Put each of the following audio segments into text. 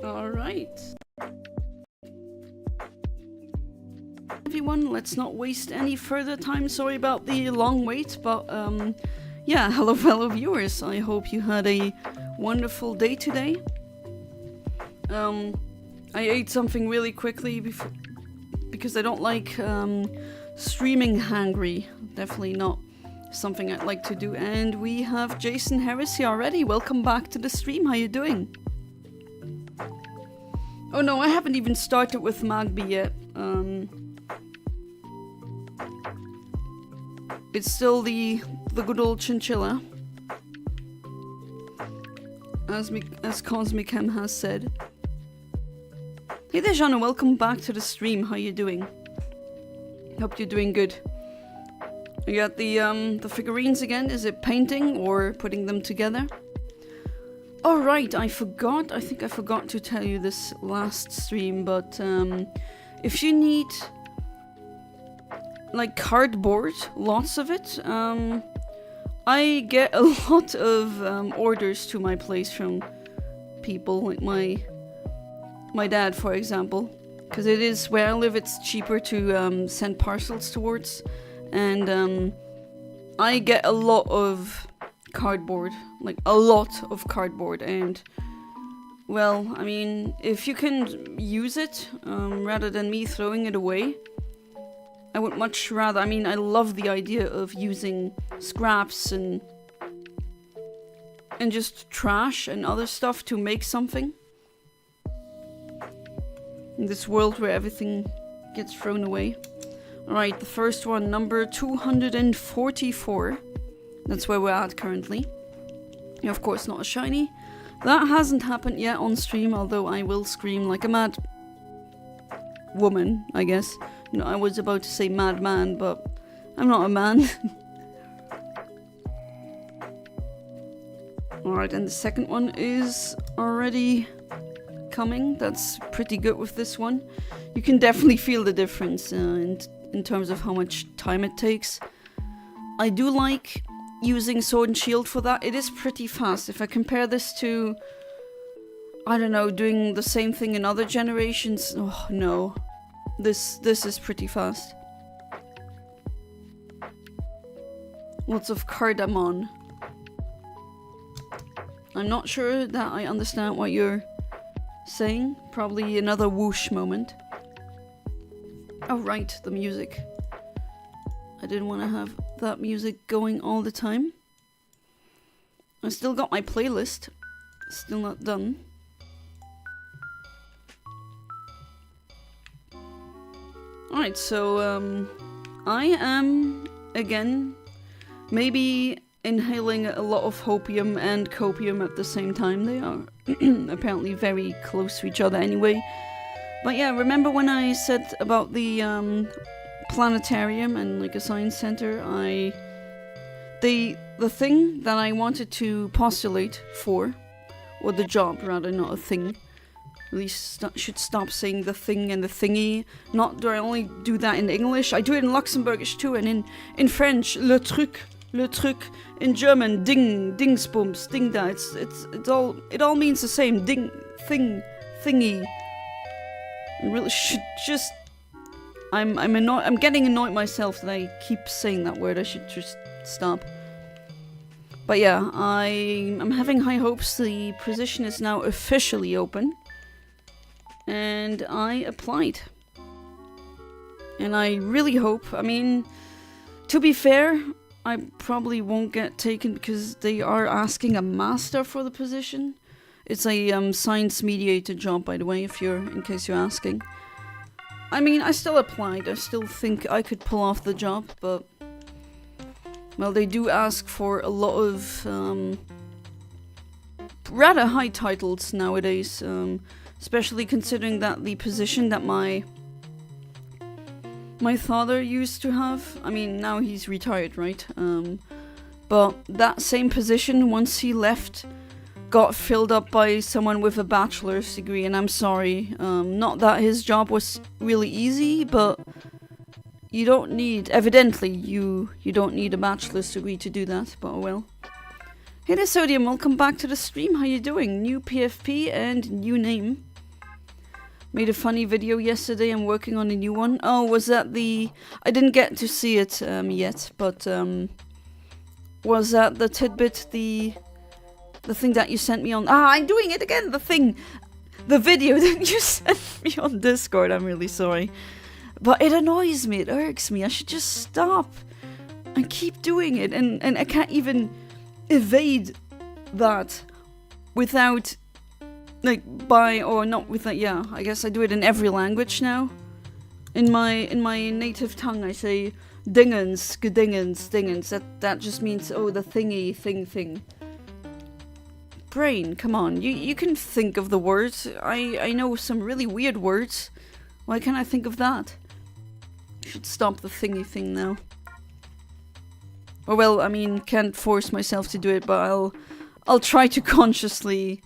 All right. Everyone, let's not waste any further time. Sorry about the long wait, but yeah, hello fellow viewers. I hope you had a wonderful day today. I ate something really quickly because I don't like streaming hangry. Definitely not something I'd like to do. And we have Jason Harris here already. Welcome back to the stream. How you doing? Oh no, I haven't even started with Magby yet. It's still the good old chinchilla, as Cosmic M has said. Hey there, Jana, welcome back to the stream. How you doing? Hope you're doing good. You got the figurines again. Is it painting or putting them together? Oh right, I think I forgot to tell you this last stream, but if you need like cardboard, lots of it, I get a lot of orders to my place from people, like my dad, for example, because it is where I live. It's cheaper to send parcels towards, and I get a lot of cardboard, like a lot of cardboard, and well, I mean, if you can use it rather than me throwing it away, I would much rather. I mean, I love the idea of using scraps and just trash and other stuff to make something. In this world where everything gets thrown away. Alright, the first one, number 244. That's where we're at currently. Yeah, of course, not a shiny. That hasn't happened yet on stream, although I will scream like a mad woman, I guess. You know, I was about to say madman, but I'm not a man. Alright, and the second one is already coming. That's pretty good with this one. You can definitely feel the difference in terms of how much time it takes. I do like using Sword and Shield for that. It is pretty fast. If I compare this to, I don't know, doing the same thing in other generations, oh no. This is pretty fast. Lots of cardamom. I'm not sure that I understand what you're saying. Probably another whoosh moment. Oh right, the music. I didn't want to have that music going all the time. I still got my playlist. Still not done. Alright, so I am, again, maybe inhaling a lot of hopium and copium at the same time. They are apparently very close to each other anyway. But yeah, remember when I said about the planetarium and like a science center? The thing that I wanted to postulate for, or the job rather, not a thing. At least should stop saying the thing and the thingy. Not do I only do that in English. I do it in Luxembourgish too, and in French, le truc. In German, ding, dingsbums, ding da. It all means the same. Ding, thing, thingy. I really should just. I'm getting annoyed myself that I keep saying that word. I should just stop. But yeah, I'm having high hopes. The position is now officially open. And I applied. And I really hope, I mean, to be fair, I probably won't get taken because they are asking a master for the position. It's a science mediator job, by the way, in case you're asking. I mean, I still applied. I still think I could pull off the job, but well, they do ask for a lot of rather high titles nowadays, especially considering that the position that my father used to have, I mean, now he's retired, right? But that same position, once he left, got filled up by someone with a bachelor's degree, and I'm sorry, not that his job was really easy, but you don't need, evidently, you don't need a bachelor's degree to do that, but oh well. Hey there, Sodium, welcome back to the stream, how you doing? New PFP and new name. Made a funny video yesterday, I'm working on a new one. Oh, was that the... I didn't get to see it yet, but was that the tidbit, the thing that you sent me on... Ah, I'm doing it again, the thing! The video that you sent me on Discord, I'm really sorry. But it annoys me, it irks me, I should just stop. I keep doing it, and I can't even evade that without... Like, or not with that, yeah, I guess I do it in every language now. In my native tongue, I say dingens, gedingens, dingens. That just means, oh, the thingy, thing. Brain, come on, you can think of the words. I know some really weird words. Why can't I think of that? I should stop the thingy thing now. Or well, I mean, can't force myself to do it, but I'll try to consciously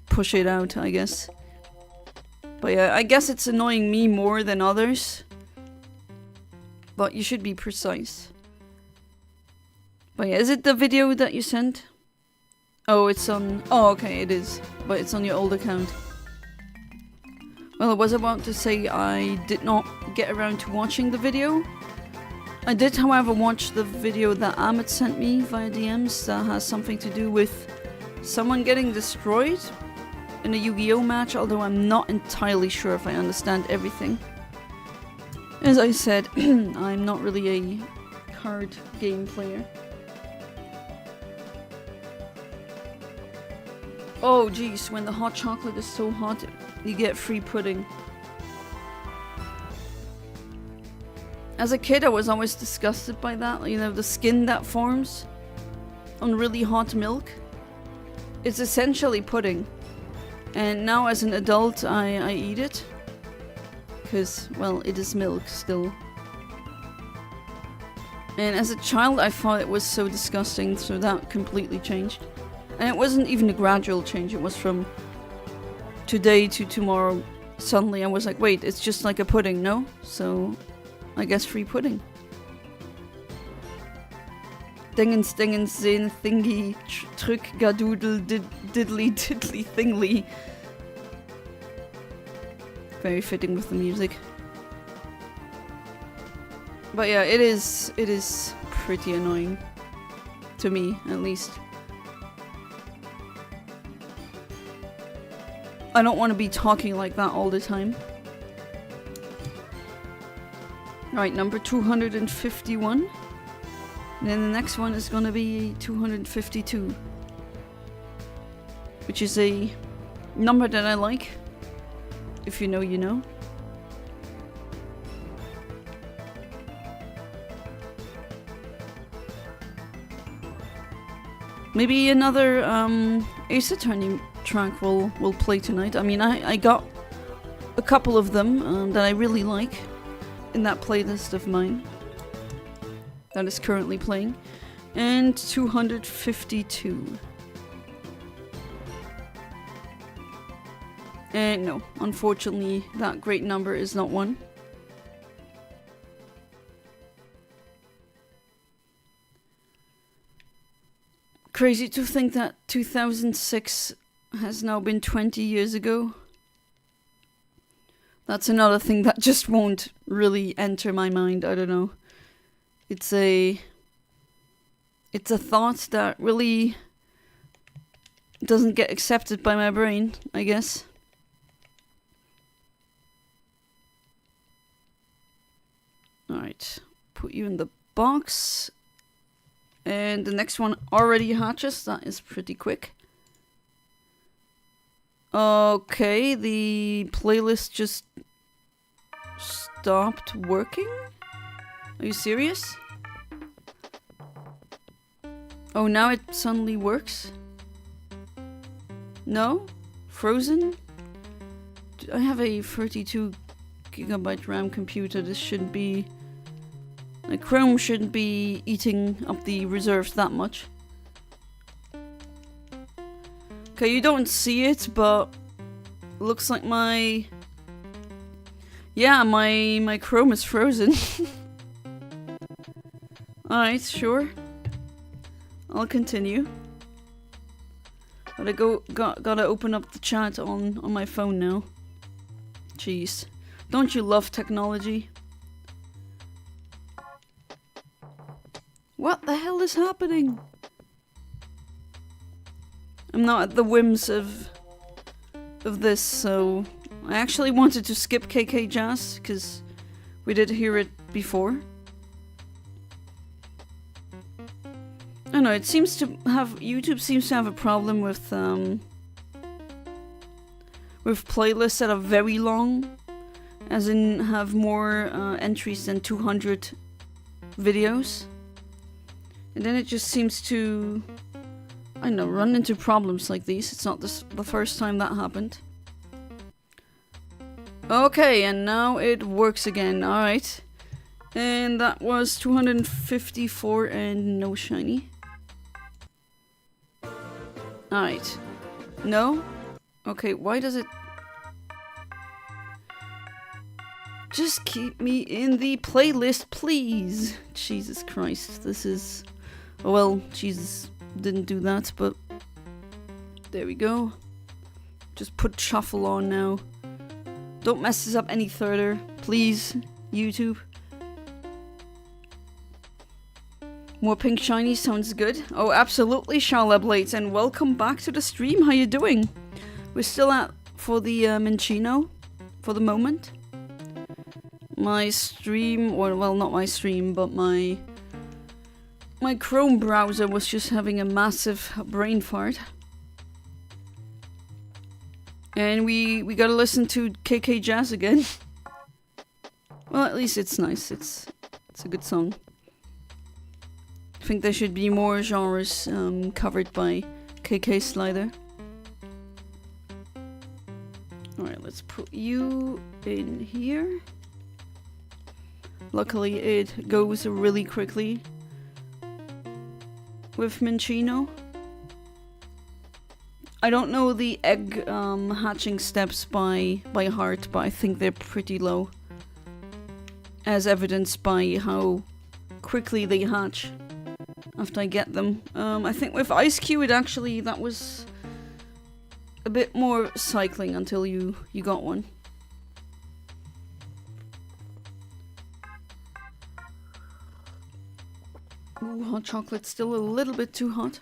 push it out, I guess. But yeah, I guess it's annoying me more than others. But you should be precise. But yeah, is it the video that you sent? Oh, it's on... Oh, okay, it is. But it's on your old account. Well, I was about to say I did not get around to watching the video. I did, however, watch the video that Ahmed sent me via DMs that has something to do with someone getting destroyed in a Yu-Gi-Oh match, although I'm not entirely sure if I understand everything. As I said, I'm not really a card game player. Oh geez, when the hot chocolate is so hot, you get free pudding. As a kid, I was always disgusted by that, you know, the skin that forms on really hot milk. It's essentially pudding. And now as an adult, I eat it. Because, well, it is milk still. And as a child, I thought it was so disgusting, so that completely changed. And it wasn't even a gradual change, it was from today to tomorrow. Suddenly I was like, wait, it's just like a pudding, no? So, I guess free pudding. Dingens, zin, thingy, truck, gadoodle, diddly, thingly. Very fitting with the music. But yeah, it is pretty annoying. To me, at least. I don't want to be talking like that all the time. Right, number 251. And then the next one is gonna be 252. Which is a number that I like. If you know, you know. Maybe another Ace Attorney track will play tonight. I mean, I got a couple of them that I really like in that playlist of mine that is currently playing. And 252. And no, unfortunately, that great number is not one. Crazy to think that 2006 has now been 20 years ago. That's another thing that just won't really enter my mind, I don't know. It's a thought that really doesn't get accepted by my brain, I guess. Alright, put you in the box. And the next one already hatches. That is pretty quick. Okay, the playlist just stopped working? Are you serious? Oh, now it suddenly works? No? Frozen? I have a 32 gigabyte RAM computer. This shouldn't be... Like, Chrome shouldn't be eating up the reserves that much. Okay, you don't see it, but... Looks like my... Yeah, my Chrome is frozen. Alright, sure. I'll continue. But I gotta open up the chat on my phone now. Jeez. Don't you love technology? What the hell is happening? I'm not at the whims of this, so... I actually wanted to skip KK Jazz, because we did hear it before. I don't know, it seems to have... YouTube seems to have a problem with playlists that are very long. As in, have more entries than 200 videos. And then it just seems to... I don't know, run into problems like these. It's not the first time that happened. Okay, and now it works again. Alright. And that was 254 and no shiny. Alright. No? Okay, why does it... Just keep me in the playlist, please! Jesus Christ, this is... Oh, well, Jesus didn't do that, but... There we go. Just put shuffle on now. Don't mess this up any further, please, YouTube. More pink shiny sounds good. Oh, absolutely, Shala Blades, and welcome back to the stream. How you doing? We're still at for the Minccino for the moment. My stream, or well, not my stream, but my Chrome browser was just having a massive brain fart. And we gotta listen to KK Jazz again. Well, at least it's nice. It's a good song. I think there should be more genres covered by KK Slider. Alright, let's put you in here. Luckily, it goes really quickly with Minccino. I don't know the egg hatching steps by heart, but I think they're pretty low. As evidenced by how quickly they hatch after I get them. I think with Ice Cube, that was a bit more cycling until you got one. Ooh, hot chocolate's still a little bit too hot.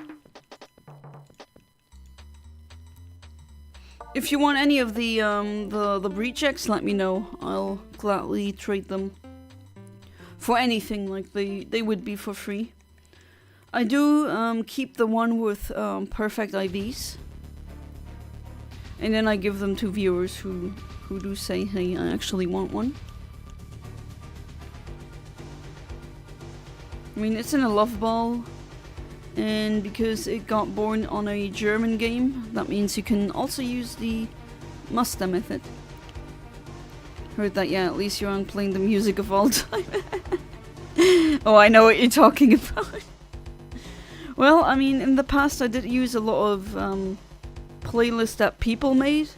If you want any of the rejects, let me know. I'll gladly trade them for anything, like they would be for free. I do keep the one with perfect IVs, and then I give them to viewers who do say, hey, I actually want one. I mean, it's in a love ball. And because it got born on a German game, that means you can also use the Masuda Method. Heard that, yeah, at least you're on playing the music of all time. Oh, I know what you're talking about. Well, I mean, in the past I did use a lot of playlists that people made,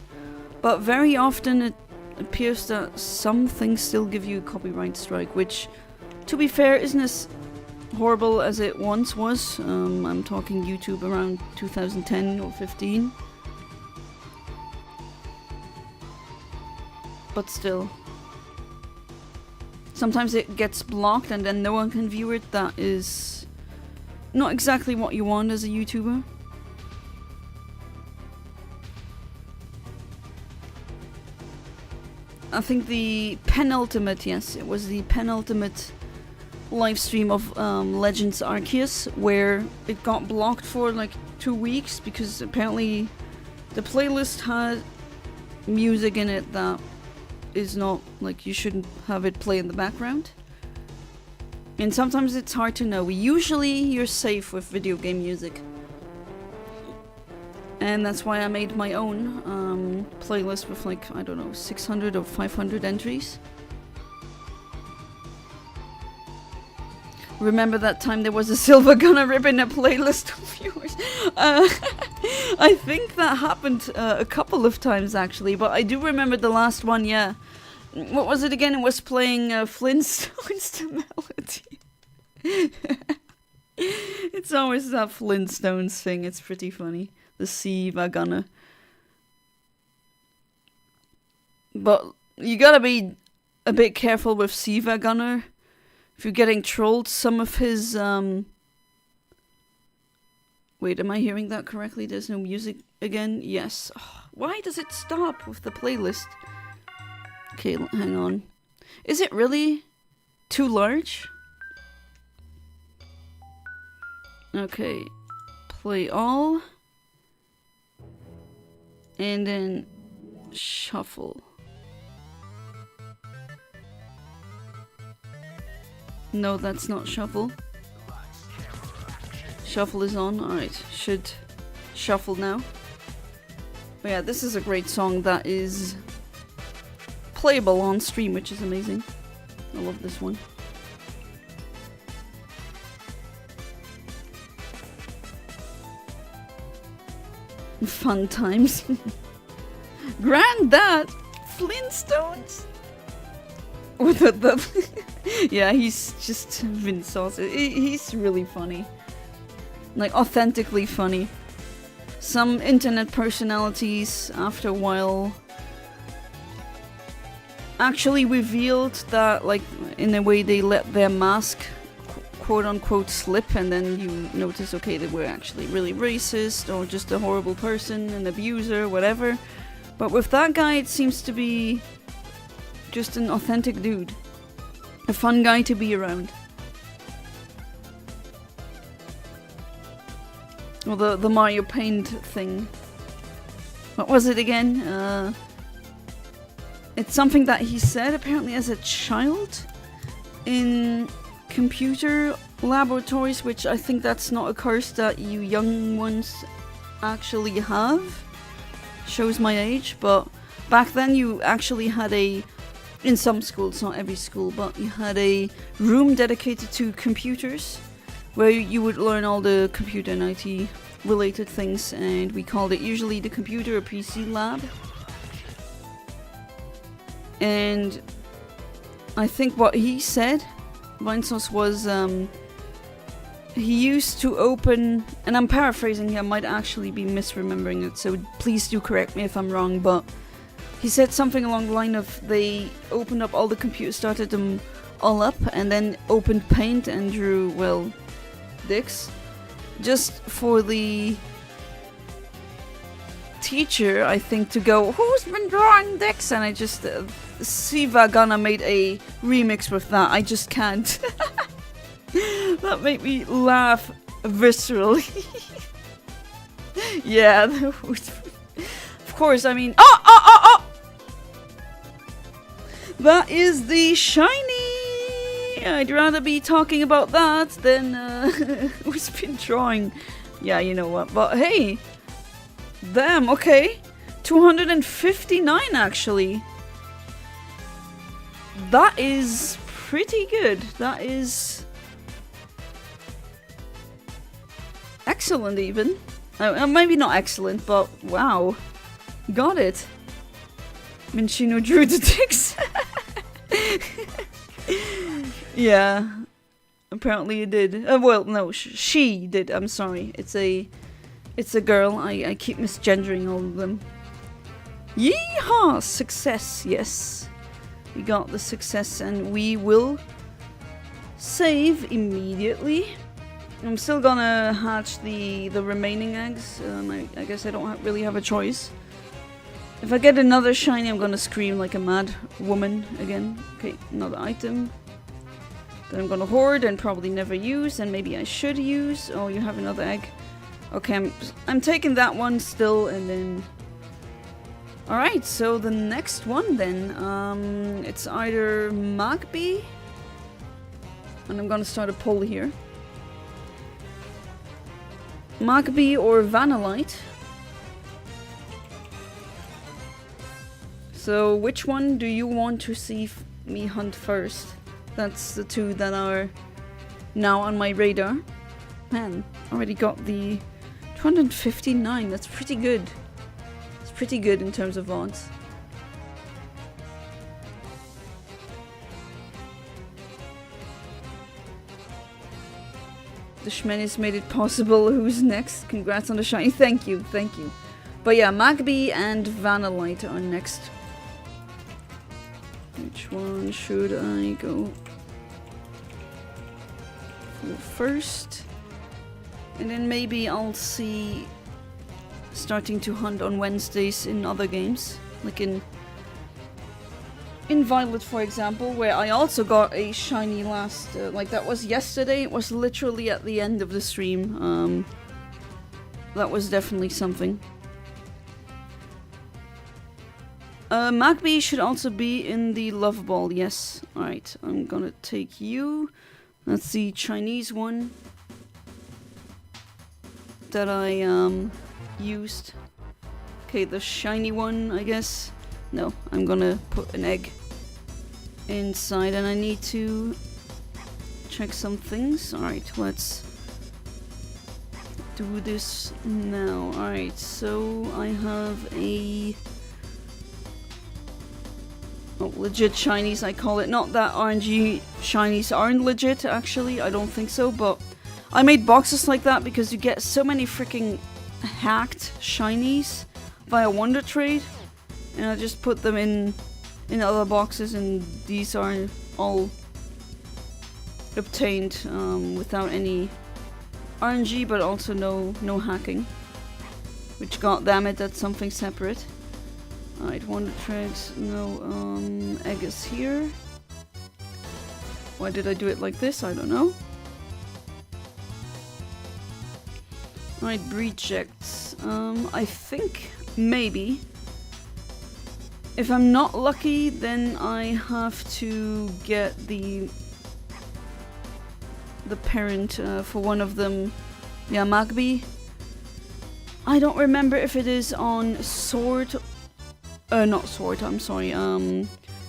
but very often it appears that some things still give you a copyright strike, which, to be fair, isn't as horrible as it once was. I'm talking YouTube around 2010 or 15. But still. Sometimes it gets blocked and then no one can view it. That is not exactly what you want as a YouTuber. I think the penultimate, yes, it was the penultimate live stream of Legends Arceus, where it got blocked for like 2 weeks because apparently the playlist had music in it that is not, like, you shouldn't have it play in the background. And sometimes it's hard to know. Usually you're safe with video game music. And that's why I made my own playlist with like, I don't know, 600 or 500 entries. Remember that time there was a Silver Gunner rip in a playlist of yours? I think that happened a couple of times actually, but I do remember the last one, yeah. What was it again? It was playing Flintstones to Melody. It's always that Flintstones thing, it's pretty funny. The Silver Gunner. But you gotta be a bit careful with Silver Gunner. If you're getting trolled, some of his, wait, am I hearing that correctly? There's no music again? Yes. Oh, why does it stop with the playlist? Okay, hang on. Is it really too large? Okay. Play all. And then shuffle. No, that's not shuffle. Shuffle is on. Alright, should shuffle now. But yeah, this is a great song that is playable on stream, which is amazing. I love this one. Fun times. Granddad! Flintstones! With the yeah, he's just Vince Sauce. He's really funny. Like, authentically funny. Some internet personalities, after a while, actually revealed that, like, in a way they let their mask quote-unquote slip, and then you notice, okay, they were actually really racist, or just a horrible person, an abuser, whatever. But with that guy, it seems to be just an authentic dude. A fun guy to be around. Well, the Mario Paint thing. What was it again? It's something that he said apparently as a child in computer laboratories, which I think that's not a curse that you young ones actually have. Shows my age, but back then you actually had in some schools, not every school, but you had a room dedicated to computers where you would learn all the computer and IT related things, and we called it usually the computer or PC lab. And I think what he said, Vinsauce, was he used to open, and I'm paraphrasing here, I might actually be misremembering it, so please do correct me if I'm wrong, but he said something along the line of they opened up all the computers, started them all up, and then opened Paint and drew, well, dicks. Just for the teacher, I think, to go, who's been drawing dicks? And I just, Siva Gunna made a remix with that. I just can't. That made me laugh viscerally. Yeah, of course, I mean, oh! That is the shiny! I'd rather be talking about that than who's been drawing. Yeah, you know what, but hey! Damn, okay. 259 actually. That is pretty good. That is excellent even. Maybe not excellent, but wow. Got it. Minchino drew the dicks. Yeah. Apparently it did. Well, no, she did. I'm sorry. It's a girl. I keep misgendering all of them. Yeehaw! Success, yes. We got the success and we will save immediately. I'm still gonna hatch the remaining eggs. I guess I don't really have a choice. If I get another shiny, I'm gonna scream like a mad woman again. Okay, another item. That I'm gonna hoard and probably never use, and maybe I should use. Oh, you have another egg. Okay, I'm taking that one still, and then... Alright, so the next one then. It's either Magby, and I'm gonna start a poll here. Magby or Vanillite. So which one do you want to see me hunt first? That's the two that are now on my radar. Man, already got the 259. That's pretty good. It's pretty good in terms of odds. The Shmenis made it possible. Who's next? Congrats on the shiny. Thank you, thank you. But yeah, Magby and Vanillite are next. Which one should I go for first? And then maybe I'll see starting to hunt on Wednesdays in other games. Like in Violet, for example, where I also got a shiny last... like that was yesterday. It was literally at the end of the stream. That was definitely something. Magby should also be in the Love Ball, yes. Alright, I'm gonna take you. That's the Chinese one that I used. Okay, the shiny one, I guess. No, I'm gonna put an egg inside, and I need to check some things. Alright, let's do this now. Alright, so I have a... oh, legit shinies, I call it. Not that RNG shinies aren't legit, actually. I don't think so, but I made boxes like that because you get so many freaking hacked shinies via Wonder Trade. And I just put them in other boxes, and these are all obtained without any RNG, but also no hacking. Which, god damn it, that's something separate. Alright, Wonder Trades, no, egg is here. Why did I do it like this? I don't know. Alright, rejects. I think maybe if I'm not lucky, then I have to get the parent for one of them. Yeah, Magby. I don't remember if it is on Sword. Not Sword, I'm sorry.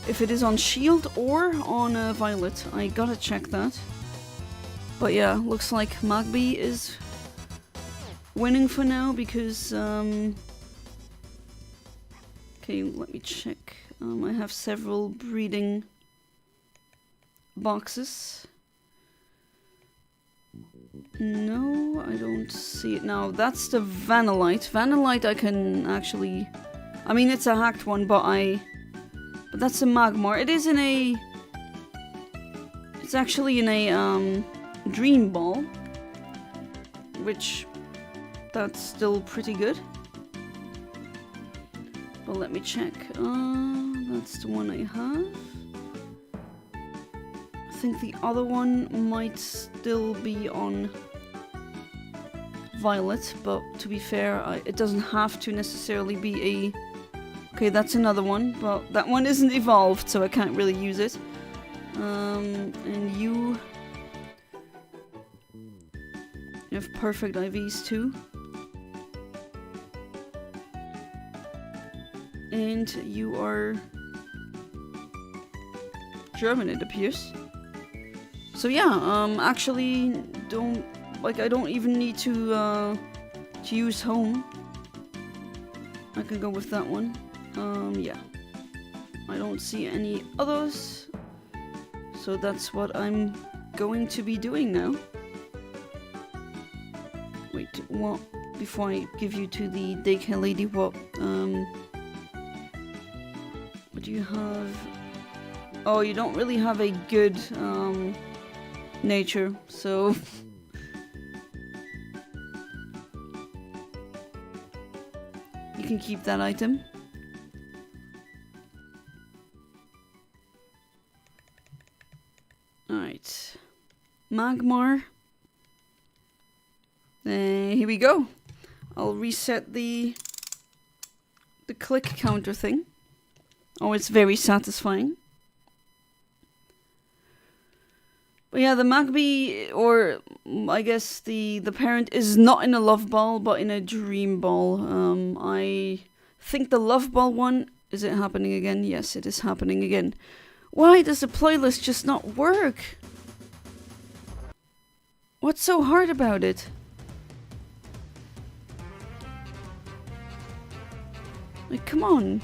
If it is on Shield or on Violet. I gotta check that. But yeah, looks like Magby is winning for now because... okay, let me check. I have several breeding boxes. No, I don't see it now. That's the Vanillite. Vanillite I can actually... I mean, it's a hacked one, but that's a Magmar. It is in a... it's actually in a, Dream Ball. Which... that's still pretty good. But let me check. That's the one I have. I think the other one might still be on Violet, but to be fair, it doesn't have to necessarily be a... okay, that's another one, but that one isn't evolved, so I can't really use it. And you have perfect IVs too. And you are German, it appears. So yeah, actually I don't even need to use home. I can go with that one. Yeah. I don't see any others. So that's what I'm going to be doing now. Wait, what? Before I give you to the daycare lady, what do you have? Oh, you don't really have a good nature, so you can keep that item. Alright. Magmar. Here we go. I'll reset the click counter thing. Oh, it's very satisfying. But yeah, the Magby, or I guess the parent, is not in a love ball, but in a dream ball. I think the love ball one, is it happening again? Yes, it is happening again. Why does the playlist just not work? What's so hard about it? Like, come on.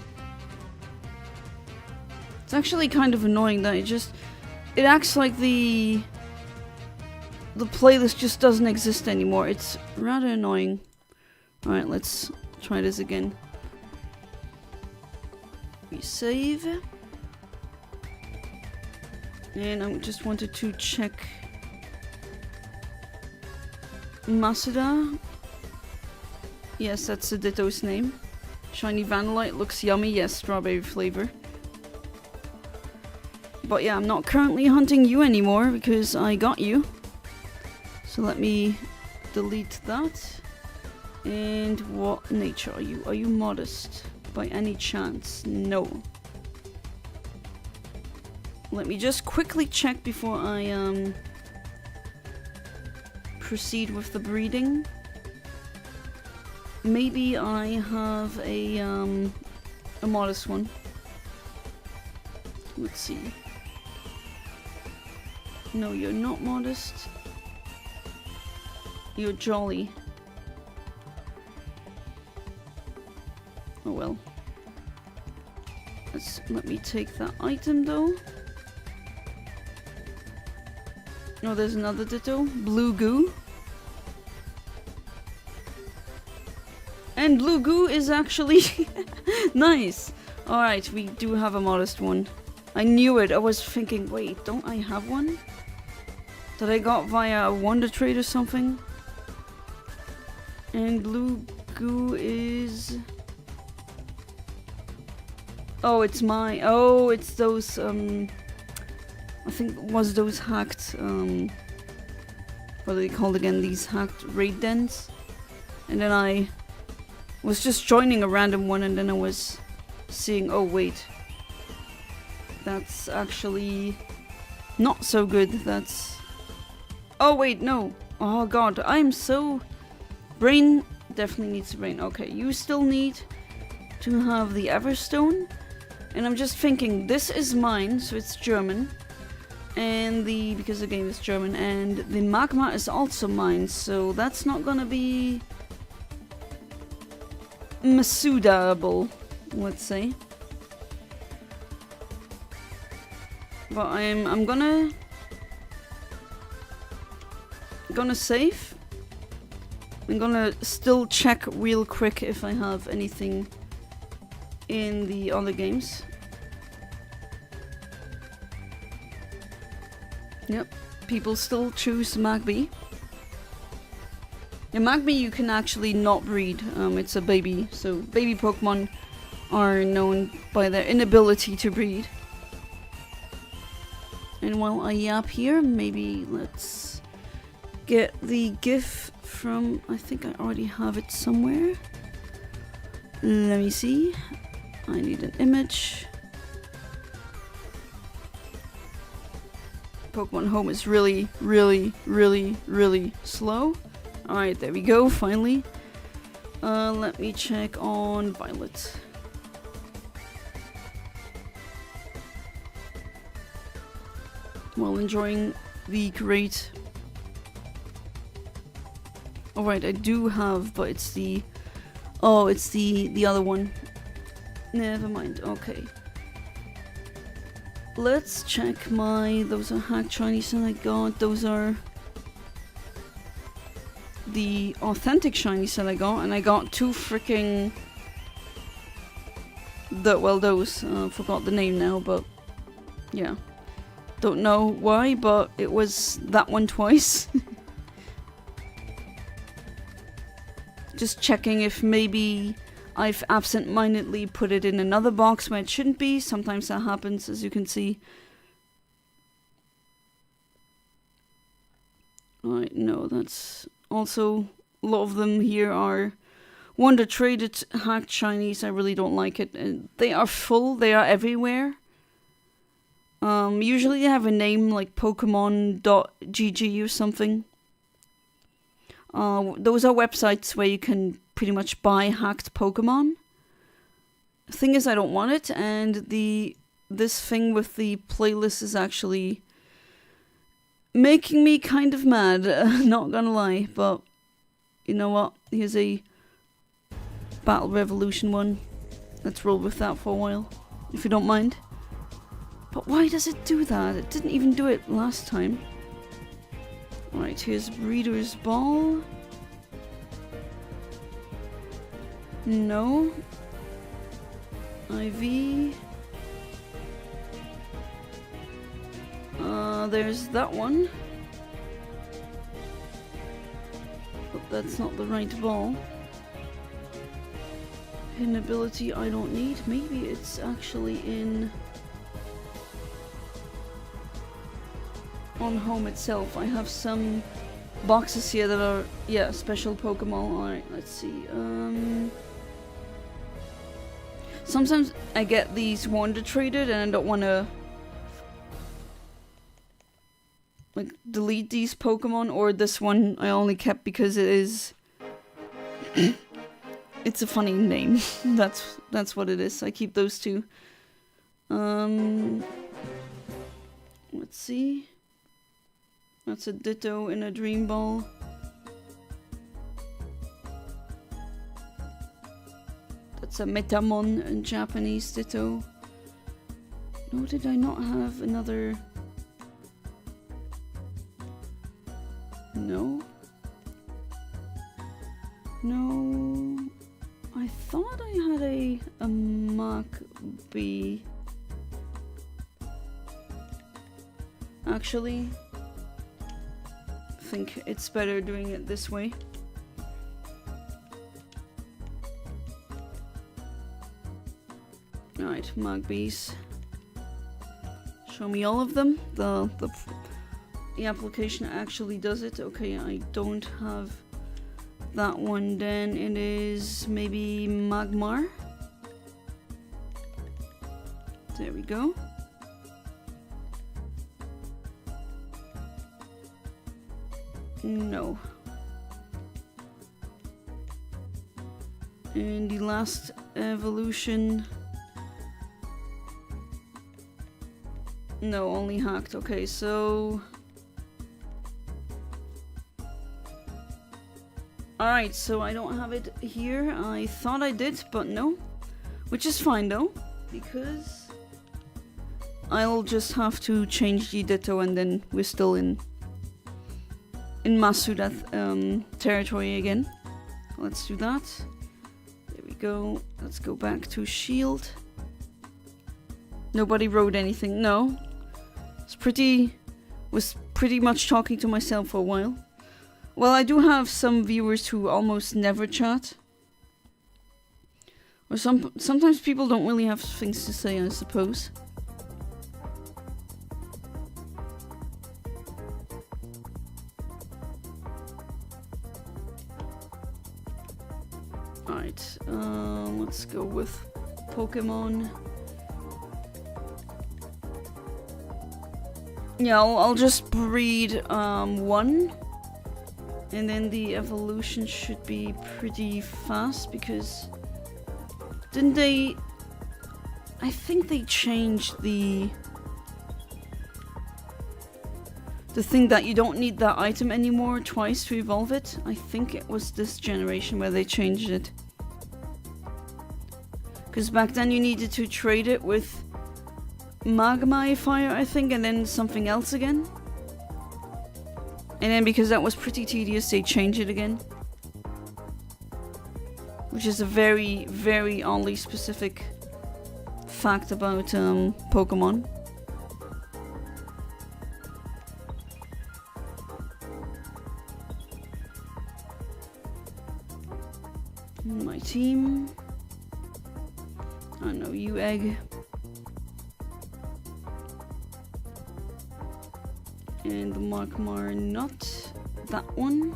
It's actually kind of annoying that it acts like the playlist just doesn't exist anymore. It's rather annoying. Alright, let's try this again. We save. And I just wanted to check Masuda. Yes, that's the Ditto's name. Shiny Vanillite looks yummy. Yes, strawberry flavor. But yeah, I'm not currently hunting you anymore because I got you. So let me delete that. And what nature are you? Are you modest by any chance? No. Let me just quickly check before I proceed with the breeding. Maybe I have a modest one. Let's see. No, you're not modest. You're jolly. Oh well. Let me take that item though. Oh, there's another Ditto. Blue Goo. And Blue Goo is actually nice. Alright, we do have a modest one. I knew it. I was thinking, wait, don't I have one? That I got via a Wonder Trade or something? And Blue Goo is... Oh, it's my... Oh, it's those, I think it was those hacked, what are they called again? These hacked raid dens. And then I was just joining a random one and then I was seeing, oh wait. That's actually not so good. That's... Oh wait, no. Oh god, I'm so... Brain definitely needs a brain. Okay, you still need to have the Everstone. And I'm just thinking, this is mine, so it's German. And because the game is German, and the magma is also mine, so that's not gonna be Masuda-able, let's say. But I'm gonna save. I'm gonna still check real quick if I have anything in the other games. Yep, people still choose Magby. In Magby you can actually not breed, it's a baby, so baby Pokemon are known by their inability to breed. And while I yap here, maybe let's get the GIF from, I think I already have it somewhere. Let me see, I need an image. Pokemon Home is really, really, really, really slow. Alright, there we go, finally. Let me check on Violet. While enjoying the great... Alright, I do have, but it's the... Oh, it's the other one. Never mind, okay. Let's check my... Those are hacked shinies that I got. Those are the authentic shinies that I got. And I got two freaking... Well, those. Forgot the name now, but... Yeah. Don't know why, but it was that one twice. Just checking if maybe I've absent-mindedly put it in another box where it shouldn't be. Sometimes that happens, as you can see. Alright, no, that's also... A lot of them here are Wonder Traded hacked shinies. I really don't like it. And they are full, they are everywhere. Usually they have a name like Pokemon.gg or something. Those are websites where you can pretty much buy hacked Pokemon. The thing is, I don't want it, and this thing with the playlist is actually making me kind of mad, not gonna lie, but you know what, here's a Battle Revolution one. Let's roll with that for a while, if you don't mind. But why does it do that? It didn't even do it last time. Alright, here's Breeder's Ball. No. IV. There's that one. But that's not the right ball. Hidden ability I don't need. Maybe it's actually in... on home itself. I have some boxes here that are, yeah, special Pokemon. Alright, let's see. Sometimes I get these Wonder Traded and I don't want to like delete these Pokemon, or this one I only kept because it is it's a funny name. That's what it is. I keep those two. Let's see. That's a Ditto in a Dream Ball. That's a Metamon in Japanese Ditto. No, did I not have another? No. No. I thought I had a Mach B. Actually, I think it's better doing it this way. Alright, Mach Bs. Show me all of them. The application actually does it. Okay, I don't have that one. Then it is maybe Magmar. There we go. No. And the last evolution... No, only hacked. Okay, so... Alright, so I don't have it here. I thought I did, but no. Which is fine though, because I'll just have to change the Ditto and then we're still in Masuda territory again. Let's do that. There we go. Let's go back to Shield. Nobody wrote anything. No. Was pretty much talking to myself for a while. Well, I do have some viewers who almost never chat. Or sometimes people don't really have things to say, I suppose. Alright, let's go with Pokemon. Yeah, I'll just breed one. And then the evolution should be pretty fast because... Didn't they... I think they changed the thing that you don't need that item anymore twice to evolve it. I think it was this generation where they changed it. Because back then you needed to trade it with Magma Fire, I think, and then something else again. And then because that was pretty tedious, they changed it again. Which is a very, very oddly specific fact about Pokemon. My team. I know you egg. And the Magmar not that one.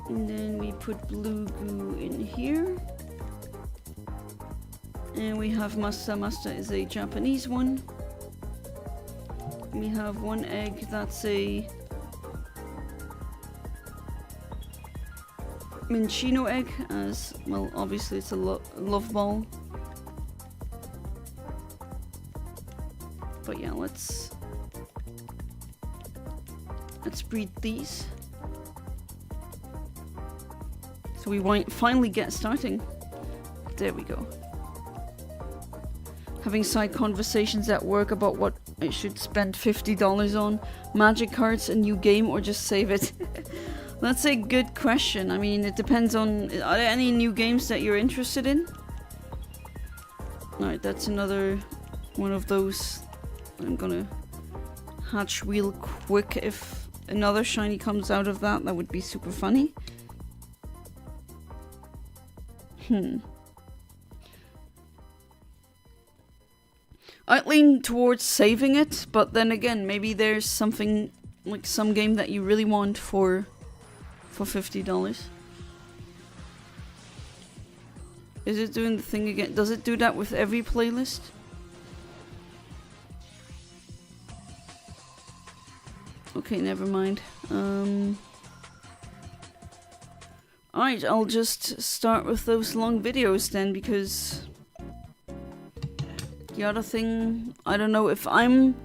And then we put blue goo in here. And we have Masuda. Masuda is a Japanese one. We have one egg that's a Minchino egg, as well, obviously it's a love ball. But yeah, let's breed these. So we might finally get starting. There we go. Having side conversations at work about what I should spend $50 on. Magic cards, a new game, or just save it? That's a good question. I mean, it depends on... Are there any new games that you're interested in? Alright, that's another one of those. I'm gonna hatch real quick. If another shiny comes out of that, that would be super funny. I'd lean towards saving it, but then again, maybe there's something, like some game that you really want for $50. Is it doing the thing again? Does it do that with every playlist? Okay, never mind. Alright, I'll just start with those long videos then, because the other thing, I don't know if I'm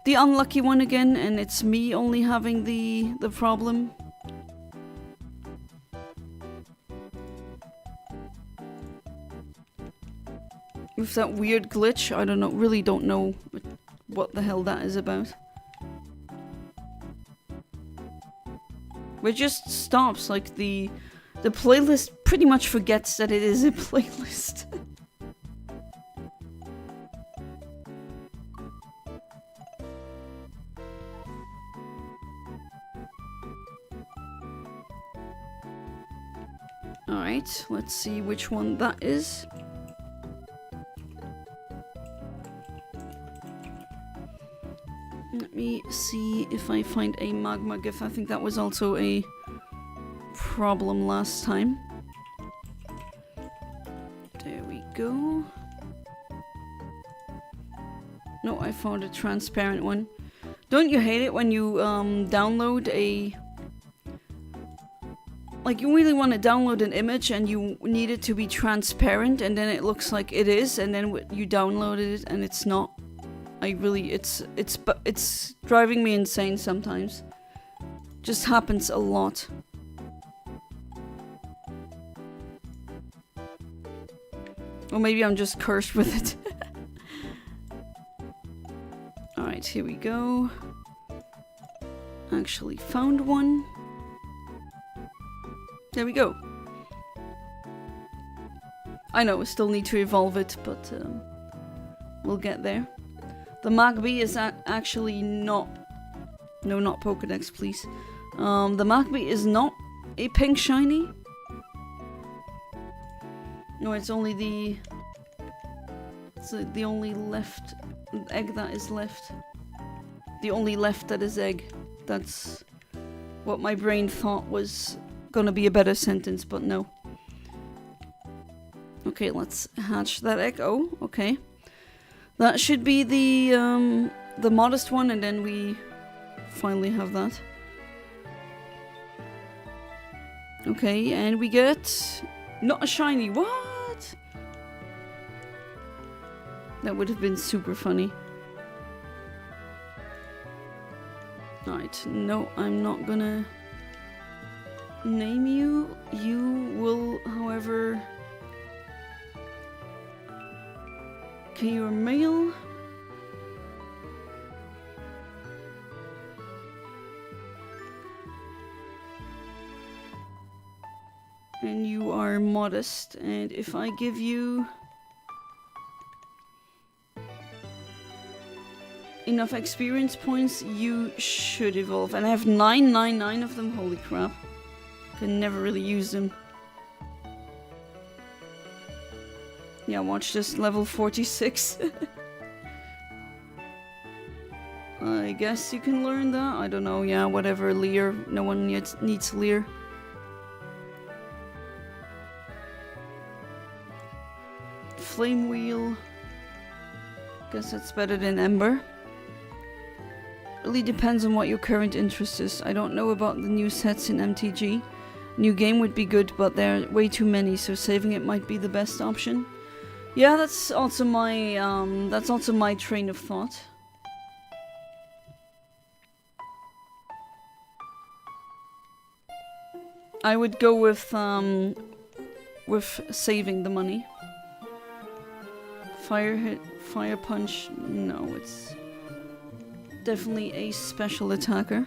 the unlucky one again and it's me only having the problem. With that weird glitch, I don't know, really don't know what the hell that is about. It just stops, like the playlist pretty much forgets that it is a playlist. Alright, let's see which one that is. Let me see if I find a magma gif. I think that was also a problem last time. There we go. No, I found a transparent one. Don't you hate it when you download a... Like, you really want to download an image and you need it to be transparent, and then it looks like it is, and then you downloaded it and it's not. I really, it's driving me insane sometimes. Just happens a lot. Or maybe I'm just cursed with it. Alright, here we go. Actually found one. There we go. I know, I still need to evolve it, but we'll get there. The Magby is actually not... No, not Pokedex, please. The Magby is not a pink shiny. No, it's only the... It's the only left egg that is left. The only left that is egg. That's what my brain thought was gonna be a better sentence, but no. Okay, let's hatch that egg. Oh, okay. That should be the modest one, and then we finally have that. Okay, and we get not a shiny. What? That would have been super funny. Alright, no, I'm not gonna name you. You will, however... Okay, you're male. And you are modest. And if I give you enough experience points, you should evolve. And I have 999 of them. Holy crap. Can never really use them. Yeah, watch this, level 46. I guess you can learn that. I don't know, yeah, whatever, Leer. No one needs Leer. Flame Wheel. Guess that's better than Ember. Really depends on what your current interest is. I don't know about the new sets in MTG. New game would be good, but there are way too many, so saving it might be the best option. Yeah, that's also my train of thought. I would go with saving the money. Fire hit, fire punch. No, it's definitely a special attacker.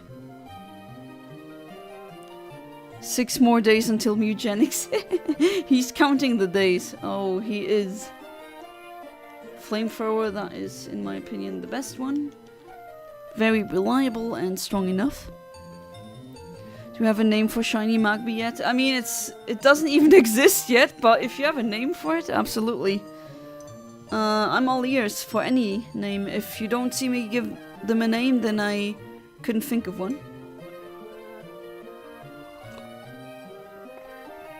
6 more days until Mugenics. He's counting the days. Oh, he is. Flamethrower, that is, in my opinion, the best one. Very reliable and strong enough. Do you have a name for Shiny Magby yet? I mean, it doesn't even exist yet, but if you have a name for it, absolutely. I'm all ears for any name. If you don't see me give them a name, then I couldn't think of one.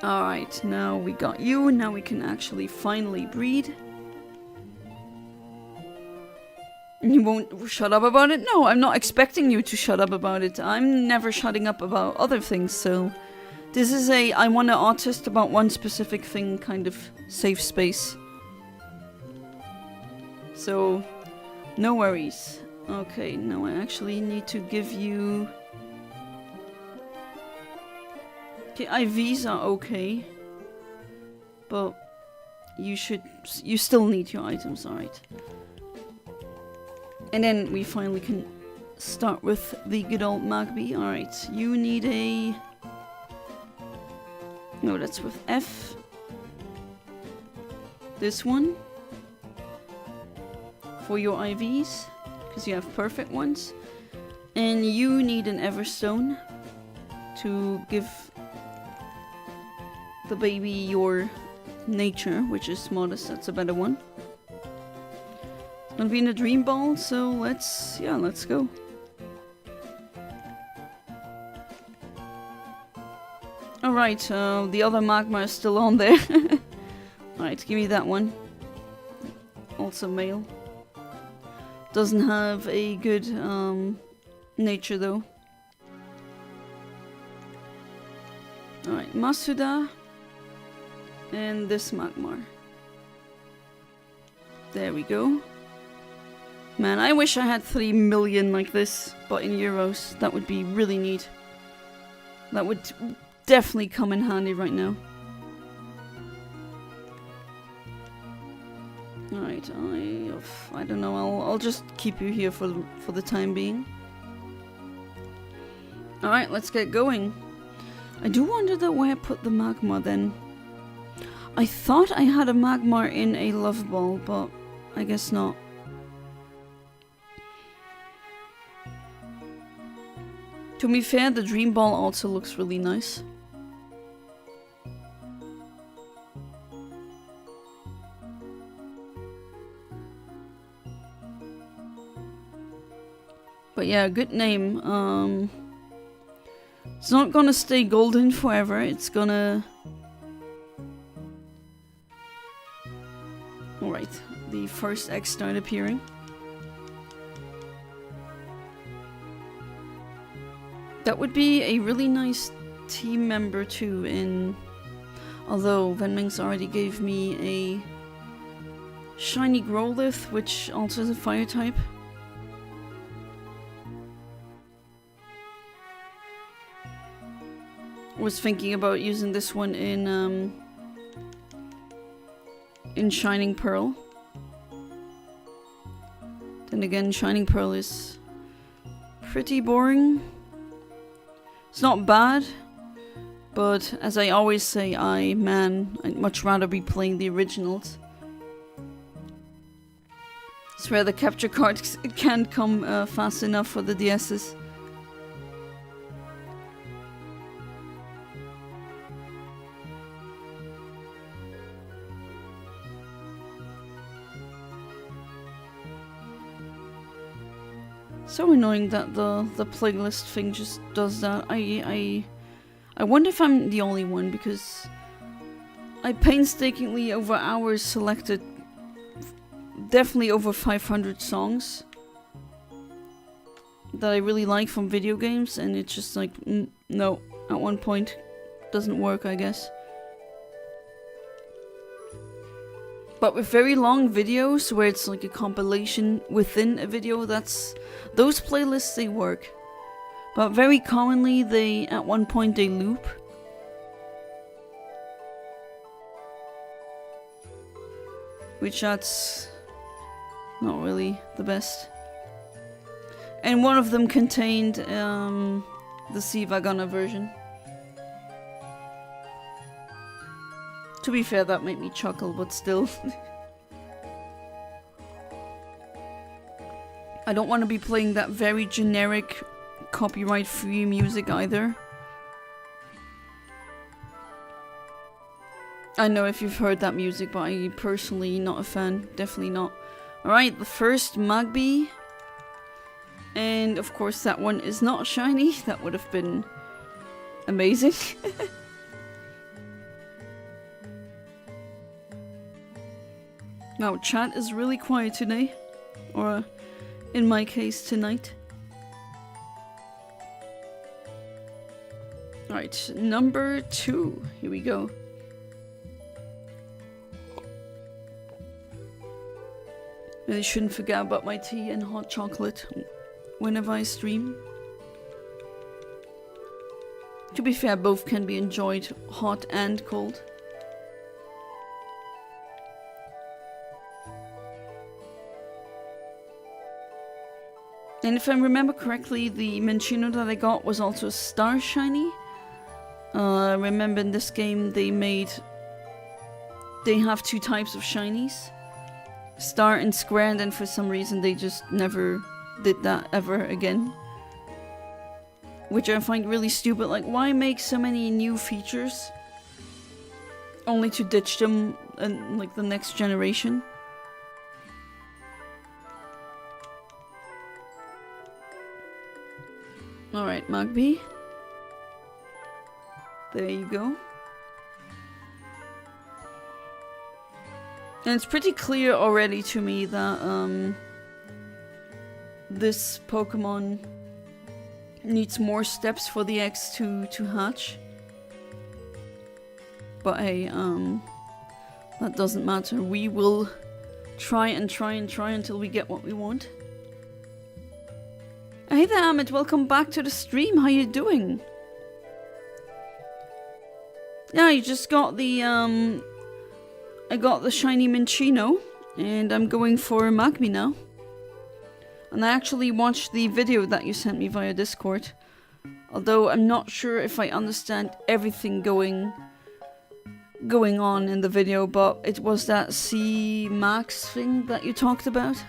Alright, now we got you. Now we can actually finally breed. You won't shut up about it? No, I'm not expecting you to shut up about it. I'm never shutting up about other things, so... This is a I want to artist about one specific thing kind of safe space. So, no worries. Okay, now I actually need to give you... Okay, IVs are okay. But you still need your items, alright. And then we finally can start with the good old Magby. Alright, you need a... No, that's with F. This one. For your IVs, because you have perfect ones. And you need an Everstone to give the baby your nature, which is modest. That's a better one. It's gonna be in a dream ball, so let's go. Alright, the other magma is still on there. Alright, give me that one. Also male. Doesn't have a good nature though. Alright, Masuda. And this Magmar. There we go. Man, I wish I had 3 million like this, but in euros. That would be really neat. That would definitely come in handy right now. Alright, I don't know, I'll just keep you here for the time being. Alright, let's get going. I do wonder though where I put the Magmar then. I thought I had a Magmar in a Love Ball, but I guess not. To be fair, the Dream Ball also looks really nice. But yeah, good name. It's not gonna stay golden forever, it's gonna... Alright, the first eggs start appearing. That would be a really nice team member too in... Although Venming's already gave me a shiny Growlithe, which also is a fire type. Was thinking about using this one in Shining Pearl. Then again, Shining Pearl is pretty boring. It's not bad, but as I always say, I'd much rather be playing the originals. I swear the capture cards can't come fast enough for the DS's. So annoying that the playlist thing just does that. I wonder if I'm the only one, because I painstakingly over hours selected definitely over 500 songs that I really like from video games, and it's just like, no, at one point doesn't work, I guess. But with very long videos where it's like a compilation within a video, those playlists, they work. But very commonly at one point they loop. Which that's not really the best. And one of them contained the Sivagana version. To be fair, that made me chuckle, but still. I don't want to be playing that very generic copyright-free music either. I know if you've heard that music, but I personally not a fan. Definitely not. Alright, the first Magby. And of course that one is not shiny. That would have been amazing. Now, chat is really quiet today. Or, in my case, tonight. Alright, number 2. Here we go. Really shouldn't forget about my tea and hot chocolate whenever I stream. To be fair, both can be enjoyed hot and cold. And if I remember correctly, the Minccino that I got was also a star shiny. I remember in this game they have 2 types of shinies. Star and square, and then for some reason they just never did that ever again. Which I find really stupid. Like, why make so many new features only to ditch them in like the next generation? Alright, Magby. There you go. And it's pretty clear already to me that this Pokemon needs more steps for the eggs to hatch. But hey, that doesn't matter. We will try and try and try until we get what we want. Hey there, Amit, welcome back to the stream. How you doing? Yeah, you just got the I got the shiny Minccino, and I'm going for Magby now. And I actually watched the video that you sent me via Discord. Although I'm not sure if I understand everything going on in the video, but it was that C Max thing that you talked about.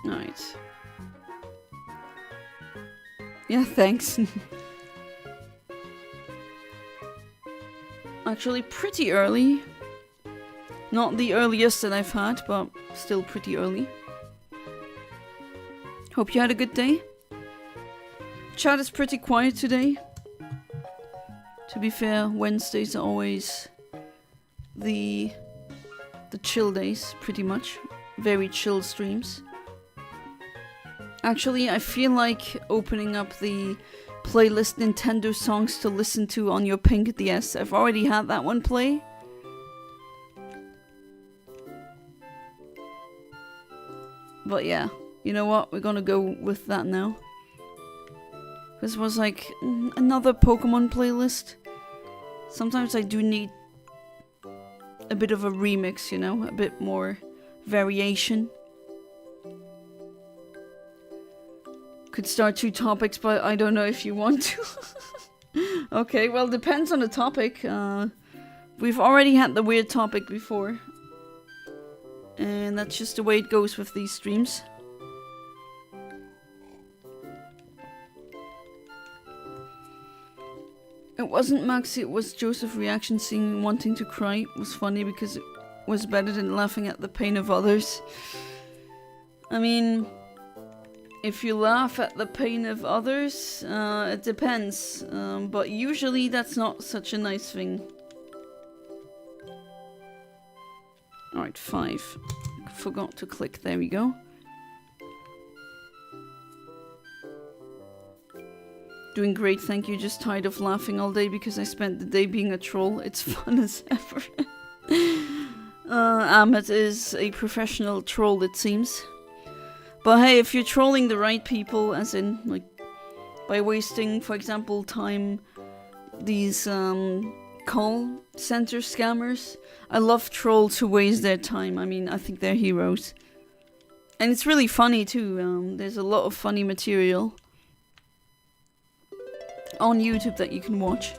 Alright. Yeah, thanks. Actually, pretty early. Not the earliest that I've had, but still pretty early. Hope you had a good day. Chat is pretty quiet today. To be fair, Wednesdays are always the chill days, pretty much. Very chill streams. Actually, I feel like opening up the playlist Nintendo songs to listen to on your pink DS. I've already had that one play. But yeah, you know what? We're gonna go with that now. This was like another Pokemon playlist. Sometimes I do need a bit of a remix, you know? A bit more variation. Could start 2 topics, but I don't know if you want to. Okay, well, depends on the topic. We've already had the weird topic before. And that's just the way it goes with these streams. It wasn't Maxi, it was Joseph reaction seeing wanting to cry. It was funny because it was better than laughing at the pain of others. I mean, if you laugh at the pain of others, it depends. But usually that's not such a nice thing. Alright, 5. Forgot to click. There we go. Doing great, thank you. Just tired of laughing all day because I spent the day being a troll. It's fun as ever. Ahmed is a professional troll, it seems. But hey, if you're trolling the right people, as in, like, by wasting, for example, time, these call center scammers, I love trolls who waste their time. I mean, I think they're heroes. And it's really funny too. There's a lot of funny material on YouTube that you can watch.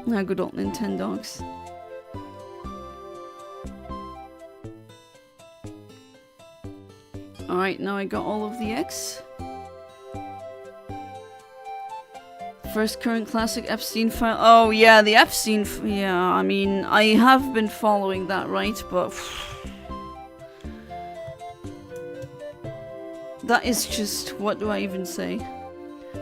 Now, good old Nintendogs. Alright, now I got all of the X. First current classic Epstein file. Oh yeah, the Epstein. Yeah, I mean, I have been following that, right? But that is just, what do I even say?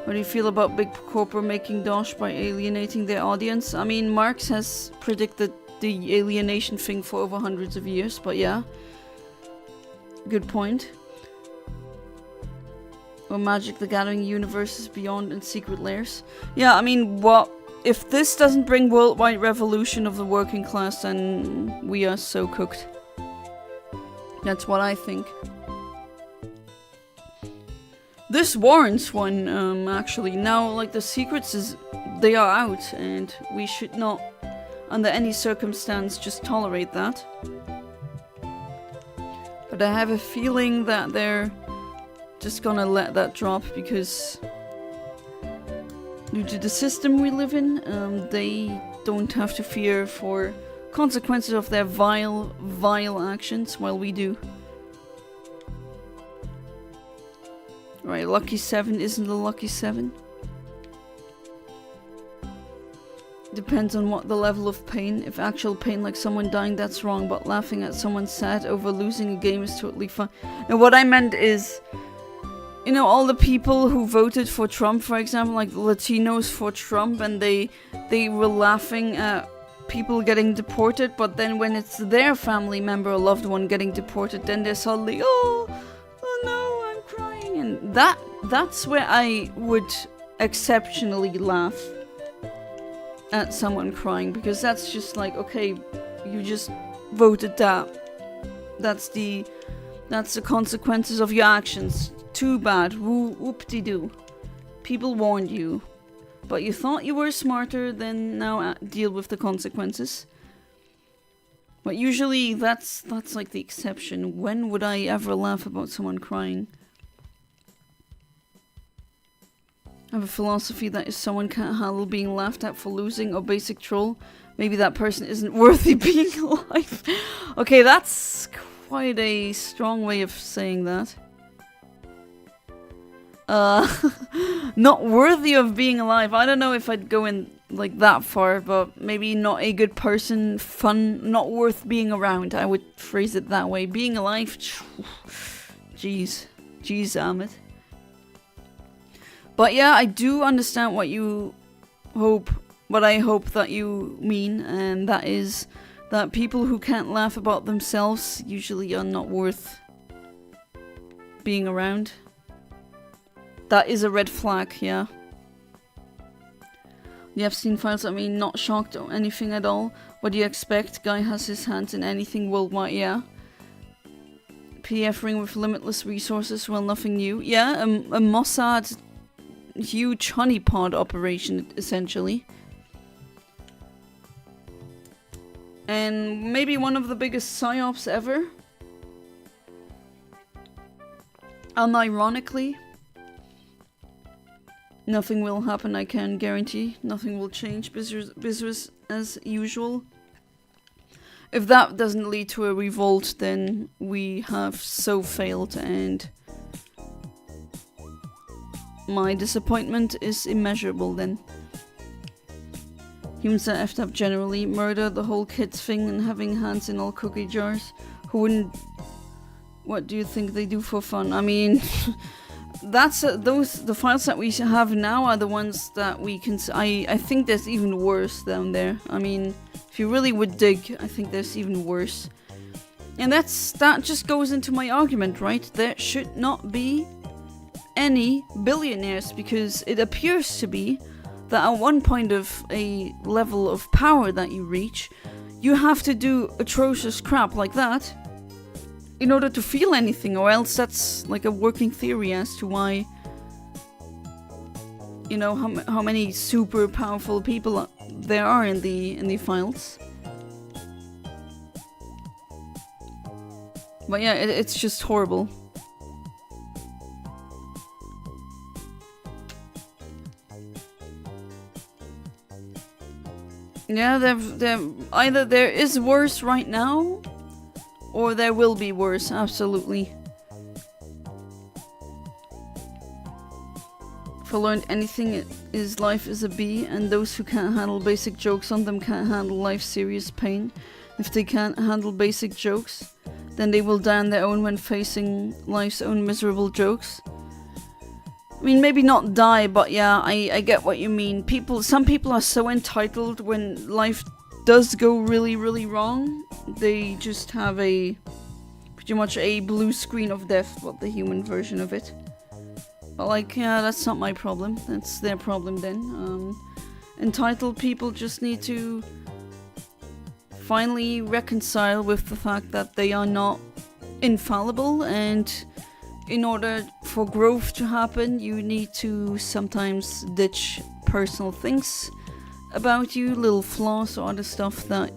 What do you feel about big corporate making dosh by alienating their audience? I mean, Marx has predicted the alienation thing for over hundreds of years, but yeah. Good point. Or Magic the Gathering universes beyond and secret layers. Yeah, I mean, what if this doesn't bring worldwide revolution of the working class, then we are so cooked. That's what I think. This warrants one, actually. Now, like, the secrets they are out, and we should not, under any circumstance, just tolerate that. But I have a feeling that they're just gonna let that drop because due to the system we live in, they don't have to fear for consequences of their vile actions, while we do. Right, lucky 7 isn't a lucky 7. Depends on what the level of pain. If actual pain like someone dying, that's wrong, but laughing at someone sad over losing a game is totally fine. Now what I meant is, you know, all the people who voted for Trump, for example, like the Latinos for Trump, and they were laughing at people getting deported, but then when it's their family member or loved one getting deported, then they're suddenly, oh no, I'm crying. And that's where I would exceptionally laugh at someone crying, because that's just like, okay, you just voted that. That's the consequences of your actions. Too bad. Whoop-de-doo. People warned you. But you thought you were smarter, then now deal with the consequences. But usually that's like the exception. When would I ever laugh about someone crying? I have a philosophy that if someone can't handle being laughed at for losing or basic troll, maybe that person isn't worthy being alive. Okay, that's quite a strong way of saying that. Not worthy of being alive. I don't know if I'd go in like that far, but maybe not a good person, fun, not worth being around. I would phrase it that way. Being alive, jeez, Ahmed. But yeah, I do understand what I hope that you mean, and that is that people who can't laugh about themselves usually are not worth being around. That is a red flag, yeah. The Epstein files, I mean, not shocked or anything at all. What do you expect? Guy has his hands in anything worldwide, yeah. PDF ring with limitless resources, well, nothing new. Yeah, a Mossad huge honeypot operation, essentially. And maybe one of the biggest psyops ever. Unironically. Nothing will happen, I can guarantee. Nothing will change. Business as usual. If that doesn't lead to a revolt, then we have so failed, and my disappointment is immeasurable then. Humans are effed up generally. Murder, the whole kids thing, and having hands in all cookie jars. Who wouldn't... What do you think they do for fun? I mean... That's the files that we have now are the ones that we can... I think there's even worse down there. I mean, if you really would dig, I think there's even worse. And that just goes into my argument, right? There should not be any billionaires, because it appears to be that at one point of a level of power that you reach, you have to do atrocious crap like that in order to feel anything, or else that's like a working theory as to why, you know, how many super powerful people there are in the files. But yeah, it's just horrible. Yeah, either there is worse right now, or there will be worse, absolutely. If I learned anything, is life is a bee, and those who can't handle basic jokes on them can't handle life's serious pain. If they can't handle basic jokes, then they will die on their own when facing life's own miserable jokes. I mean, maybe not die, but yeah, I get what you mean. Some people are so entitled when life does go really, really wrong. They just have pretty much a blue screen of death, but the human version of it. But like, yeah, that's not my problem. That's their problem then. Entitled people just need to finally reconcile with the fact that they are not infallible, and in order for growth to happen, you need to sometimes ditch personal things about you, little flaws or other stuff that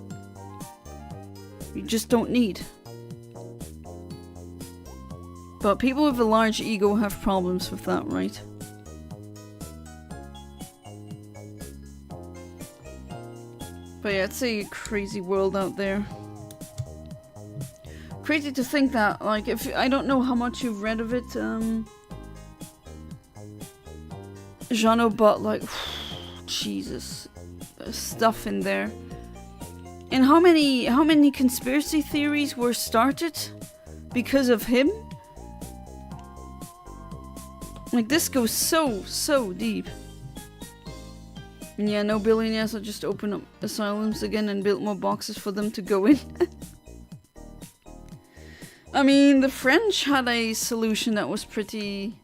you just don't need. But people with a large ego have problems with that, right? But yeah, it's a crazy world out there. Crazy to think that, like, if I don't know how much you've read of it, Jano, but like, Jesus, there's stuff in there. And how many conspiracy theories were started because of him? Like, this goes so deep. And yeah, no billionaires will just open up asylums again and build more boxes for them to go in. I mean, the French had a solution that was pretty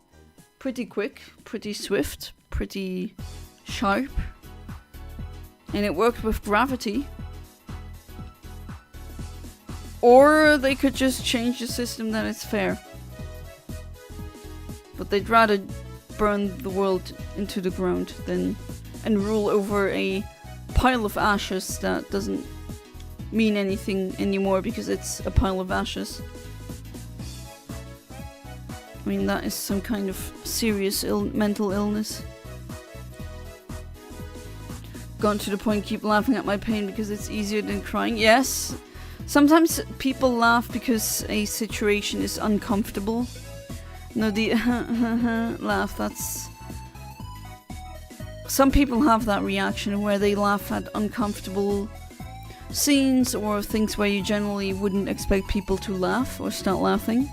quick, pretty swift, pretty sharp. And it worked with gravity. Or they could just change the system that it's fair. But they'd rather burn the world into the ground than and rule over a pile of ashes that doesn't mean anything anymore because it's a pile of ashes. I mean, that is some kind of serious mental illness. Gone to the point, keep laughing at my pain because it's easier than crying. Yes, sometimes people laugh because a situation is uncomfortable. No, the laugh, that's... Some people have that reaction where they laugh at uncomfortable scenes or things where you generally wouldn't expect people to laugh or start laughing.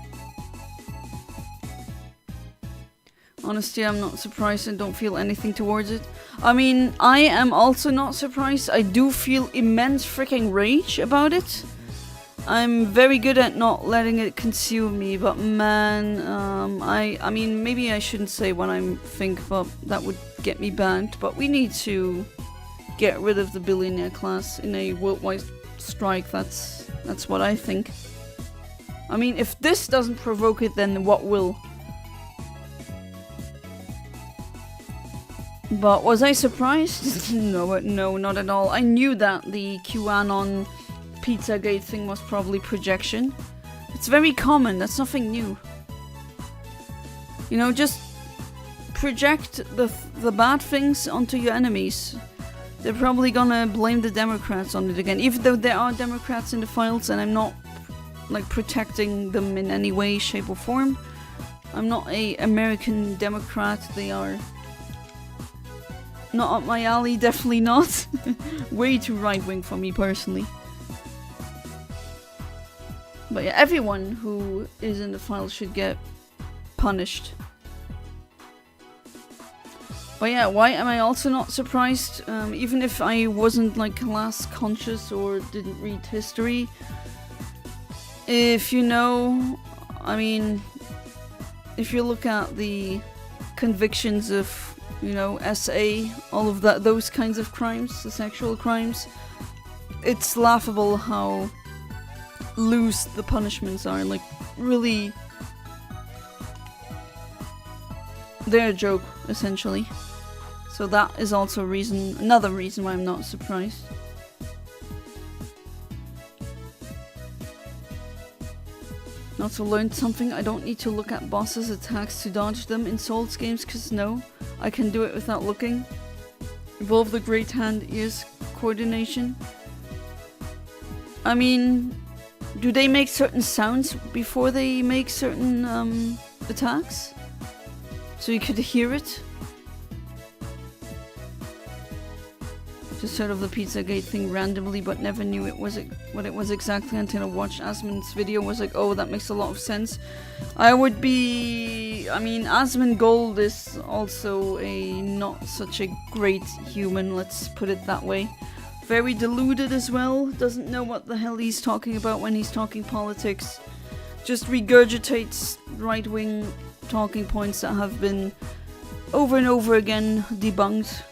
Honestly, I'm not surprised and don't feel anything towards it. I mean, I am also not surprised. I do feel immense freaking rage about it. I'm very good at not letting it consume me, but man, I mean, maybe I shouldn't say what I think, but that would get me banned. But we need to get rid of the billionaire class in a worldwide strike. That's what I think. I mean, if this doesn't provoke it, then what will? But was I surprised? No, not at all. I knew that the QAnon Pizzagate thing was probably projection. It's very common, that's nothing new. You know, just project the bad things onto your enemies. They're probably gonna blame the Democrats on it again. Even though there are Democrats in the files and I'm not like protecting them in any way, shape or form. I'm not a American Democrat, they are Not up my alley, definitely not. Way too right-wing for me personally. But yeah, everyone who is in the file should get punished. But yeah, why am I also not surprised? Even if I wasn't like class conscious or didn't read history. If you know, I mean, if you look at the convictions of, you know, SA, all of that, those kinds of crimes, the sexual crimes, it's laughable how loose the punishments are. Like, really, they're a joke, essentially. So that is also a reason, another reason why I'm not surprised. Also learned something, I don't need to look at bosses' attacks to dodge them in Souls games, cause no, I can do it without looking. Evolve the great hand ears coordination. I mean, do they make certain sounds before they make certain attacks? So you could hear it? Just heard of the Pizzagate thing randomly, but never knew what it was exactly until I watched Asmon's video. Was like, oh, that makes a lot of sense. I would be... I mean, Asmongold is also a not such a great human, let's put it that way. Very deluded as well, doesn't know what the hell he's talking about when he's talking politics. Just regurgitates right-wing talking points that have been over and over again debunked.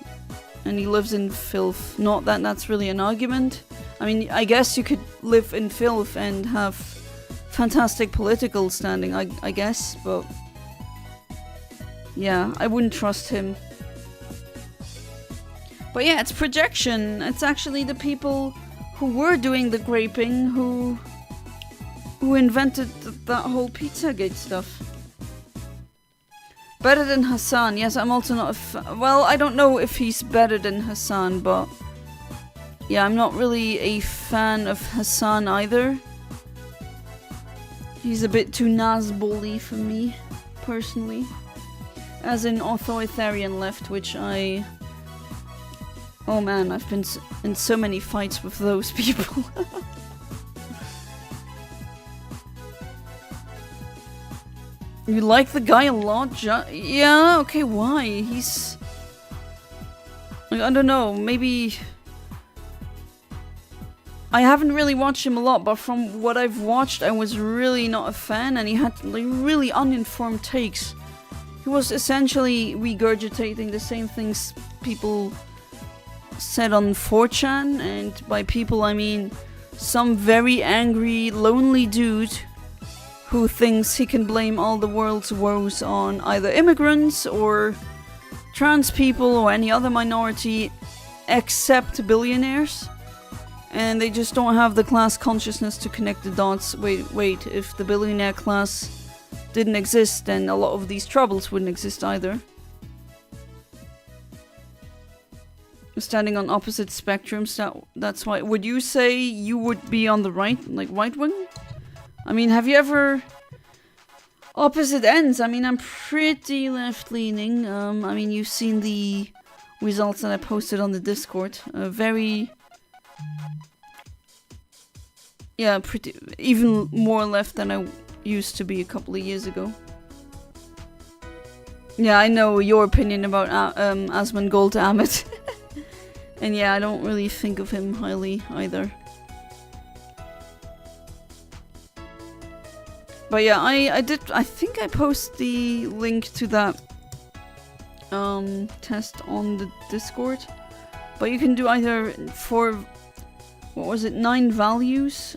And he lives in filth. Not that that's really an argument. I mean, I guess you could live in filth and have fantastic political standing, I guess, but... yeah, I wouldn't trust him. But yeah, it's projection. It's actually the people who were doing the graping who invented that whole Pizzagate stuff. Better than Hassan. Yes, I'm also not a well, I don't know if he's better than Hassan, but yeah, I'm not really a fan of Hassan either. He's a bit too Nazbully for me, personally. As in authoritarian left, which I... oh man, I've been in so many fights with those people. You like the guy a lot? Yeah, okay, why? He's... like, I don't know, maybe... I haven't really watched him a lot, but from what I've watched, I was really not a fan, and he had like really uninformed takes. He was essentially regurgitating the same things people said on 4chan, and by people I mean some very angry, lonely dude who thinks he can blame all the world's woes on either immigrants or trans people or any other minority except billionaires. And they just don't have the class consciousness to connect the dots. Wait, if the billionaire class didn't exist, then a lot of these troubles wouldn't exist either. Standing on opposite spectrums, that's why. Would you say you would be on the right, like right wing? I mean, have you ever... opposite ends, I mean, I'm pretty left-leaning. I mean, you've seen the results that I posted on the Discord. Very... yeah, pretty... even more left than I used to be a couple of years ago. Yeah, I know your opinion about Asmongold Amit. And yeah, I don't really think of him highly either. But yeah, I think I posted the link to that test on the Discord. But you can do either for, what was it, 9 values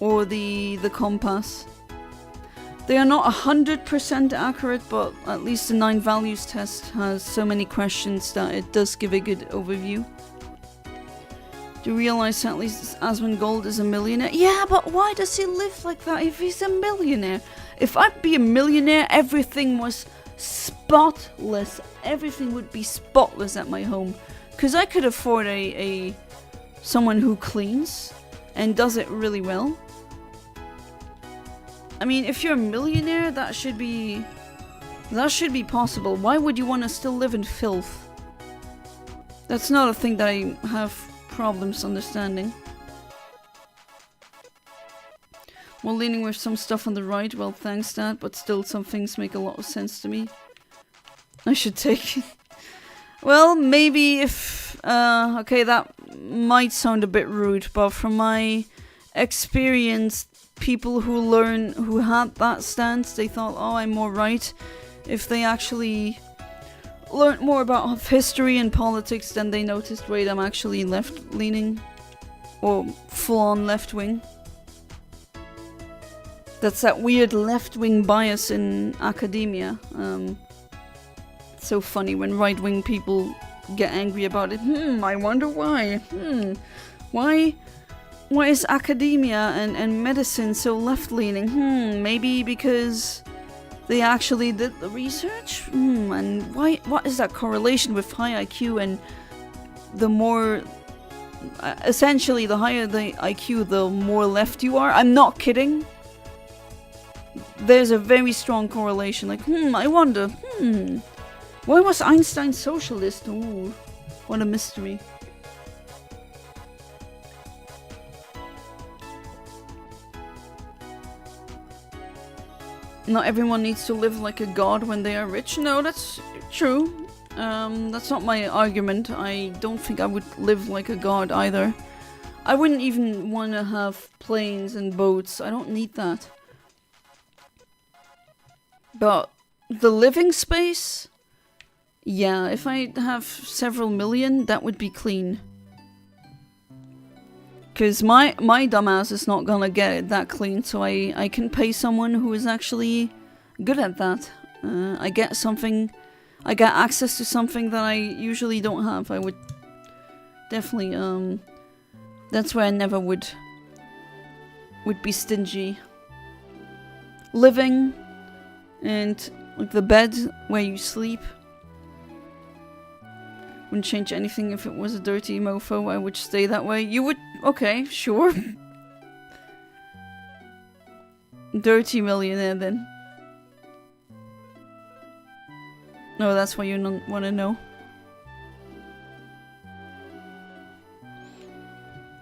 or the compass. They are not 100% accurate, but at least the 9 values test has so many questions that it does give a good overview. Do you realize at least Asmongold is a millionaire? Yeah, but why does he live like that if he's a millionaire? If I'd be a millionaire, everything was spotless. Everything would be spotless at my home. Because I could afford someone who cleans and does it really well. I mean, if you're a millionaire, that should be possible. Why would you want to still live in filth? That's not a thing that I have problems understanding. Well, leaning with some stuff on the right, well thanks Dad, but still some things make a lot of sense to me. I should take it. Well, maybe if... okay, that might sound a bit rude, but from my experience, people who had that stance, they thought, oh, I'm more right. If they actually learned more about history and politics, then they noticed, wait, I'm actually left-leaning. Or full-on left-wing. That's that weird left-wing bias in academia. So funny when right-wing people get angry about it. I wonder why. Why is academia and medicine so left-leaning? Maybe because they actually did the research? And what is that correlation with high IQ and the more... essentially, the higher the IQ, the more left you are? I'm not kidding. There's a very strong correlation. Like, I wonder, why was Einstein socialist? Ooh, what a mystery. Not everyone needs to live like a god when they are rich. No, that's true. That's not my argument. I don't think I would live like a god either. I wouldn't even want to have planes and boats. I don't need that. But the living space? Yeah, if I have several million, that would be clean. Because my dumbass is not gonna get it that clean, so I can pay someone who is actually good at that. I get access to something that I usually don't have. I would definitely, that's where I never would be stingy. Living, and like the bed where you sleep. Wouldn't change anything if it was a dirty mofo. I would stay that way. You would... Okay, sure. Dirty millionaire then. No, that's why you want to know.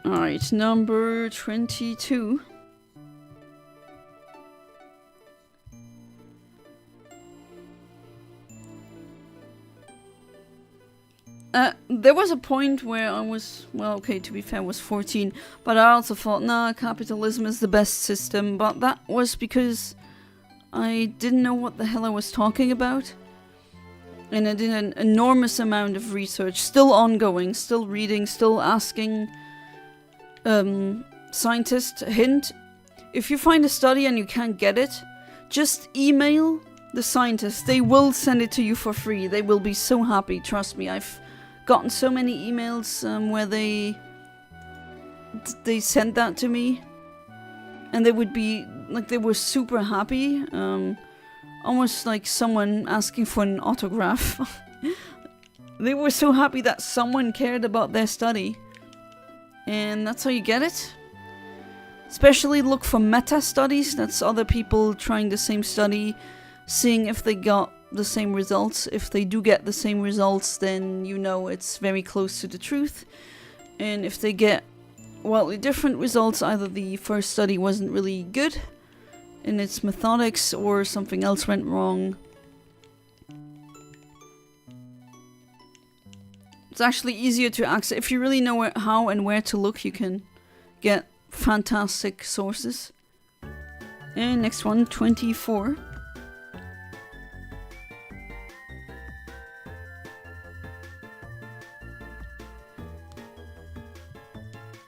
Alright, number 22. There was a point where I was, well, okay, to be fair, I was 14, but I also thought, nah, capitalism is the best system, but that was because I didn't know what the hell I was talking about, and I did an enormous amount of research, still ongoing, still reading, still asking scientists. Hint, if you find a study and you can't get it, just email the scientists. They will send it to you for free. They will be so happy, trust me. I've gotten so many emails where they sent that to me, and they would be like, they were super happy, almost like someone asking for an autograph. They were so happy that someone cared about their study, and that's how you get it. Especially look for meta studies. That's other people trying the same study, seeing if they got the same results. If they do get the same results, then you know it's very close to the truth. And if they get wildly different results, either the first study wasn't really good in its methodics or something else went wrong. It's actually easier to access. If you really know how and where to look, you can get fantastic sources. And next one, 24.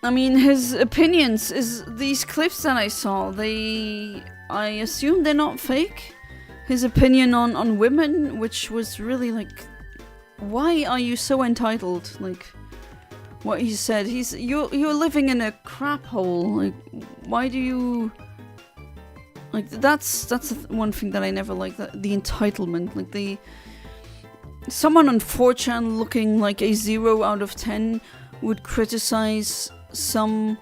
I mean, his opinions these clips that I saw, I assume they're not fake. His opinion on women, which was really like, why are you so entitled? Like, what he said, you're living in a crap hole. Like, why do you... Like, that's one thing that I never liked, the entitlement. Like, someone on 4chan looking like a 0 out of 10 would criticize some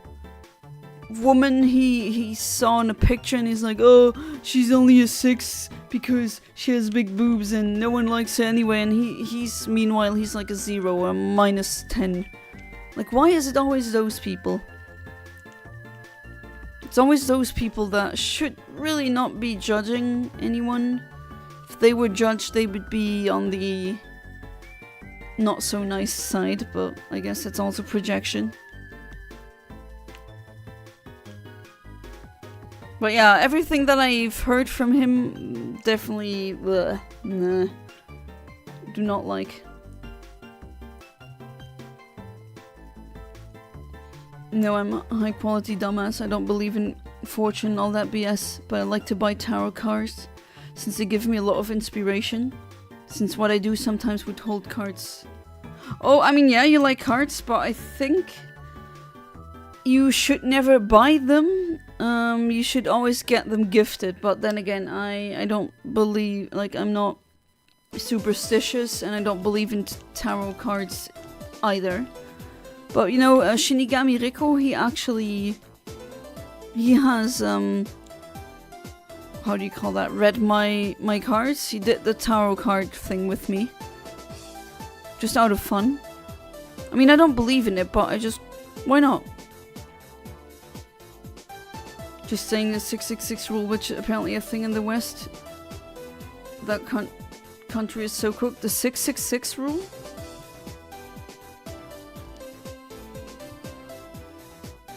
woman he saw in a picture and he's like, oh, she's only a 6 because she has big boobs and no one likes her anyway, and he's meanwhile he's like a 0 or a -10. Like, why is it always those people? It's always those people that should really not be judging anyone. If they were judged, they would be on the not so nice side, but I guess that's also projection. But yeah, everything that I've heard from him, definitely, nah, do not like. No, I'm a high quality dumbass. I don't believe in fortune, all that BS, but I like to buy tarot cards, since they give me a lot of inspiration. Since what I do sometimes would hold cards. Oh, I mean, yeah, you like cards, but I think you should never buy them. You should always get them gifted. But then again, I don't believe, like, I'm not superstitious, and I don't believe in tarot cards either. But you know, Shinigami Riko, he has, how do you call that, read my cards. He did the tarot card thing with me. Just out of fun. I mean, I don't believe in it, but I just, why not? Just saying the 666 rule, which is apparently a thing in the West. That country is so cooked. The 666 rule?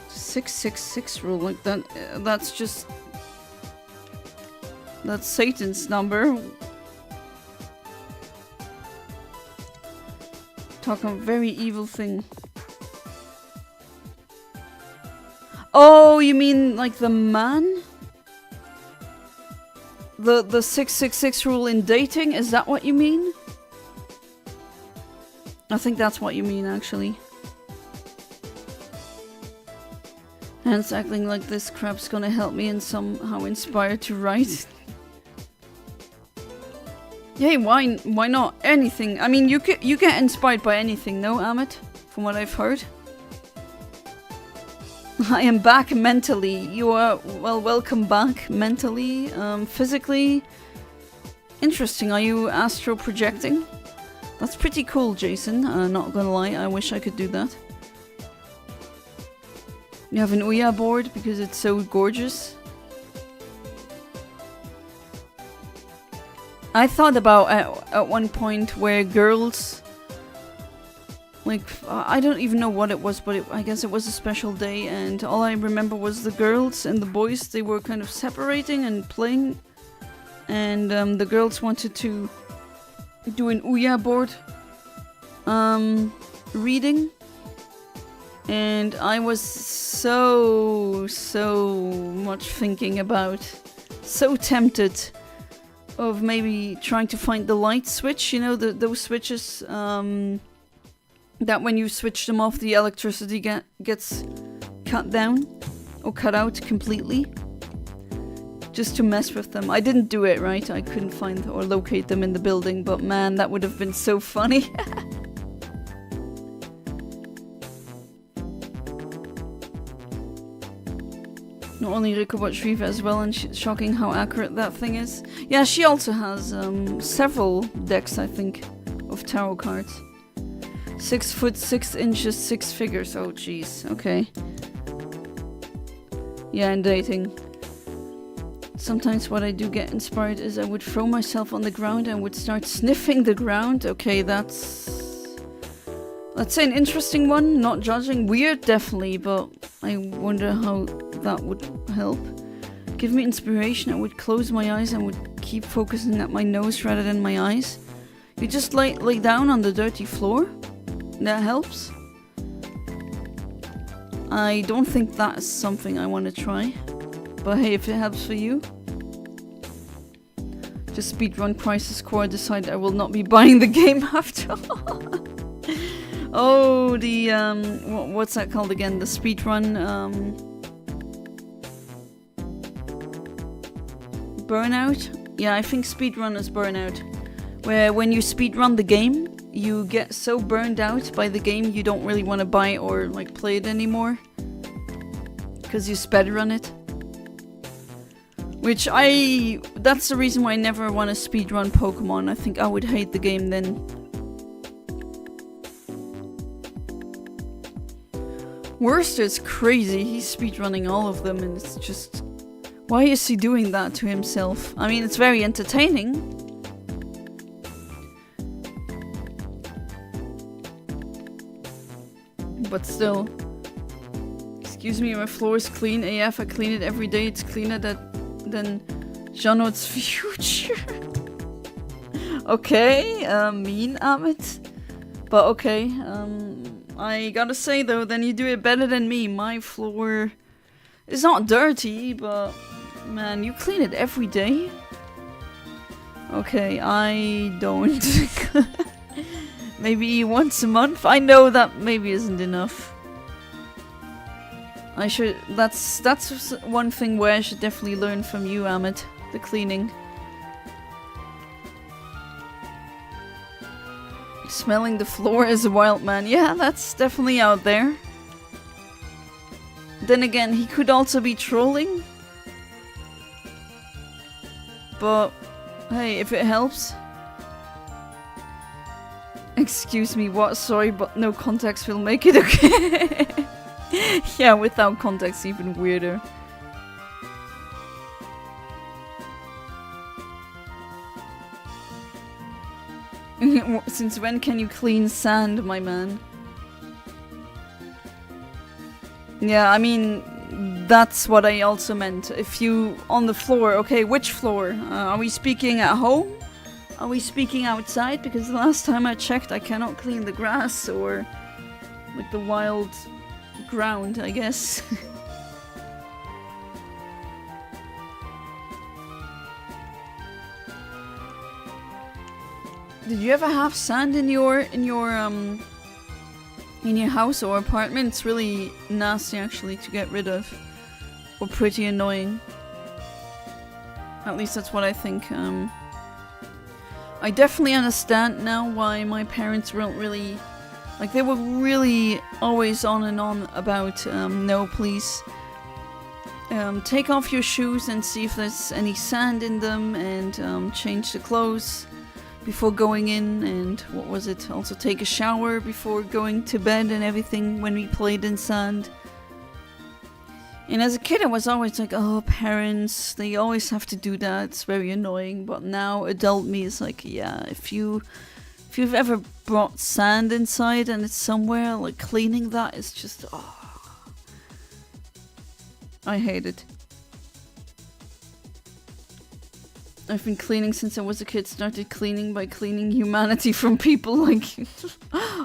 .666 rule, like that, that's just... That's Satan's number. Talking a very evil thing. Oh, you mean like the man? The 666 rule in dating? Is that what you mean? I think that's what you mean, actually. Hence, acting like this crap's gonna help me and somehow inspire to write. Yay, why not? Anything. I mean, you get inspired by anything, no, Amit? From what I've heard. I am back mentally. You are, well, welcome back mentally. Physically. Interesting. Are you astral projecting? That's pretty cool, Jason. Not gonna lie, I wish I could do that. You have an Ouija board because it's so gorgeous. I thought about at one point where girls, like, I don't even know what it was, but I guess it was a special day, and all I remember was the girls and the boys, they were kind of separating and playing, and the girls wanted to do an Ouija board reading. And I was so much thinking about, so tempted of maybe trying to find the light switch, you know, those switches that when you switch them off, the electricity gets cut down or cut out completely. Just to mess with them. I didn't do it, right? I couldn't find or locate them in the building, but man, that would have been so funny. Not only Rico, but Shriva as well, and shocking how accurate that thing is. Yeah, she also has several decks, I think, of tarot cards. 6 foot 6 inches, 6 figures. Oh, jeez. Okay. Yeah, and dating. Sometimes what I do get inspired is I would throw myself on the ground and would start sniffing the ground. Okay, that's... let's say an interesting one. Not judging. Weird, definitely, but I wonder how that would help. Give me inspiration. I would close my eyes and would keep focusing at my nose rather than my eyes. You just lay down on the dirty floor. That helps. I don't think that is something I want to try. But hey, if it helps for you. Just speedrun Crisis Core. Decide I will not be buying the game after all. Oh, the what's that called again? The speedrun Burnout? Yeah, I think speedrun is Burnout. Where when you speedrun the game, you get so burned out by the game you don't really want to buy or like play it anymore. Because you speedrun it. Which that's the reason why I never want to speedrun Pokemon. I think I would hate the game then. Worst is crazy. He's speedrunning all of them and it's just... Why is he doing that to himself? I mean, it's very entertaining. But still. Excuse me, my floor is clean. AF, I clean it every day. It's cleaner than Janot's future. Okay, mean, Amit. But okay, I gotta say though, then you do it better than me. My floor is not dirty, but man, you clean it every day. Okay, I don't. Maybe once a month? I know that maybe isn't enough. I should, that's one thing where I should definitely learn from you, Amit. The cleaning. Smelling the floor as a wild man. Yeah, that's definitely out there. Then again, he could also be trolling. But, hey, if it helps. Excuse me, what? Sorry, but no context will make it okay. Yeah, without context, even weirder. Since when can you clean sand, my man? Yeah, I mean, that's what I also meant. If you, on the floor, okay, which floor? Are we speaking at home? Are we speaking outside? Because the last time I checked, I cannot clean the grass or like the wild ground, I guess. Did you ever have sand in your house or apartment? It's really nasty actually to get rid of, or pretty annoying. At least that's what I think. I definitely understand now why my parents weren't really, like, they were really always on and on about no, please take off your shoes and see if there's any sand in them, and change the clothes before going in, and what was it? Also take a shower before going to bed and everything when we played in sand. And as a kid I was always like, oh, parents, they always have to do that, it's very annoying. But now adult me is like, yeah, if you've ever brought sand inside and it's somewhere, like, cleaning that is just, oh, I hate it. I've been cleaning since I was a kid. Started cleaning by cleaning humanity from people like you.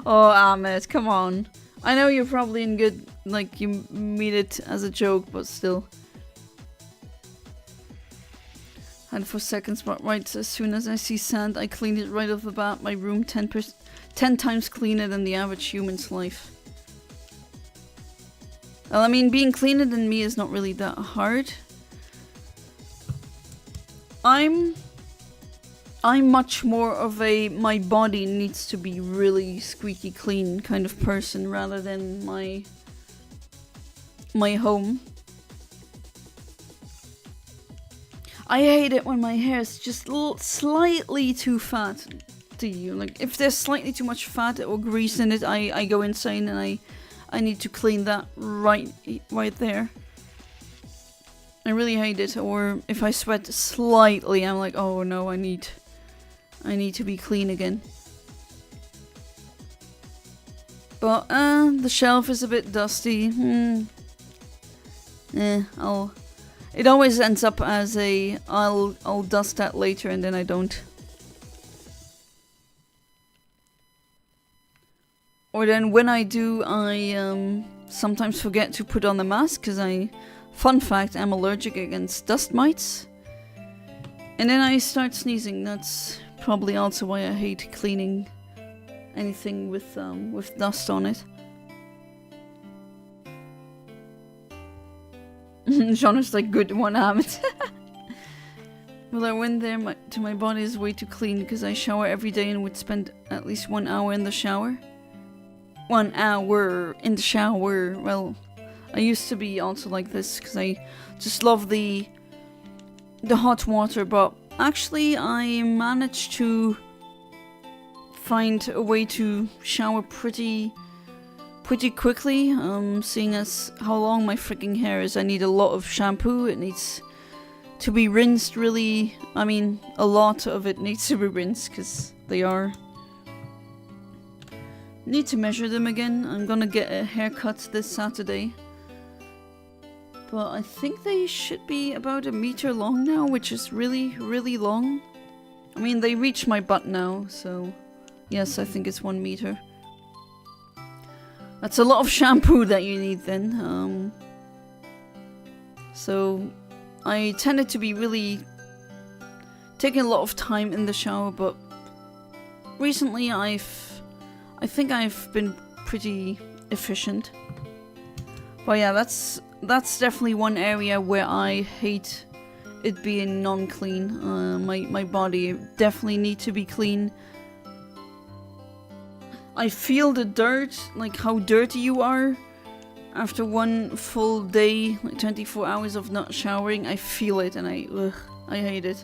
Oh, Ahmed, come on. I know you're probably in good, like, you mean it as a joke, but still. And for seconds, but right as soon as I see sand, I clean it right off the bat. My room 10 times cleaner than the average human's life. Well, I mean, being cleaner than me is not really that hard. I'm much more of a my body needs to be really squeaky clean kind of person rather than my home. I hate it when my hair is just slightly too fat. Do you? Like, if there's slightly too much fat or grease in it, I go insane and I need to clean that right there. I really hate it. Or if I sweat slightly, I'm like, oh no, I need to be clean again. But the shelf is a bit dusty. It always ends up as a I'll dust that later, and then I don't. Or then when I do, I sometimes forget to put on the mask because fun fact, I'm allergic against dust mites. And then I start sneezing. That's probably also why I hate cleaning anything with dust on it. Genre's like, good one, Amit. Well, I went there to my body is way too clean because I shower every day and would spend at least 1 hour in the shower. 1 hour in the shower. Well, I used to be also like this because I just love the hot water, but actually I managed to find a way to shower pretty quickly, seeing as how long my freaking hair is. I need a lot of shampoo. It needs to be rinsed really. I mean, a lot of it needs to be rinsed because they are. Need to measure them again. I'm gonna get a haircut this Saturday. But I think they should be about 1 meter long now, which is really long. I mean, they reach my butt now, so yes, I think it's 1 meter. That's a lot of shampoo that you need then. So I tended to be really taking a lot of time in the shower, but recently I think I've been pretty efficient. But yeah, that's definitely one area where I hate it being non-clean. My body definitely needs to be clean. I feel the dirt, like how dirty you are after one full day, like 24 hours of not showering. I feel it and I hate it.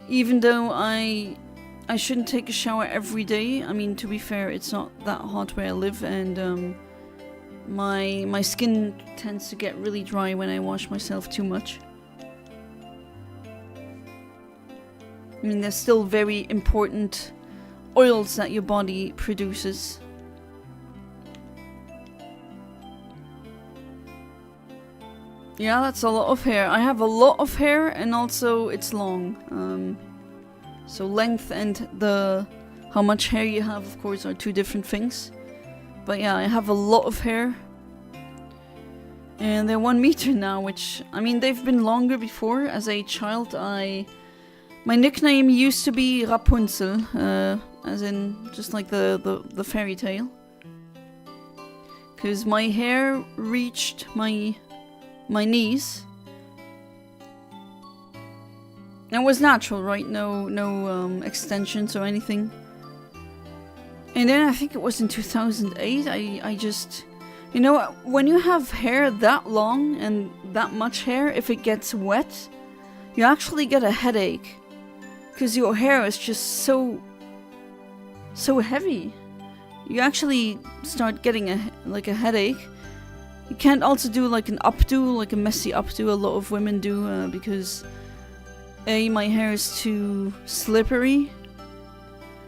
Even though I shouldn't take a shower every day. I mean, to be fair, it's not that hot where I live, and my skin tends to get really dry when I wash myself too much. I mean, there's still very important oils that your body produces. Yeah, that's a lot of hair. I have a lot of hair, and also it's long. So length and how much hair you have, of course, are two different things. But yeah, I have a lot of hair. And they're 1 meter now, which, I mean, they've been longer before. As a child, my nickname used to be Rapunzel, as in just like the fairy tale. Because my hair reached my knees. And it was natural, right? No extensions or anything. And then I think it was in 2008, I just... You know, when you have hair that long and that much hair, if it gets wet, you actually get a headache. Because your hair is just so heavy. You actually start getting a headache. You can't also do like an updo, like a messy updo. A lot of women do, because A, my hair is too slippery.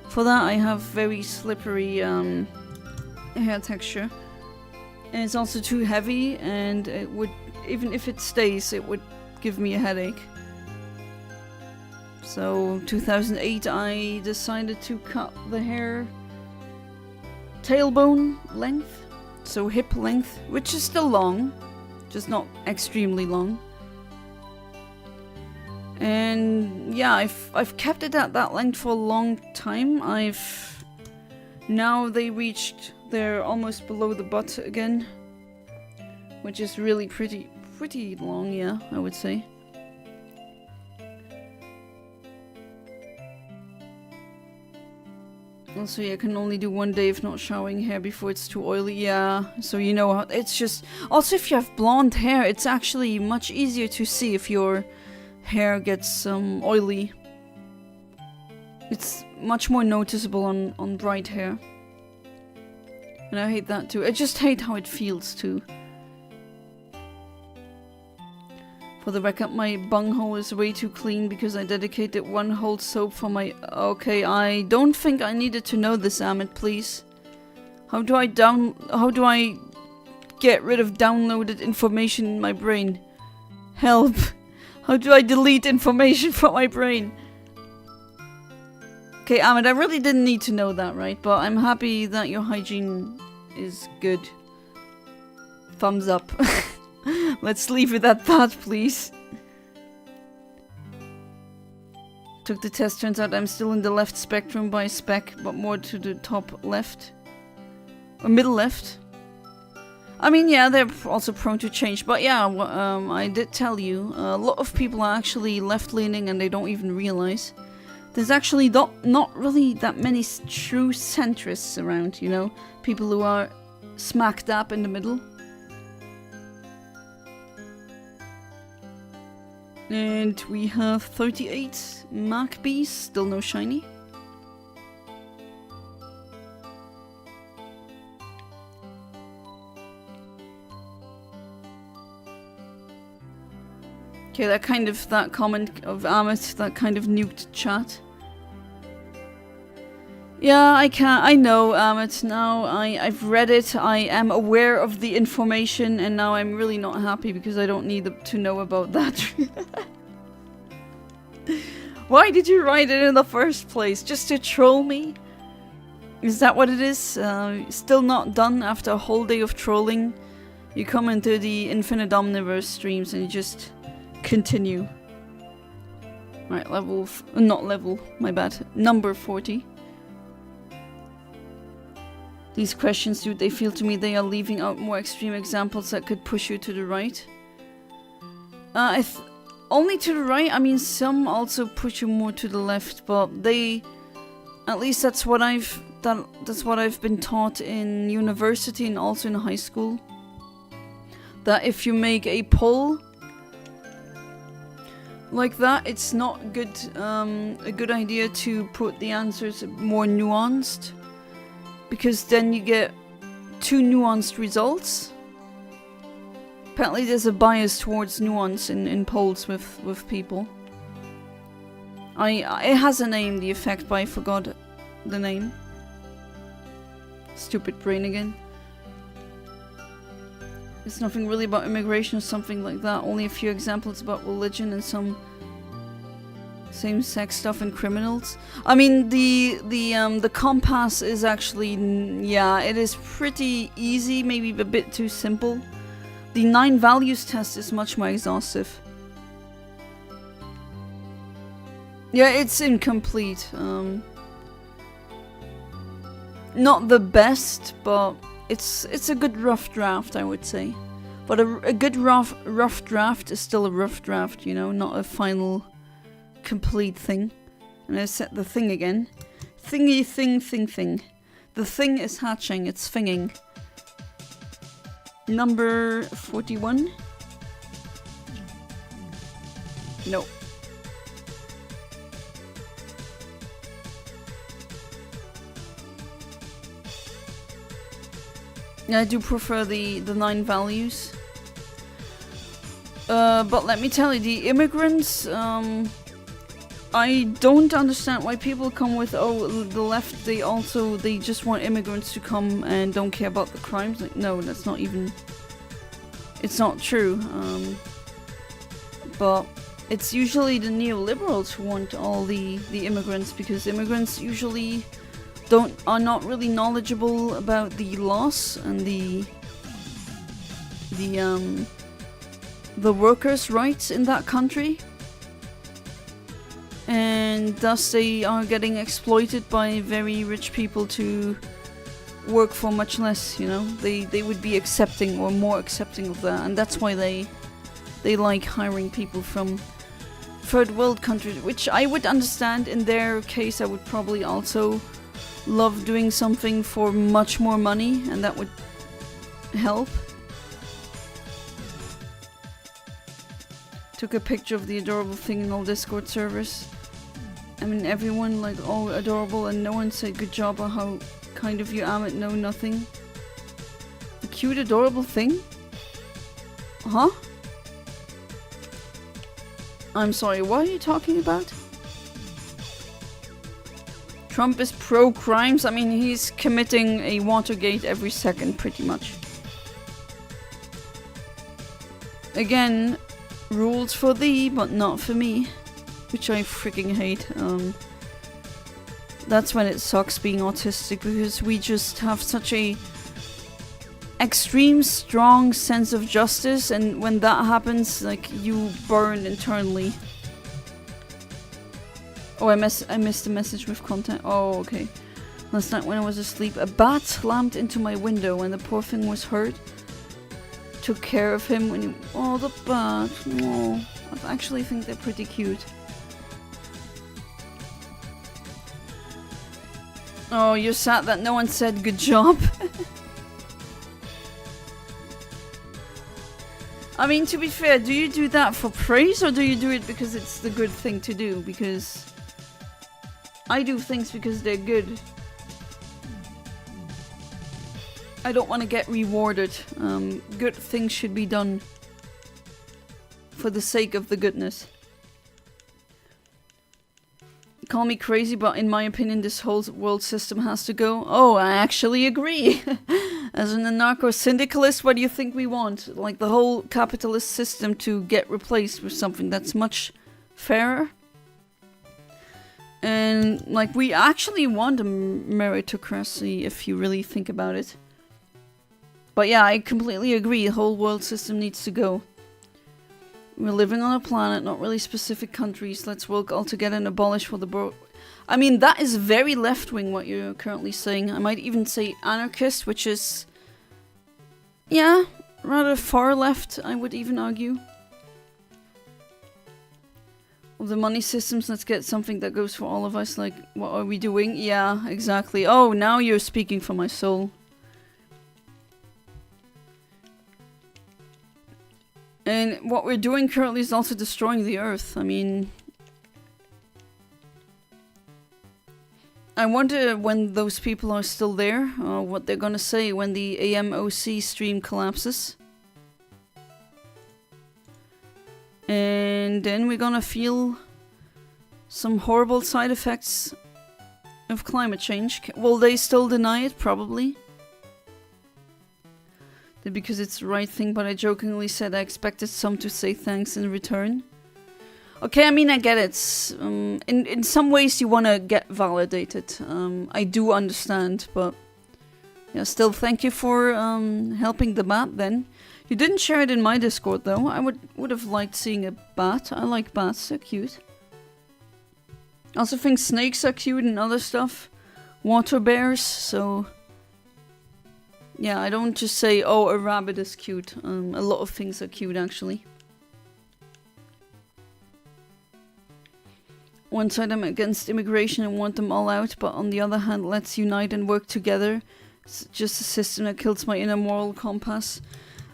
For that, I have very slippery hair texture. And it's also too heavy, and it would, even if it stays, it would give me a headache. So 2008 I decided to cut the hair tailbone length, so hip length, which is still long, just not extremely long. And yeah, I've kept it at that length for a long time. Now they reached, they're almost below the butt again, which is really pretty long, yeah, I would say. Also, yeah, I can only do 1 day of not showering hair before it's too oily, yeah. So you know how, it's just, also if you have blonde hair, it's actually much easier to see if your hair gets oily. It's much more noticeable on bright hair. And I hate that too. I just hate how it feels too. For the record, my bunghole is way too clean because I dedicated 1 whole soap for my... Okay, I don't think I needed to know this, Amit, please. How do I get rid of downloaded information in my brain? Help! How do I delete information from my brain? Okay, Amit, I really didn't need to know that, right? But I'm happy that your hygiene is good. Thumbs up. Let's leave it at that, please. Took the test, turns out I'm still in the left spectrum by a speck, but more to the top left. Or middle left. I mean, yeah, they're also prone to change, but yeah, I did tell you, a lot of people are actually left-leaning and they don't even realize. There's actually not really that many true centrists around, you know? People who are smack dab in the middle. And we have 38 Mac Bees, still no shiny. Okay, that comment of Amit, that kind of nuked chat. Yeah, I know, Amit, now I've read it, I am aware of the information, and now I'm really not happy because I don't need to know about that. Why did you write it in the first place? Just to troll me? Is that what it is? Still not done after a whole day of trolling? You come into the Infinite Omniverse streams and you just continue. Right, my bad. Number 40. These questions, do they feel to me they are leaving out more extreme examples that could push you to the right? Only to the right. I mean, some also push you more to the left, but they, at least that's what I've been taught in university and also in high school. That if you make a poll like that, it's not a good idea to put the answers more nuanced. Because then you get too nuanced results. Apparently there's a bias towards nuance in polls with people. It has a name, the effect, but I forgot the name. Stupid brain again. It's nothing really about immigration or something like that. Only a few examples about religion and some same-sex stuff and criminals. I mean, the compass is actually, yeah, it is pretty easy, maybe a bit too simple. The 9 values test is much more exhaustive. Yeah, it's incomplete. Not the best, but it's a good rough draft, I would say. But a good rough draft is still a rough draft, you know, not a final complete thing. And I set the thing again. Thingy thing. The thing is hatching, it's thinging. Number 41. No. I do prefer the 9 values. But let me tell you, the immigrants, I don't understand why people come with, oh, the left, they just want immigrants to come and don't care about the crimes. Like, no, that's not even, it's not true. But it's usually the neoliberals who want all the immigrants, because immigrants usually are not really knowledgeable about the laws and the workers' rights in that country. And thus they are getting exploited by very rich people to work for much less, you know. They would be accepting or more accepting of that, and that's why they like hiring people from third world countries, which I would understand. In their case, I would probably also love doing something for much more money, and that would help. Took a picture of the adorable thing in all Discord servers. I mean, everyone like, oh, adorable, and no one said good job or how kind of you, Amit. No, nothing. The cute adorable thing? Huh? I'm sorry, what are you talking about? Trump is pro-crimes? I mean, he's committing a Watergate every second, pretty much. Again, rules for thee, but not for me. Which I freaking hate. That's when it sucks being autistic, because we just have such a extreme strong sense of justice, and when that happens, like, you burn internally. Oh, I missed the message with content. Oh, okay. Last night when I was asleep, a bat slammed into my window and the poor thing was hurt. Took care of him when he... Oh, the bat. Oh, I actually think they're pretty cute. Oh, you're sad that no one said good job. I mean, to be fair, do you do that for praise or do you do it because it's the good thing to do? Because I do things because they're good. I don't want to get rewarded. Good things should be done for the sake of the goodness. Call me crazy, but in my opinion, this whole world system has to go. Oh, I actually agree. As an anarcho-syndicalist, what do you think we want? Like the whole capitalist system to get replaced with something that's much fairer? And like we actually want a meritocracy if you really think about it. But yeah, I completely agree. The whole world system needs to go. We're living on a planet, not really specific countries. Let's work all together and abolish for the I mean, that is very left-wing what you're currently saying. I might even say anarchist, which is... yeah, rather far left, I would even argue. Of the money systems, let's get something that goes for all of us. Like, what are we doing? Yeah, exactly. Oh, now you're speaking for my soul. And what we're doing currently is also destroying the Earth. I mean... I wonder when those people are still there, or what they're gonna say when the AMOC stream collapses. And then we're gonna feel some horrible side effects of climate change. Will they still deny it? Probably. Because it's the right thing, but I jokingly said I expected some to say thanks in return. Okay, I mean, I get it. In some ways you want to get validated. I do understand, but... yeah, still thank you for helping the bat then. You didn't share it in my Discord though. I would have liked seeing a bat. I like bats, they're cute. I also think snakes are cute and other stuff. Water bears, so... yeah, I don't just say, oh, a rabbit is cute. A lot of things are cute, actually. One side I'm against immigration and want them all out, but on the other hand, let's unite and work together. It's just a system that kills my inner moral compass.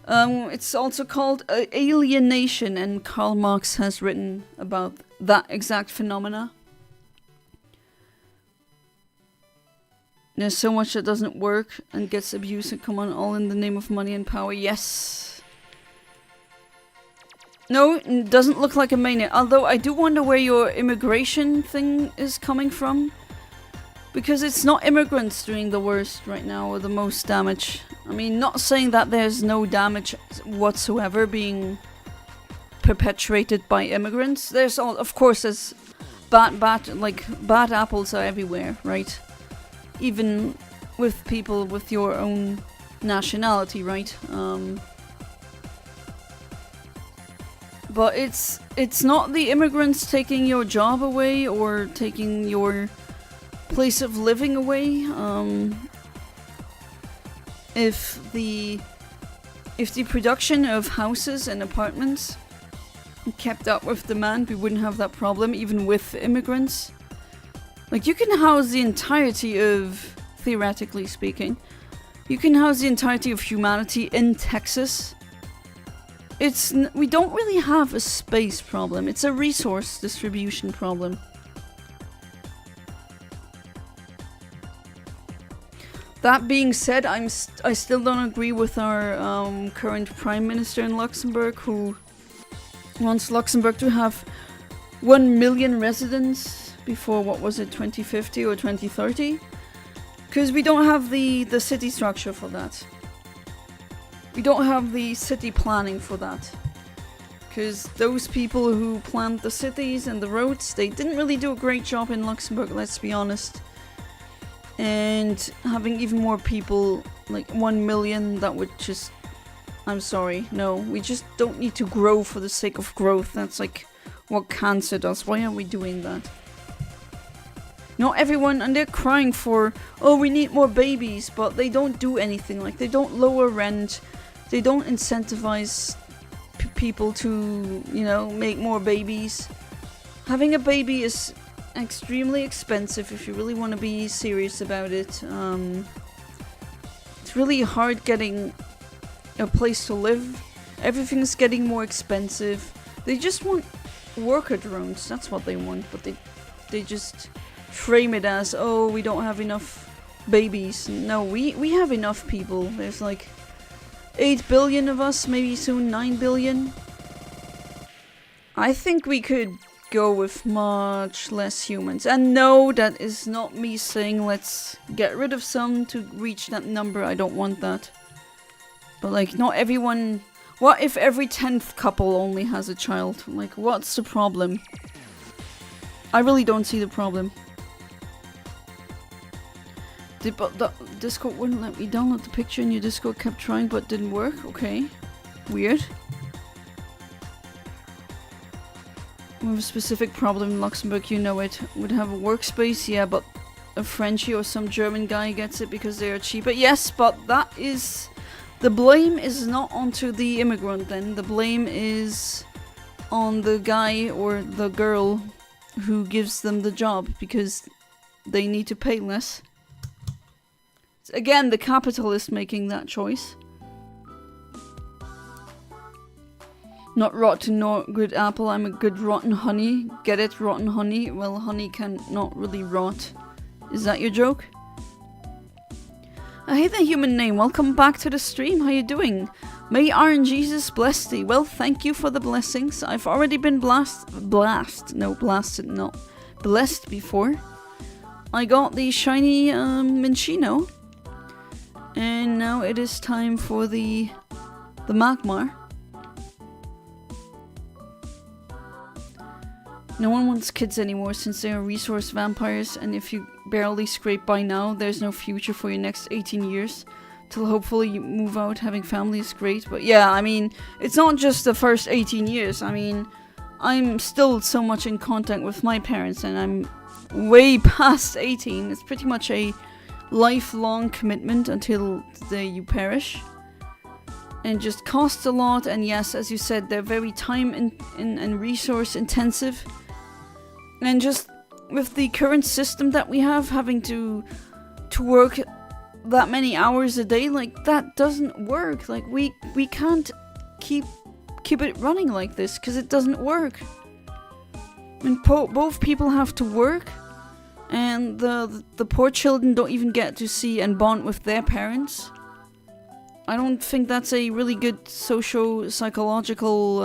It's also called alienation, and Karl Marx has written about that exact phenomena. There's so much that doesn't work and gets abused and come on, all in the name of money and power. Yes. No, it doesn't look like a mania. Although I do wonder where your immigration thing is coming from. Because it's not immigrants doing the worst right now or the most damage. I mean, not saying that there's no damage whatsoever being perpetuated by immigrants. There's all, of course, there's bad apples are everywhere, right? Even with people with your own nationality, right? But it's not the immigrants taking your job away or taking your place of living away. If the production of houses and apartments kept up with demand, we wouldn't have that problem, even with immigrants. Like, you can house the entirety of, theoretically speaking, you can house the entirety of humanity in Texas. We don't really have a space problem, it's a resource distribution problem. That being said, I still don't agree with our current Prime Minister in Luxembourg, who wants Luxembourg to have 1 million residents before, what was it, 2050 or 2030? Because we don't have the city structure for that. We don't have the city planning for that. Because those people who planned the cities and the roads, they didn't really do a great job in Luxembourg, let's be honest. And having even more people, like 1 million, that would just... I'm sorry, no. We just don't need to grow for the sake of growth. That's like what cancer does. Why are we doing that? Not everyone, and they're crying for, oh, we need more babies, but they don't do anything. Like, they don't lower rent, they don't incentivize people to, you know, make more babies. Having a baby is extremely expensive if you really want to be serious about it. It's really hard getting a place to live. Everything's getting more expensive. They just want worker drones. That's what they want. But they just frame it as, oh, we don't have enough babies. No, we have enough people. There's like 8 billion of us, maybe soon 9 billion. I think we could go with much less humans. And no, that is not me saying let's get rid of some to reach that number. I don't want that. But like, not everyone... What if every 10th couple only has a child? Like, what's the problem? I really don't see the problem. But the Discord wouldn't let me download the picture and your Discord kept trying but didn't work? Okay. Weird. We have a specific problem in Luxembourg, you know it. Would have a workspace, yeah, but a Frenchie or some German guy gets it because they are cheaper. Yes, but that is... The blame is not onto the immigrant then. The blame is on the guy or the girl who gives them the job because they need to pay less. It's again, the capitalist making that choice. Not rotten nor good apple, I'm a good rotten honey. Get it, rotten honey? Well, honey can not really rot. Is that your joke? I hate the human name. Welcome back to the stream. How you doing? May Iron Jesus bless thee. Well, thank you for the blessings. I've already been blessed before. I got the shiny Minchino. And now it is time for the Magmar. No one wants kids anymore since they are resource vampires, and if you barely scrape by now, there's no future for your next 18 years. Till hopefully you move out, having family is great. But yeah, I mean, it's not just the first 18 years. I mean, I'm still so much in contact with my parents, and I'm way past 18. It's pretty much a lifelong commitment until the day you perish. And just costs a lot, and yes, as you said, they're very time and resource intensive. And just with the current system that we have, having to work that many hours a day, like, that doesn't work. Like, we can't keep it running like this, because it doesn't work. I mean, both people have to work, and the poor children don't even get to see and bond with their parents. I don't think that's a really good socio-psychological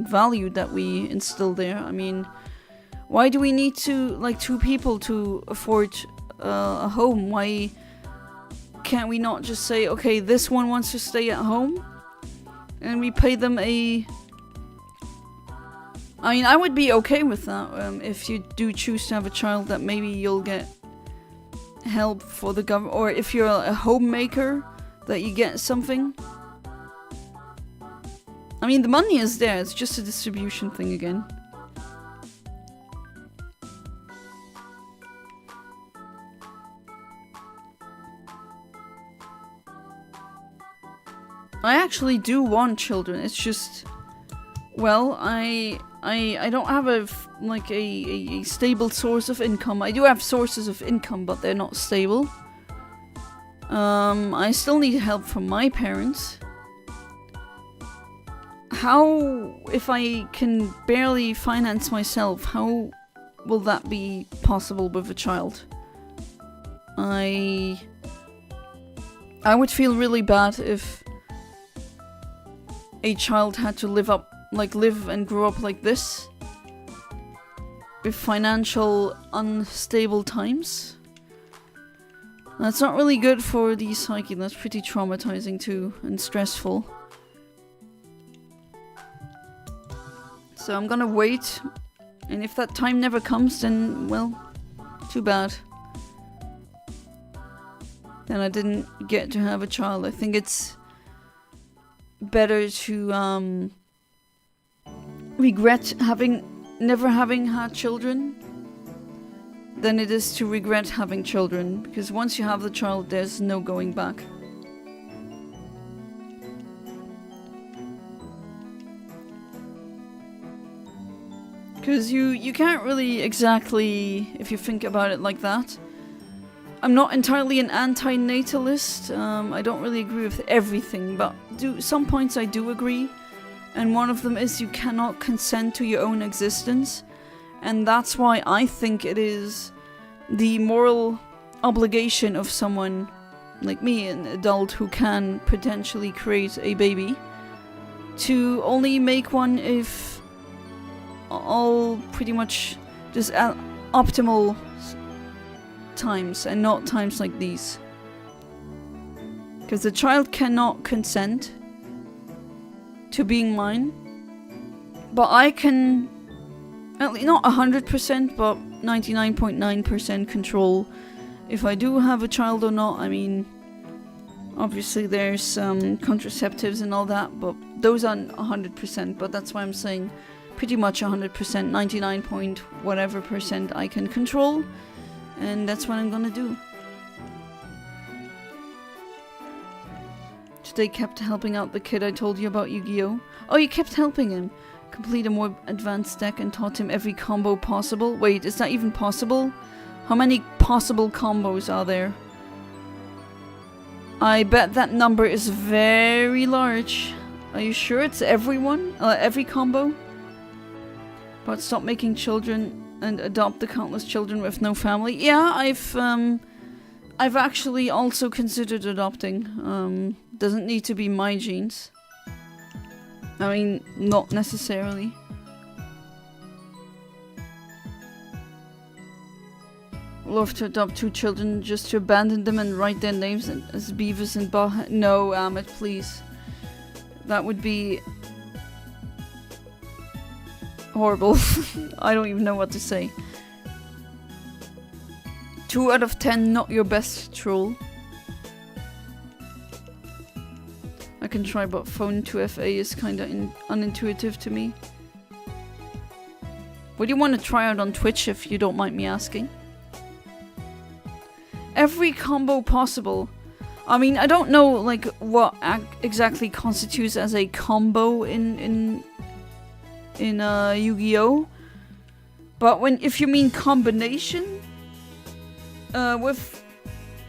value that we instill there. I mean, why do we need to, like, 2 people to afford a home? Why can't we not just say, okay, this one wants to stay at home, and we pay them a... I mean, I would be okay with that if you do choose to have a child, that maybe you'll get help for the government, or if you're a homemaker, that you get something. I mean, the money is there, it's just a distribution thing again. I actually do want children, it's just... Well, I don't have a stable source of income. I do have sources of income, but they're not stable. I still need help from my parents. How, if I can barely finance myself, how will that be possible with a child? I would feel really bad if a child had to live and grow up like this, with financial unstable times. That's not really good for the psyche. That's pretty traumatizing too, and stressful. So I'm gonna wait, and if that time never comes, then, well, too bad. Then I didn't get to have a child. I think it's better to regret never having had children than it is to regret having children, because once you have the child, there's no going back. Because you can't really exactly, if you think about it like that. I'm not entirely an anti-natalist. I don't really agree with everything, but some points I do agree. And one of them is you cannot consent to your own existence. And that's why I think it is the moral obligation of someone like me, an adult who can potentially create a baby, to only make one if all pretty much just at optimal times and not times like these. Because the child cannot consent to being mine, but I can, at least not 100%, but 99.9% control if I do have a child or not. I mean, obviously there's contraceptives and all that, but those aren't 100%, but that's why I'm saying pretty much 100%, 99 point whatever percent I can control, and that's what I'm gonna do. Today kept helping out the kid I told you about Yu-Gi-Oh! Oh, you kept helping him complete a more advanced deck and taught him every combo possible? Wait, is that even possible? How many possible combos are there? I bet that number is very large. Are you sure it's everyone? Every combo? But stop making children and adopt the countless children with no family. Yeah, I've actually also considered adopting. Doesn't need to be my genes. I mean, not necessarily. Love to adopt 2 children just to abandon them and write their names as Beavis and Butthead. No, Amit, please. That would be horrible. I don't even know what to say. 2 out of 10, not your best troll. I can try, but phone 2FA is kinda unintuitive to me. What do you want to try out on Twitch, if you don't mind me asking? Every combo possible. I mean, I don't know like what exactly constitutes as a combo in Yu-Gi-Oh! But if you mean combination,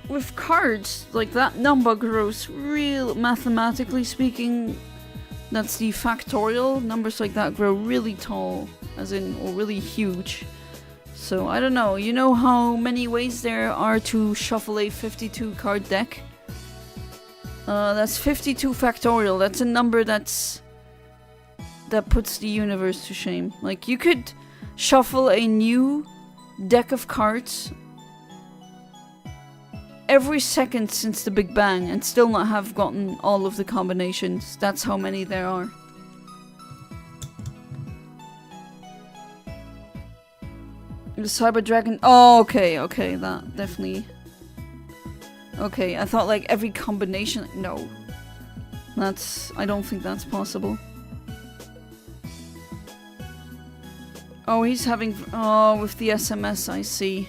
with cards, like that number grows real, mathematically speaking, that's the factorial. Numbers like that grow really tall, as in, or really huge. So, I don't know, you know how many ways there are to shuffle a 52 card deck? That's 52 factorial. That's a number that puts the universe to shame. Like, you could shuffle a new deck of cards every second since the Big Bang and still not have gotten all of the combinations. That's how many there are. The Cyber Dragon. Oh, okay, that definitely. Okay, I thought like every combination. No. I don't think that's possible. Oh, he's having. Oh, with the SMS, I see.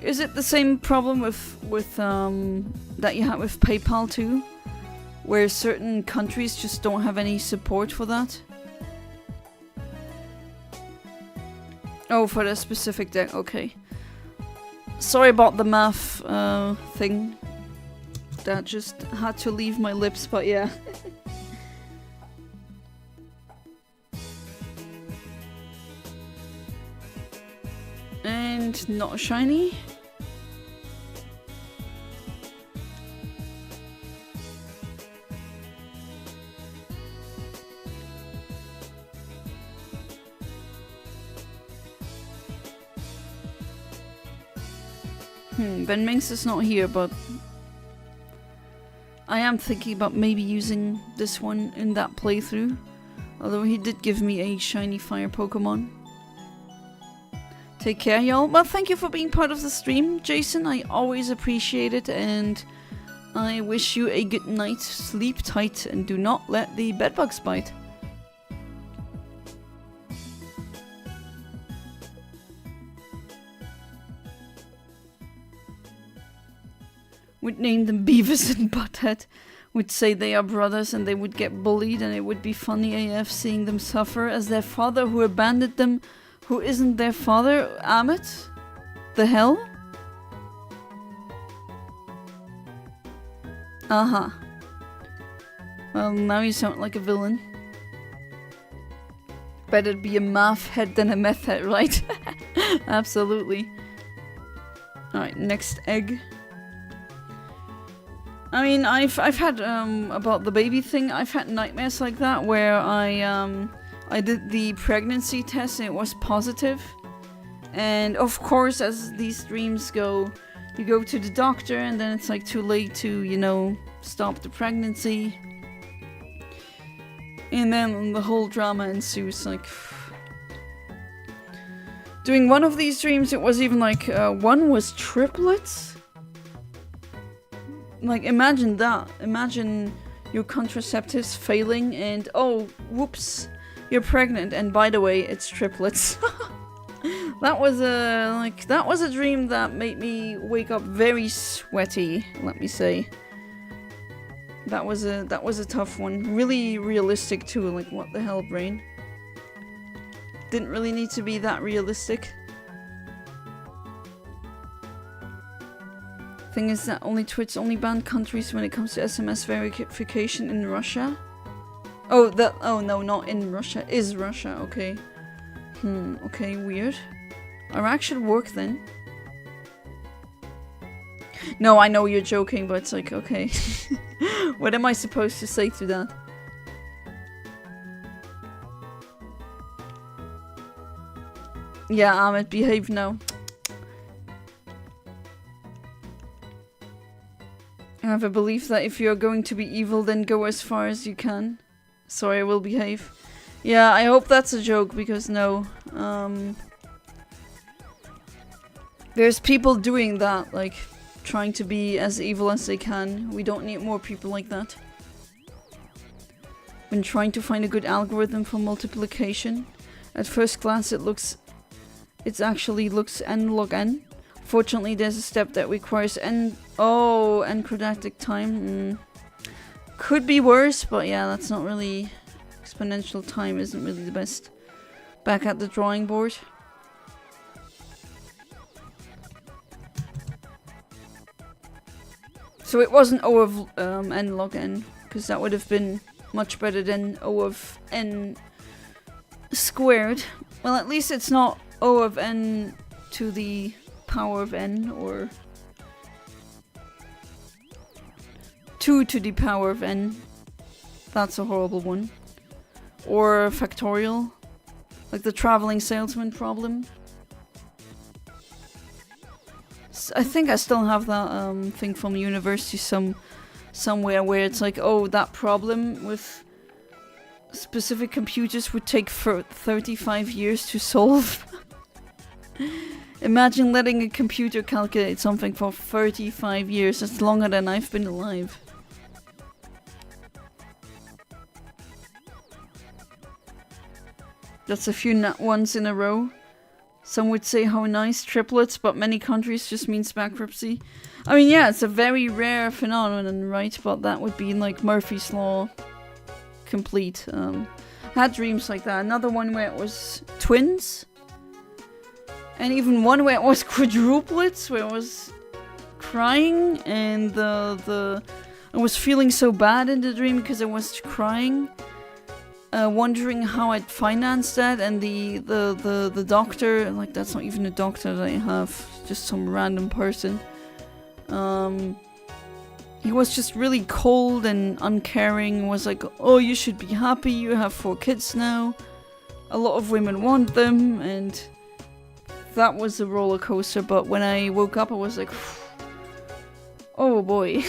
Is it the same problem with that you have with PayPal too? Where certain countries just don't have any support for that? Oh, for the specific deck, okay. Sorry about the math thing. That just had to leave my lips, but yeah. And not a shiny. Ben Minx is not here, but I am thinking about maybe using this one in that playthrough. Although he did give me a shiny fire Pokemon. Take care, y'all. Well, thank you for being part of the stream, Jason. I always appreciate it, and I wish you a good night. Sleep tight, and do not let the bedbugs bite. Would name them Beavis and Butthead. Would say they are brothers and they would get bullied, and it would be funny AF seeing them suffer as their father who abandoned them, who isn't their father. Amit? The hell? Uh-huh. Well, now you sound like a villain. Better be a math head than a meth head, right? Absolutely. Alright, next egg. I mean, I've had, about the baby thing, I've had nightmares like that where I did the pregnancy test and it was positive. And of course, as these dreams go, you go to the doctor and then it's like too late to, you know, stop the pregnancy. And then the whole drama ensues, like... Doing one of these dreams, it was even like, one was triplets? Like, imagine that. Imagine your contraceptives failing and, oh, whoops, you're pregnant, and by the way, it's triplets. That was a dream that made me wake up very sweaty, let me say. That was a tough one. Really realistic too, like what the hell, brain? Didn't really need to be that realistic. Thing is that Twitch only banned countries when it comes to SMS verification in Russia. Oh, no, not in Russia. Is Russia, okay. Okay, weird. Iraq should work then. No, I know you're joking, but it's like, okay. What am I supposed to say to that? Yeah, Ahmed, behave now. I have a belief that if you're going to be evil, then go as far as you can. Sorry, I will behave. Yeah, I hope that's a joke, because no. There's people doing that, like, trying to be as evil as they can. We don't need more people like that. When trying to find a good algorithm for multiplication, at first glance it actually looks n log n. Fortunately, there's a step that requires n-quadratic time. Could be worse, but yeah, that's not really... Exponential time isn't really the best. Back at the drawing board. So it wasn't O of n log n, because that would have been much better than O of n squared. Well, at least it's not O of n to the power of n, or 2 to the power of n. That's a horrible one. Or factorial, like the traveling salesman problem. I think I still have that thing from university somewhere where it's like, oh, that problem with specific computers would take for 35 years to solve. Imagine letting a computer calculate something for 35 years. That's longer than I've been alive. That's a few nat ones in a row. Some would say how nice, triplets, but many countries just means bankruptcy. I mean, yeah, it's a very rare phenomenon, right? But that would be like Murphy's Law complete. I had dreams like that. Another one where it was twins. And even one where it was quadruplets, where I was crying and I was feeling so bad in the dream because I was crying. Wondering how I'd finance that, and the doctor, like, that's not even a doctor that I have, just some random person. He was just really cold and uncaring, was like, oh, you should be happy, you have 4 kids now. A lot of women want them, and that was a roller coaster, but when I woke up I was like, oh boy.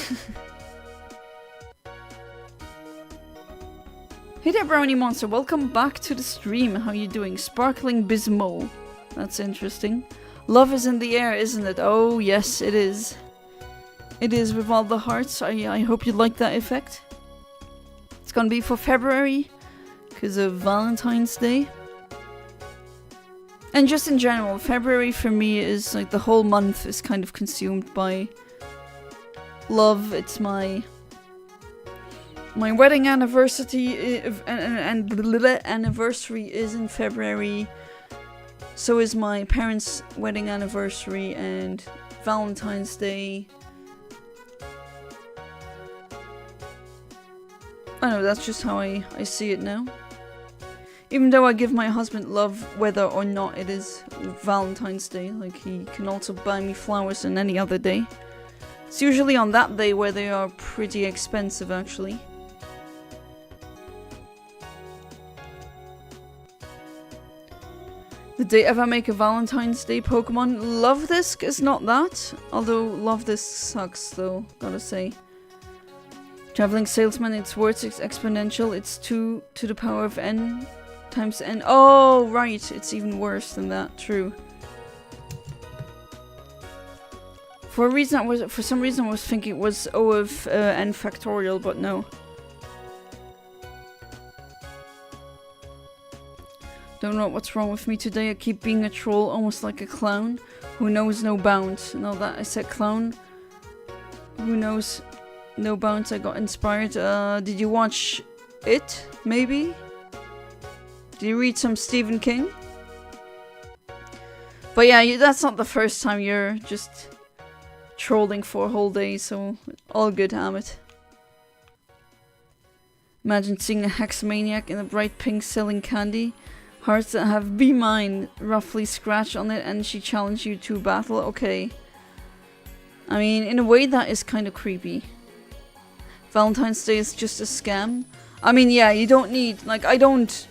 Hey there, Brownie Monster, welcome back to the stream. How you doing? Sparkling Bismo. That's interesting. Love is in the air, isn't it? Oh, yes, it is. It is with all the hearts. I hope you like that effect. It's gonna be for February, because of Valentine's Day. And just in general, February for me is like the whole month is kind of consumed by love. It's my wedding anniversary and anniversary is in February. So is my parents' wedding anniversary and Valentine's Day. I don't know, that's just how I see it now. Even though I give my husband love whether or not it is Valentine's Day, like he can also buy me flowers on any other day. It's usually on that day where they are pretty expensive actually. Did they ever make a Valentine's Day Pokemon? Love Disc is not that, although Love Disc sucks though, gotta say. Traveling Salesman, its words exponential, it's 2 to the power of n times n. Oh, right, it's even worse than that, true. For some reason I was thinking it was O of n factorial, but no. Don't know what's wrong with me today. I keep being a troll, almost like a clown. Who knows no bounds? Now that I said clown, who knows no bounds? I got inspired. Did you watch it? Maybe? Did you read some Stephen King? But yeah, that's not the first time you're just trolling for a whole day, so all good, Amit. Imagine seeing a hexamaniac in a bright pink selling candy. Hearts that have "Be Mine" roughly scratched on it, and she challenged you to battle. Okay. I mean, in a way that is kind of creepy. Valentine's Day is just a scam. I mean, yeah, you don't need, like, I don't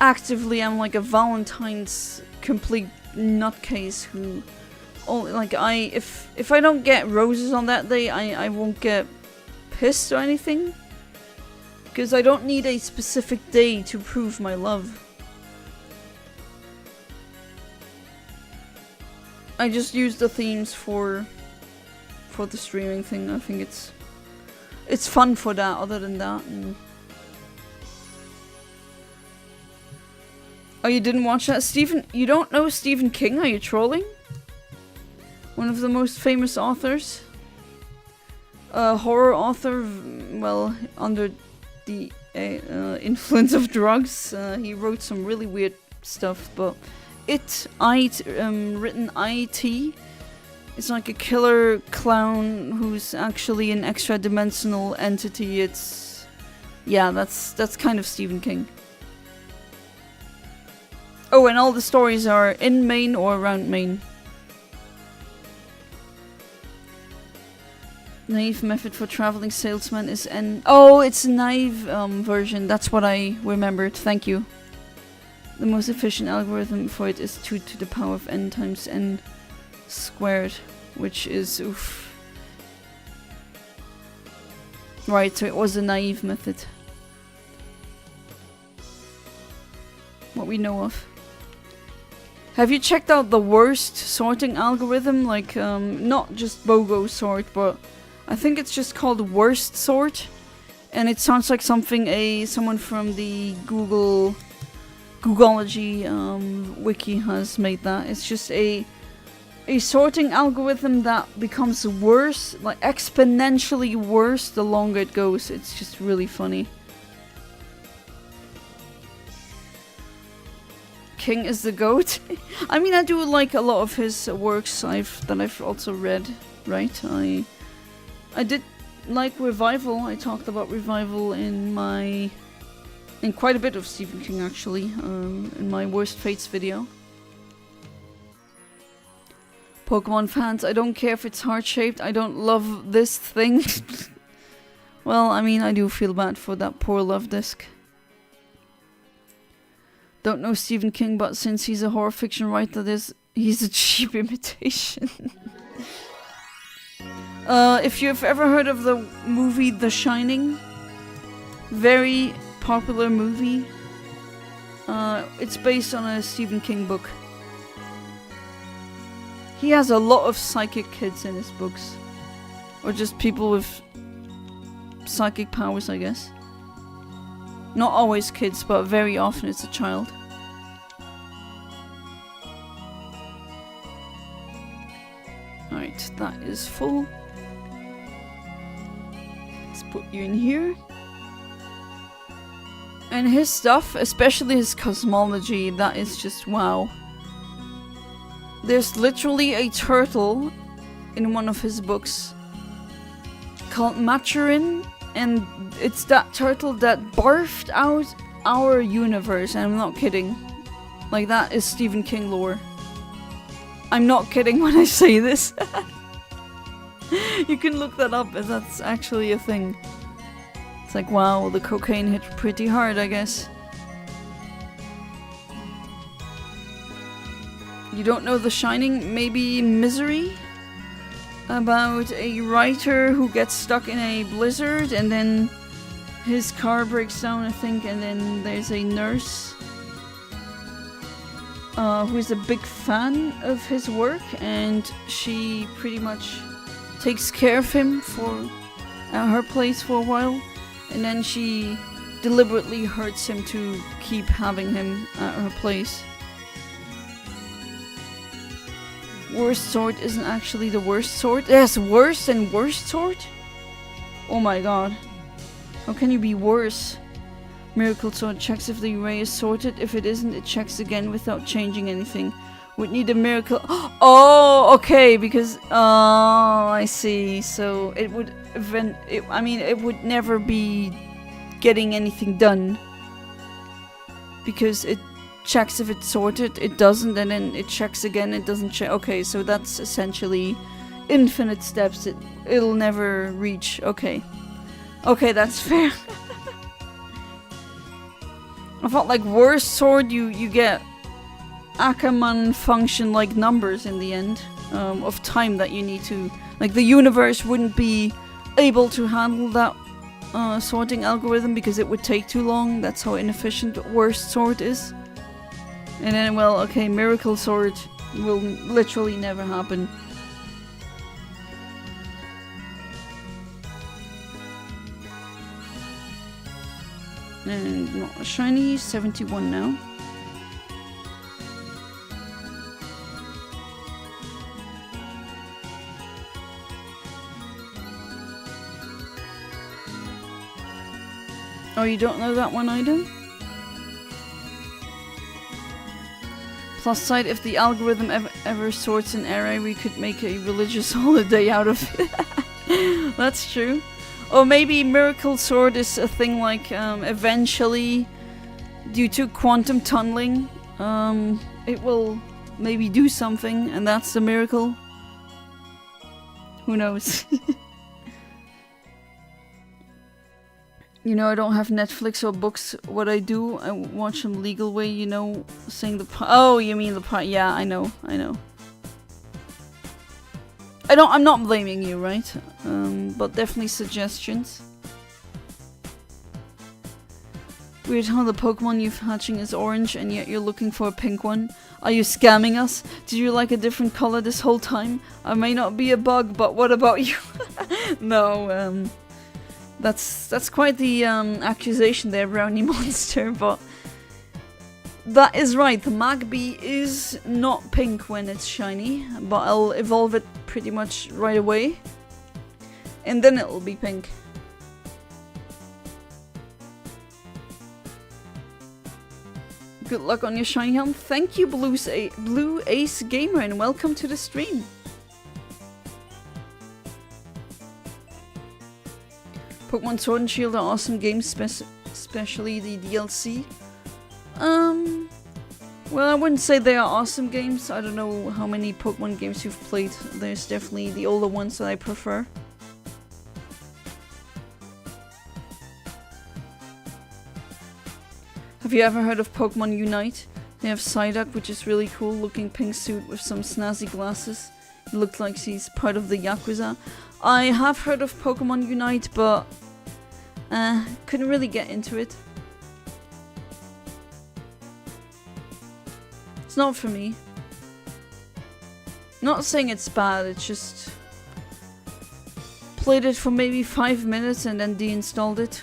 actively am like a Valentine's complete nutcase who, like, if I don't get roses on that day, I won't get pissed or anything. Because I don't need a specific day to prove my love. I just use the themes for the streaming thing. I think it's fun for that, other than that. Oh, you didn't watch that? You don't know Stephen King? Are you trolling? One of the most famous authors? Horror author, well, under the influence of drugs. He wrote some really weird stuff, but written IT. It's like a killer clown who's actually an extra-dimensional entity. Yeah, that's kind of Stephen King. Oh, and all the stories are in Maine or around Maine. Naive method for traveling salesman is n. Oh, it's a naive version. That's what I remembered. Thank you. The most efficient algorithm for it is 2 to the power of n times n squared, which is oof. Right, so it was a naive method. What we know of. Have you checked out the worst sorting algorithm? Like, not just BOGO sort, but I think it's just called worst sort. And it sounds like something someone from the Googleology wiki has made that. It's just a sorting algorithm that becomes worse, like exponentially worse the longer it goes. It's just really funny. King is the GOAT. I mean, I do like a lot of his works that I've also read, right? I did like Revival. I talked about Revival in quite a bit of Stephen King actually, in my Worst Fates video. Pokemon fans, I don't care if it's heart-shaped, I don't love this thing. Well, I mean, I do feel bad for that poor Love Disc. Don't know Stephen King, but since he's a horror fiction writer, he's a cheap imitation. If you've ever heard of the movie The Shining, very popular movie. It's based on a Stephen King book. He has a lot of psychic kids in his books. Or just people with psychic powers, I guess. Not always kids, but very often it's a child. Alright, that is full. Let's put you in here. And his stuff, especially his cosmology, that is just wow. There's literally a turtle in one of his books called Maturin, and it's that turtle that barfed out our universe, and I'm not kidding. Like, that is Stephen King lore. I'm not kidding when I say this. You can look that up, and that's actually a thing. It's like, wow, the cocaine hit pretty hard, I guess. You don't know The Shining? Maybe Misery? About a writer who gets stuck in a blizzard and then his car breaks down, I think, and then there's a nurse who's a big fan of his work, and she pretty much takes care of him for at her place for a while, and then she deliberately hurts him to keep having him at her place. Worst sword isn't actually the worst sword. Yes, worse and worst sword? Oh my god. How can you be worse? Miracle sword checks if the array is sorted. If it isn't, it checks again without changing anything. Would need a miracle. Oh, okay, because I see. So it would it would never be getting anything done because it checks if it's sorted, it doesn't, and then it checks again, it doesn't check. Okay, so that's essentially infinite steps. It'll never reach. Okay, that's fair. I thought like worst sword, you get Ackermann function like numbers in the end of time that you need to, like, the universe wouldn't be able to handle that sorting algorithm because it would take too long. That's how inefficient worst sword is. And then, well, okay, miracle sword will literally never happen. And not a shiny, 71 now. Oh, you don't know that one either? Plus side, if the algorithm ever sorts an array, we could make a religious holiday out of it. That's true. Or maybe Miracle Sword is a thing like, eventually, due to quantum tunneling, it will maybe do something, and that's the miracle. Who knows? You know, I don't have Netflix or books. What I do, I watch them legal way, you know, saying the oh, you mean the part? Yeah, I know. I'm not blaming you, right? But definitely suggestions. Weird how the Pokemon you're hatching is orange and yet you're looking for a pink one. Are you scamming us? Did you like a different color this whole time? I may not be a bug, but what about you? No, that's quite the accusation there, Brownie Monster, but that is right. The Magby is not pink when it's shiny, but I'll evolve it pretty much right away, and then it'll be pink. Good luck on your shiny helm. Thank you, Blue Ace Gamer, and welcome to the stream. Pokemon Sword and Shield are awesome games, especially the DLC. Well, I wouldn't say they are awesome games. I don't know how many Pokemon games you've played. There's definitely the older ones that I prefer. Have you ever heard of Pokemon Unite? They have Psyduck, which is really cool looking pink suit with some snazzy glasses. It looked like she's part of the Yakuza. I have heard of Pokemon Unite, but couldn't really get into it. It's not for me. Not saying it's bad, it's just played it for maybe 5 minutes and then deinstalled it.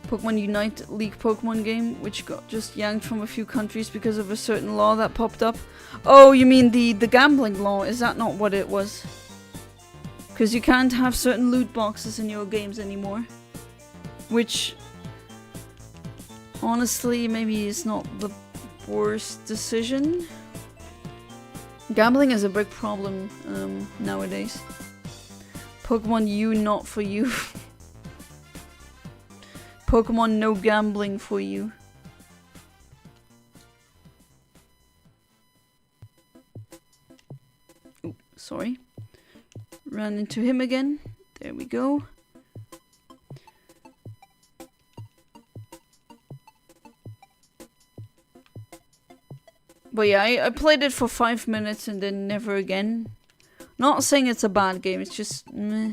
Pokemon Unite League Pokemon game, which got just yanked from a few countries because of a certain law that popped up. Oh, you mean the gambling law? Is that not what it was? Because you can't have certain loot boxes in your games anymore. Which, honestly, maybe is not the worst decision. Gambling is a big problem nowadays. Pokemon U, not for you. Pokemon no gambling for you. Ooh, sorry. Ran into him again. There we go. But yeah, I played it for 5 minutes and then never again. Not saying it's a bad game, it's just meh.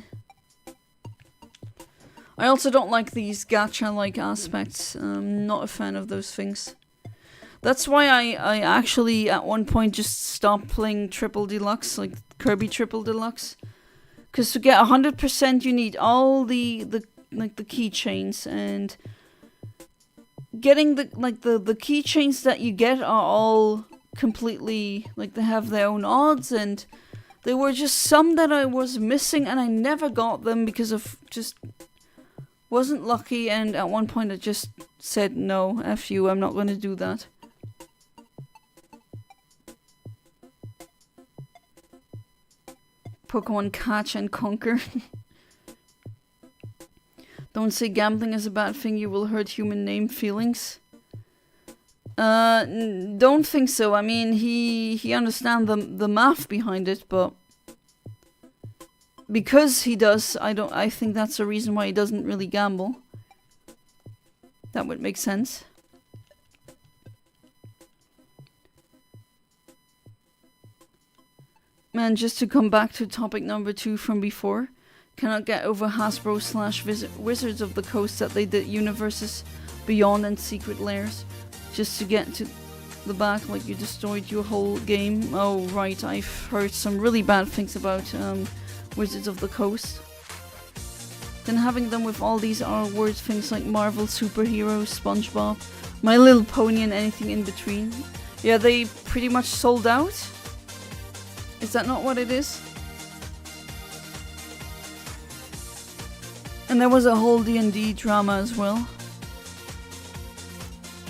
I also don't like these gacha-like aspects. I'm not a fan of those things. That's why I actually at one point just stopped playing Triple Deluxe, like Kirby Triple Deluxe. Because to get 100% you need all the keychains, and getting the keychains that you get are all completely, like, they have their own odds, and there were just some that I was missing and I never got them because of just wasn't lucky, and at one point I just said no, F you, I'm not gonna do that. Pokemon Catch and Conquer. Don't say gambling is a bad thing, you will hurt human name feelings. Don't think so. I mean, he understands the math behind it, but because he does, I think that's the reason why he doesn't really gamble. That would make sense. Man, just to come back to topic number 2 from before. Cannot get over Hasbro / Wizards of the Coast that they did universes beyond and secret layers. Just to get to the back, like you destroyed your whole game. Oh right, I've heard some really bad things about Wizards of the Coast. Then having them with all these R-word things like Marvel, superheroes, SpongeBob, My Little Pony and anything in between. Yeah, they pretty much sold out? Is that not what it is? And there was a whole D&D drama as well.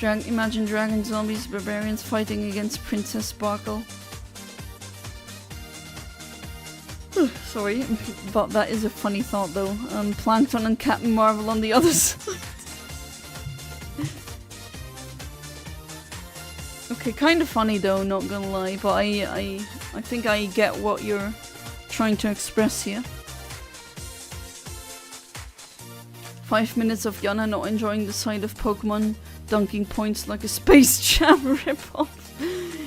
Imagine dragons, zombies, barbarians fighting against Princess Sparkle. Sorry, but that is a funny thought though. Plankton and Captain Marvel on the other side. Okay, kind of funny though, not gonna lie, but I think I get what you're trying to express here. 5 minutes of Yana not enjoying the sight of Pokemon dunking points like a Space Jam ripoff.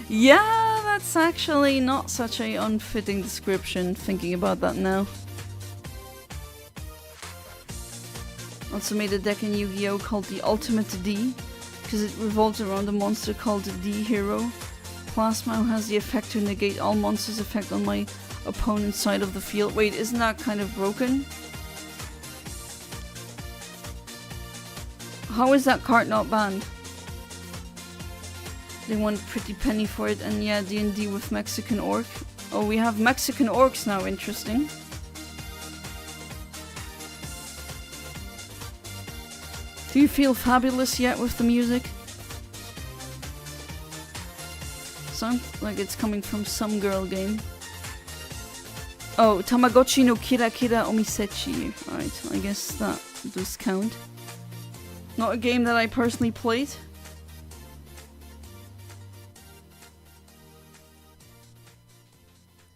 Yeah, that's actually not such a unfitting description, thinking about that now. Also made a deck in Yu-Gi-Oh! Called the Ultimate D, because it revolves around a monster called D Hero. Plasma has the effect to negate all monsters' effect on my opponent's side of the field. Wait, isn't that kind of broken? How is that card not banned? They want Pretty Penny for it, and yeah, D&D with Mexican orc. Oh, we have Mexican orcs now, interesting. Do you feel fabulous yet with the music? Sounds like it's coming from some girl game. Oh, Tamagotchi no Kira Kira Omisechi. Alright, I guess that does count. Not a game that I personally played.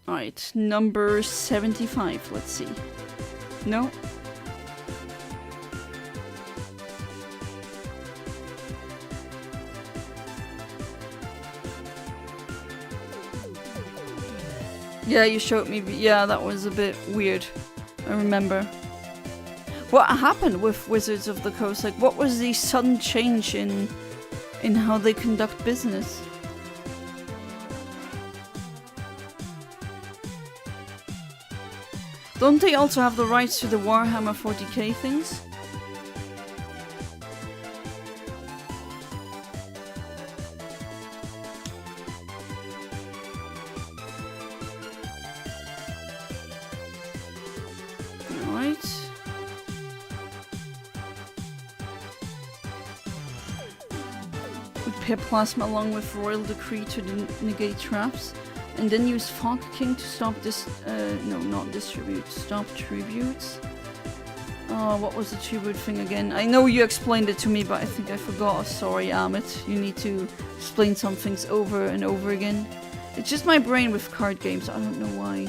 Alright, number 75, let's see. No? Yeah, you showed me, yeah, that was a bit weird. I remember. What happened with Wizards of the Coast? Like, what was the sudden change in how they conduct business? Don't they also have the rights to the Warhammer 40k things? Plasma along with Royal Decree to negate traps, and then use Fog King to stop stop tributes. Oh, what was the two-word thing again? I know you explained it to me, but I think I forgot. Sorry, Amit. You need to explain some things over and over again. It's just my brain with card games. I don't know why.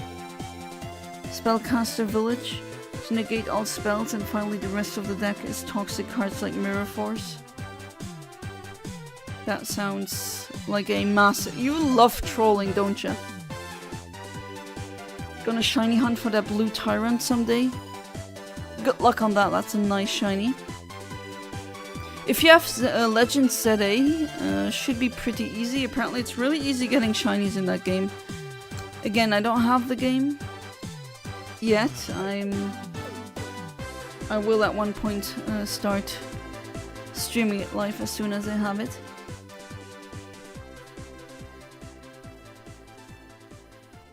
Spellcaster Village. To negate all spells, and finally the rest of the deck is toxic cards like Mirror Force. That sounds like a massive... You love trolling, don't you? Gonna shiny hunt for that blue Tyrant someday. Good luck on that, that's a nice shiny. If you have Legend ZA, should be pretty easy. Apparently it's really easy getting shinies in that game. Again, I don't have the game yet. I will at one point start streaming it live as soon as I have it.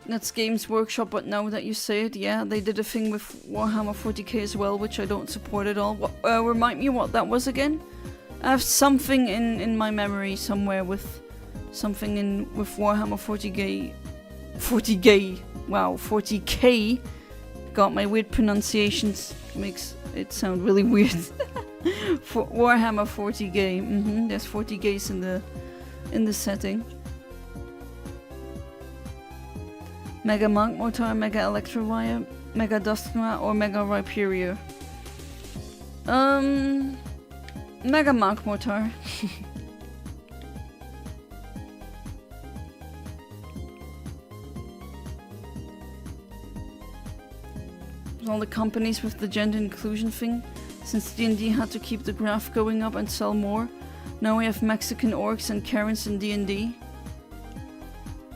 That's Games Workshop, but now that you say it, yeah, they did a thing with Warhammer 40k as well, which I don't support at all. Remind me what that was again? I have something in my memory somewhere with something with Warhammer 40k. 40k. Wow, 40k. God, my weird pronunciations makes it sound really weird. For Warhammer 40k. There's 40 gays in the setting. Mega Monk Mortar, Mega Electrovire, Mega Dusknoir, or Mega Rhyperior? Mega Monk Mortar. All the companies with the gender inclusion thing, since D&D had to keep the graph going up and sell more. Now we have Mexican orcs and Karens in D&D.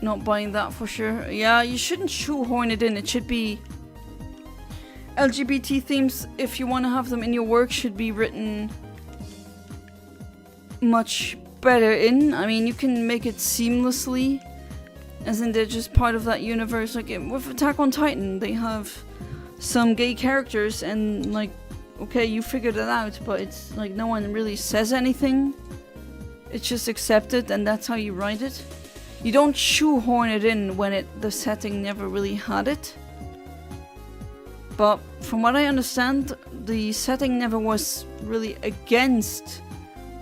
Not buying that for sure. Yeah, you shouldn't shoehorn it in. It should be... LGBT themes, if you want to have them in your work, should be written much better in. I mean, you can make it seamlessly, as in they're just part of that universe. Like with Attack on Titan, they have some gay characters and like, okay, you figured it out, but it's like no one really says anything. It's just accepted and that's how you write it. You don't shoehorn it in when the setting never really had it. But from what I understand, the setting never was really against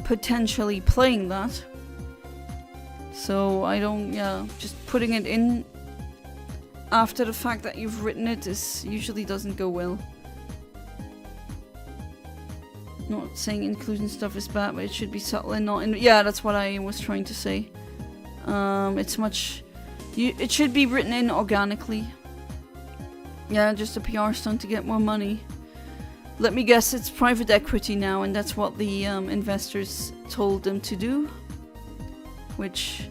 potentially playing that. So I don't, just putting it in after the fact that you've written it usually doesn't go well. Not saying inclusion stuff is bad, but it should be subtle and not in... Yeah, that's what I was trying to say. It should be written in organically. Yeah, just a PR stunt to get more money. Let me guess, it's private equity now, and that's what the investors told them to do. Which,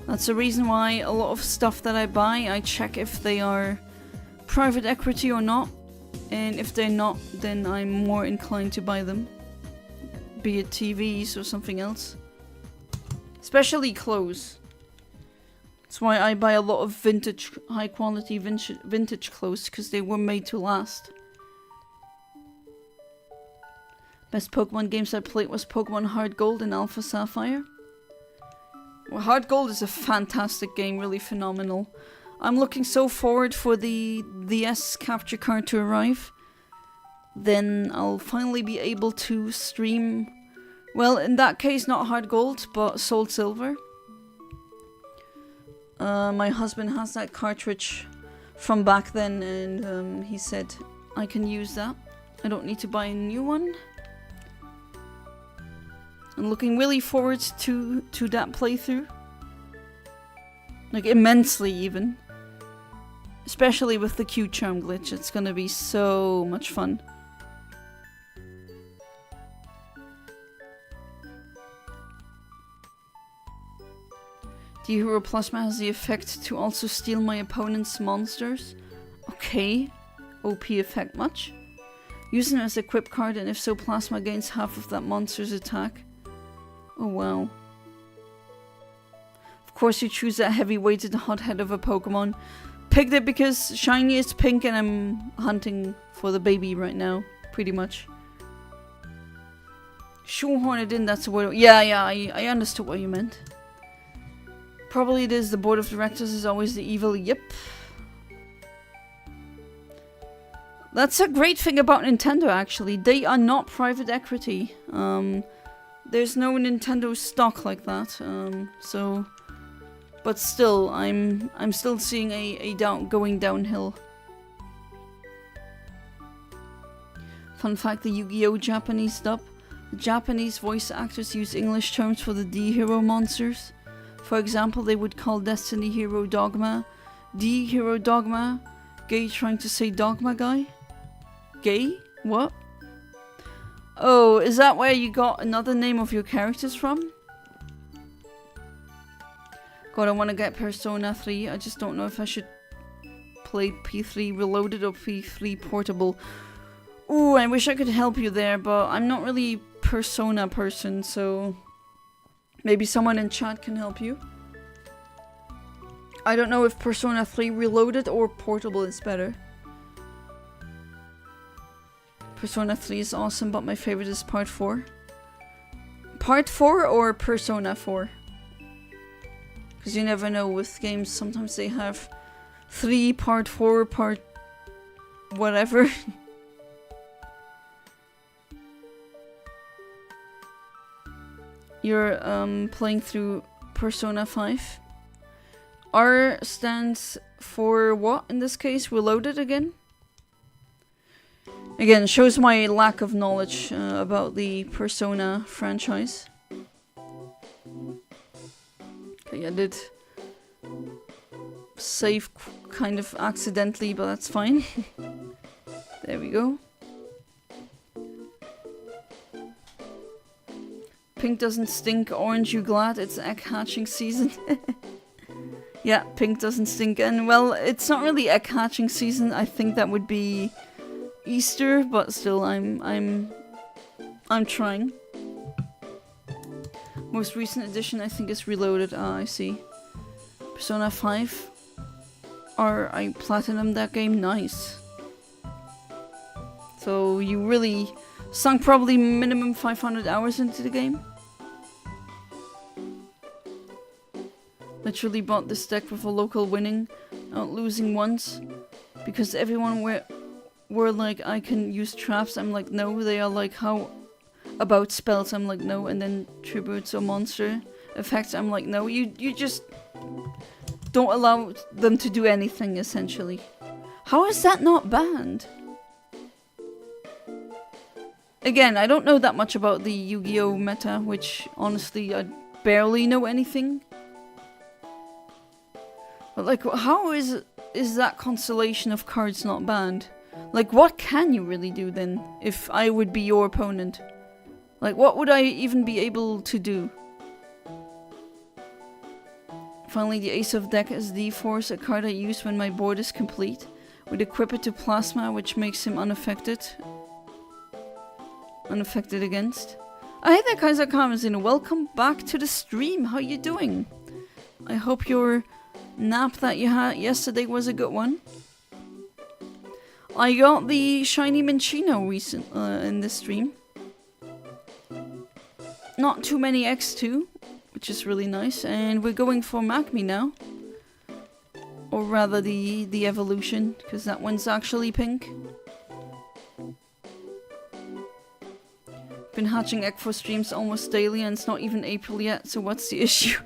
that's the reason why a lot of stuff that I buy, I check if they are private equity or not. And if they're not, then I'm more inclined to buy them. Be it TVs or something else. Especially clothes. That's why I buy a lot of vintage, high quality vintage clothes, because they were made to last. Best Pokemon games I played was Pokemon Heart Gold and Alpha Sapphire. Well, Heart Gold is a fantastic game, really phenomenal. I'm looking so forward for the S capture card to arrive. Then I'll finally be able to stream... Well, in that case, not Heart Gold, but Soul Silver. My husband has that cartridge from back then, and he said I can use that. I don't need to buy a new one. I'm looking really forward to that playthrough. Like, immensely, even. Especially with the Q-Charm glitch. It's gonna be so much fun. The Hero Plasma has the effect to also steal my opponent's monsters. Okay. OP effect much. Use it as a equip card, and if so, Plasma gains half of that monster's attack. Oh wow. Of course you choose that heavy-weighted hothead of a Pokemon. Picked it because shiny is pink and I'm hunting for the baby right now. Pretty much. Shoehorn it in, that's the word. Yeah, I understood what you meant. Probably it is. The board of directors is always the evil. Yep. That's a great thing about Nintendo, actually. They are not private equity. There's no Nintendo stock like that. So, but still, I'm still seeing a going downhill. Fun fact: the Yu-Gi-Oh! Japanese dub. The Japanese voice actors use English terms for the D-Hero monsters. For example, they would call Destiny Hero Dogma, D-Hero Dogma, gay trying to say Dogma guy. Gay? What? Oh, is that where you got another name of your characters from? God, I want to get Persona 3. I just don't know if I should play P3 Reloaded or P3 Portable. Ooh, I wish I could help you there, but I'm not really Persona person, so maybe someone in chat can help you. I don't know if Persona 3 Reloaded or Portable is better. Persona 3 is awesome, but my favorite is Part 4. Part 4 or Persona 4? Because you never know with games, sometimes they have 3, Part 4, Part whatever. You're playing through Persona 5. R stands for what in this case? Reloaded again? Again, shows my lack of knowledge about the Persona franchise. Okay, I did save kind of accidentally, but that's fine. There we go. Pink doesn't stink, orange you glad, it's egg hatching season. Yeah, pink doesn't stink, and well, it's not really egg hatching season. I think that would be Easter, but still, I'm trying. Most recent edition, I think, is Reloaded. Ah, I see. Persona 5. I platinumed that game. Nice. So you really sunk probably minimum 500 hours into the game. Literally bought this deck with a local winning, not losing once, because everyone were like, I can use traps. I'm like, no. They are like, how about spells? I'm like, no. And then tributes or monster effects. I'm like, no. You just don't allow them to do anything, essentially. How is that not banned? Again, I don't know that much about the Yu-Gi-Oh! Meta, which honestly I barely know anything. But like, how is that constellation of cards not banned? Like, what can you really do then, if I would be your opponent? Like, what would I even be able to do? Finally, the Ace of Deck is D-Force, a card I use when my board is complete. Would equip it to Plasma, which makes him unaffected. Unaffected against. Oh, hey there, Kaiser Kamazino. Welcome back to the stream. How you doing? I hope your nap that you had yesterday was a good one. I got the shiny Minccino in this stream. Not too many X2, which is really nice. And we're going for Magmi now. Or rather the evolution, because that one's actually pink. Been hatching egg for streams almost daily and it's not even April yet, so what's the issue?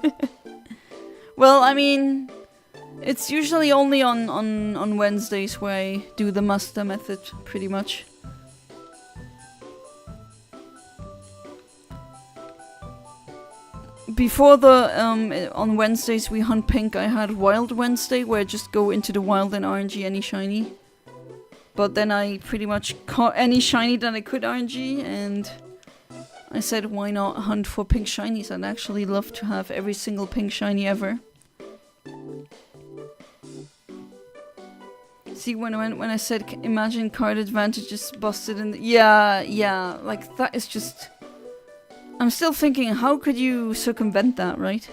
Well, I mean, it's usually only on Wednesdays where I do the Masuda Method, pretty much. Before the, on Wednesdays we hunt pink, I had Wild Wednesday, where I just go into the wild and RNG any shiny. But then I pretty much caught any shiny that I could RNG, and I said, why not hunt for pink shinies? I'd actually love to have every single pink shiny ever. See, when I said imagine card advantages busted in the... Yeah, like that is just... I'm still thinking, how could you circumvent that, right?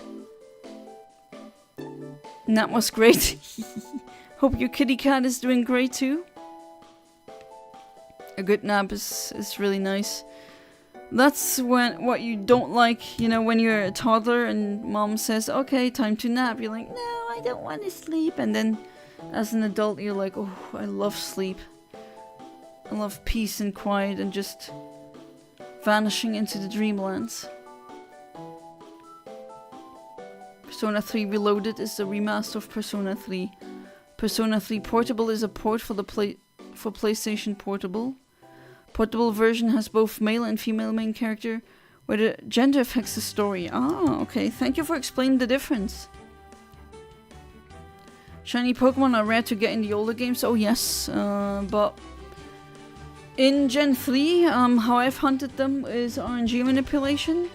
And that was great. Hope your kitty cat is doing great too. A good nap is really nice. That's what you don't like, you know, when you're a toddler and mom says, okay, time to nap. You're like, no, I don't want to sleep. And then as an adult, you're like, oh, I love sleep. I love peace and quiet and just vanishing into the dreamlands. Persona 3 Reloaded is the remaster of Persona 3. Persona 3 Portable is a port for the PlayStation Portable. Portable version has both male and female main character, where the gender affects the story. Ah, okay. Thank you for explaining the difference. Shiny Pokemon are rare to get in the older games. Oh yes, but in Gen 3, how I've hunted them is RNG manipulation.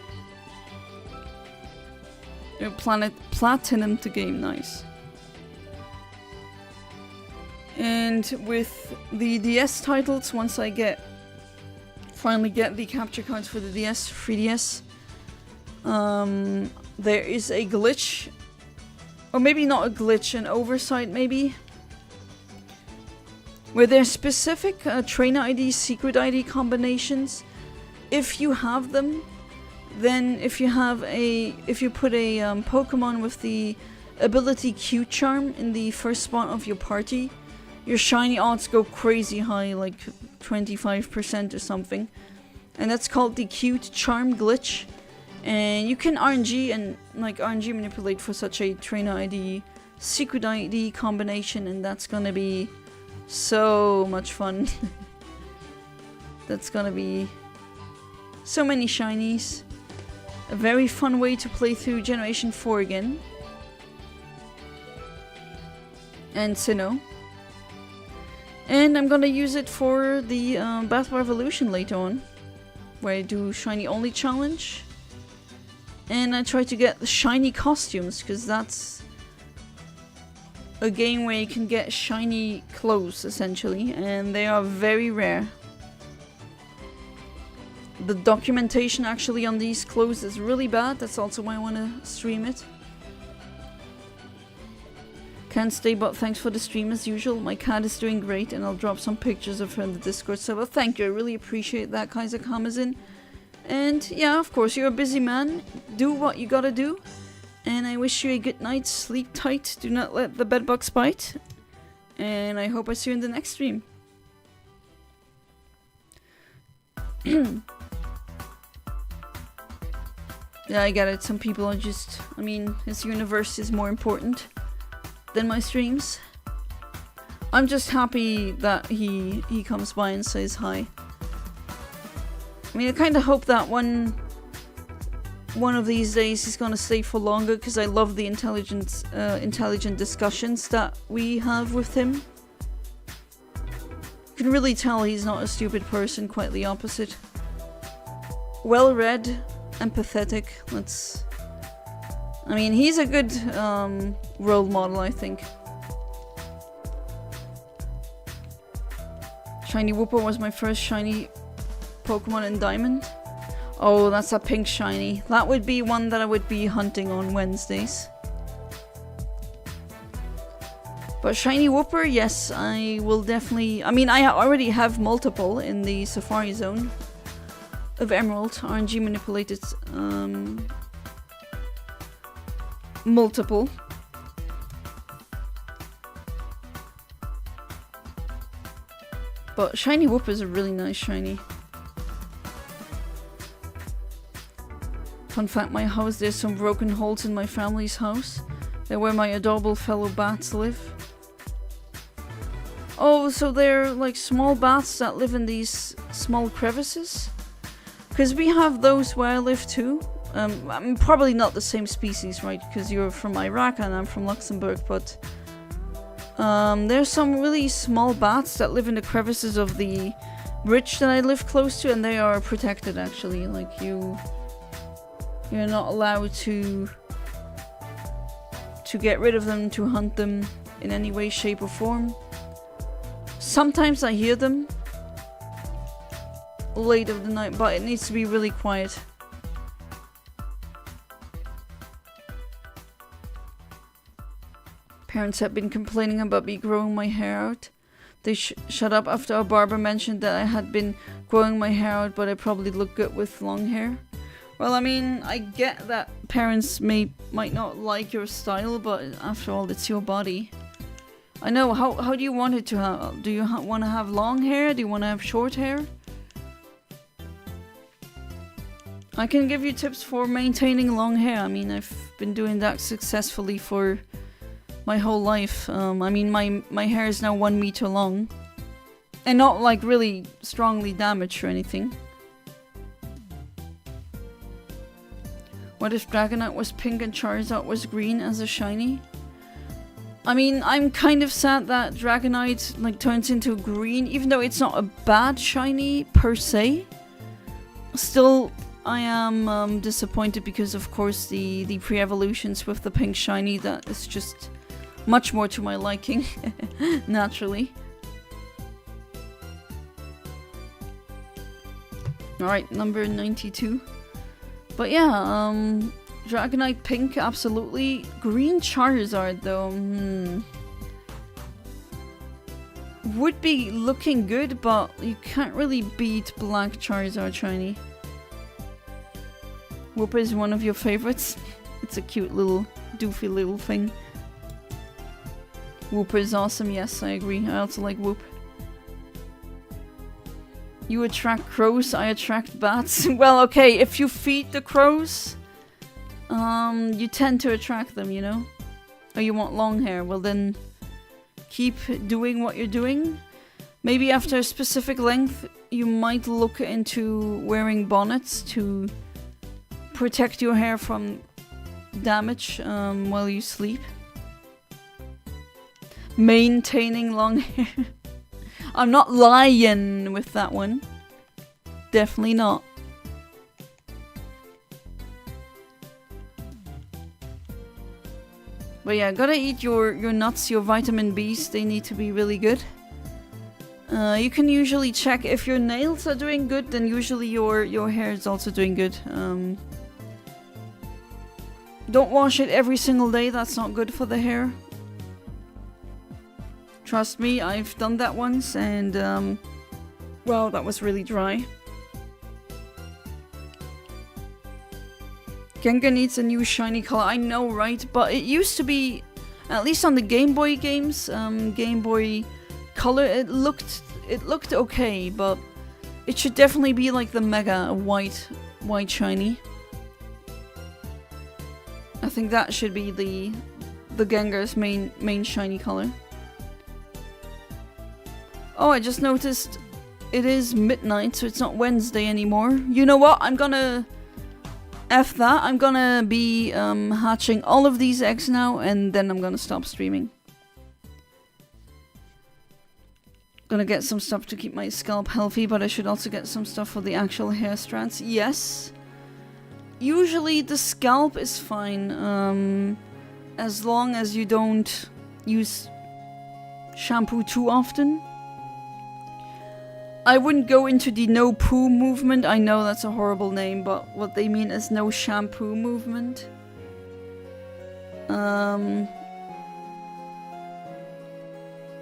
Platinum to game, nice. And with the DS titles, once I finally get the capture cards for the DS, 3DS, there is a glitch, or maybe not a glitch, an oversight maybe, where there's specific trainer ID, secret ID combinations. If you have them, then if you put a Pokemon with the ability Q Charm in the first spot of your party, your shiny odds go crazy high, like 25% or something. And that's called the Q Charm glitch. And you can RNG manipulate for such a trainer ID, secret ID combination, and that's gonna be so much fun. That's gonna be so many shinies. A very fun way to play through Generation 4 again. And Sinnoh. And I'm gonna use it for the Battle Revolution later on, where I do Shiny Only Challenge. And I try to get the shiny costumes, because that's a game where you can get shiny clothes, essentially, and they are very rare. The documentation actually on these clothes is really bad, that's also why I want to stream it. Can't stay, but thanks for the stream as usual. My cat is doing great, and I'll drop some pictures of her in the Discord server. Thank you, I really appreciate that, Kaiser Kamazin. And yeah, of course, you're a busy man. Do what you gotta do. And I wish you a good night. Sleep tight. Do not let the bedbugs bite. And I hope I see you in the next stream. Yeah, I get it. Some people are just... I mean, his universe is more important than my streams. I'm just happy that he comes by and says hi. I mean, I kind of hope that one of these days he's gonna stay for longer, because I love the intelligent discussions that we have with him. You can really tell he's not a stupid person, quite the opposite. Well read, empathetic. I mean, he's a good role model, I think. Shiny Wooper was my first shiny Pokemon in Diamond. Oh, that's a pink shiny. That would be one that I would be hunting on Wednesdays. But shiny Wooper, yes, I will definitely... I mean, I already have multiple in the Safari Zone of Emerald, RNG manipulated multiple. But shiny Wooper is a really nice shiny. Fun fact, my house, there's some broken holes in my family's house. They're where my adorable fellow bats live. Oh, so they're like small bats that live in these small crevices? Because we have those where I live too. I'm probably not the same species, right? Because you're from Iraq and I'm from Luxembourg, but... there's some really small bats that live in the crevices of the bridge that I live close to, and they are protected actually. Like, you're not allowed to get rid of them, to hunt them in any way, shape or form. Sometimes I hear them late of the night, but it needs to be really quiet. Parents have been complaining about me growing my hair out. They shut up after our barber mentioned that I had been growing my hair out, but I probably look good with long hair. Well, I mean, I get that parents might not like your style, but after all, it's your body. I know, how do you want it to have? Do you want to have long hair? Do you want to have short hair? I can give you tips for maintaining long hair. I mean, I've been doing that successfully for my whole life. I mean, my hair is now 1 meter long. And not like really strongly damaged or anything. What if Dragonite was pink and Charizard was green as a shiny? I mean, I'm kind of sad that Dragonite like turns into green, even though it's not a bad shiny per se. Still, I am disappointed because, of course, the pre-evolutions with the pink shiny, that is just much more to my liking, naturally. Alright, number 92. But yeah, Dragonite pink, absolutely. Green Charizard, though, would be looking good, but you can't really beat black Charizard shiny. Whooper is one of your favorites. It's a cute little, doofy little thing. Whooper is awesome, yes, I agree. I also like Whoop. You attract crows, I attract bats. Well, okay, if you feed the crows, you tend to attract them, you know? Or you want long hair, well then keep doing what you're doing. Maybe after a specific length, you might look into wearing bonnets to protect your hair from damage while you sleep. Maintaining long hair. I'm not lying with that one. Definitely not. But yeah, gotta eat your nuts, your vitamin Bs. They need to be really good. You can usually check if your nails are doing good, then usually your hair is also doing good. Don't wash it every single day. That's not good for the hair. Trust me, I've done that once and, well, that was really dry. Gengar needs a new shiny color. I know, right? But it used to be, at least on the Game Boy games, Game Boy Color, it looked okay, but it should definitely be like the Mega white shiny. I think that should be the Gengar's main shiny color. Oh, I just noticed it is midnight, so it's not Wednesday anymore. You know what? I'm gonna F that. I'm gonna be hatching all of these eggs now, and then I'm gonna stop streaming. Gonna get some stuff to keep my scalp healthy, but I should also get some stuff for the actual hair strands. Yes. Usually the scalp is fine, as long as you don't use shampoo too often. I wouldn't go into the no poo movement. I know that's a horrible name, but what they mean is no shampoo movement.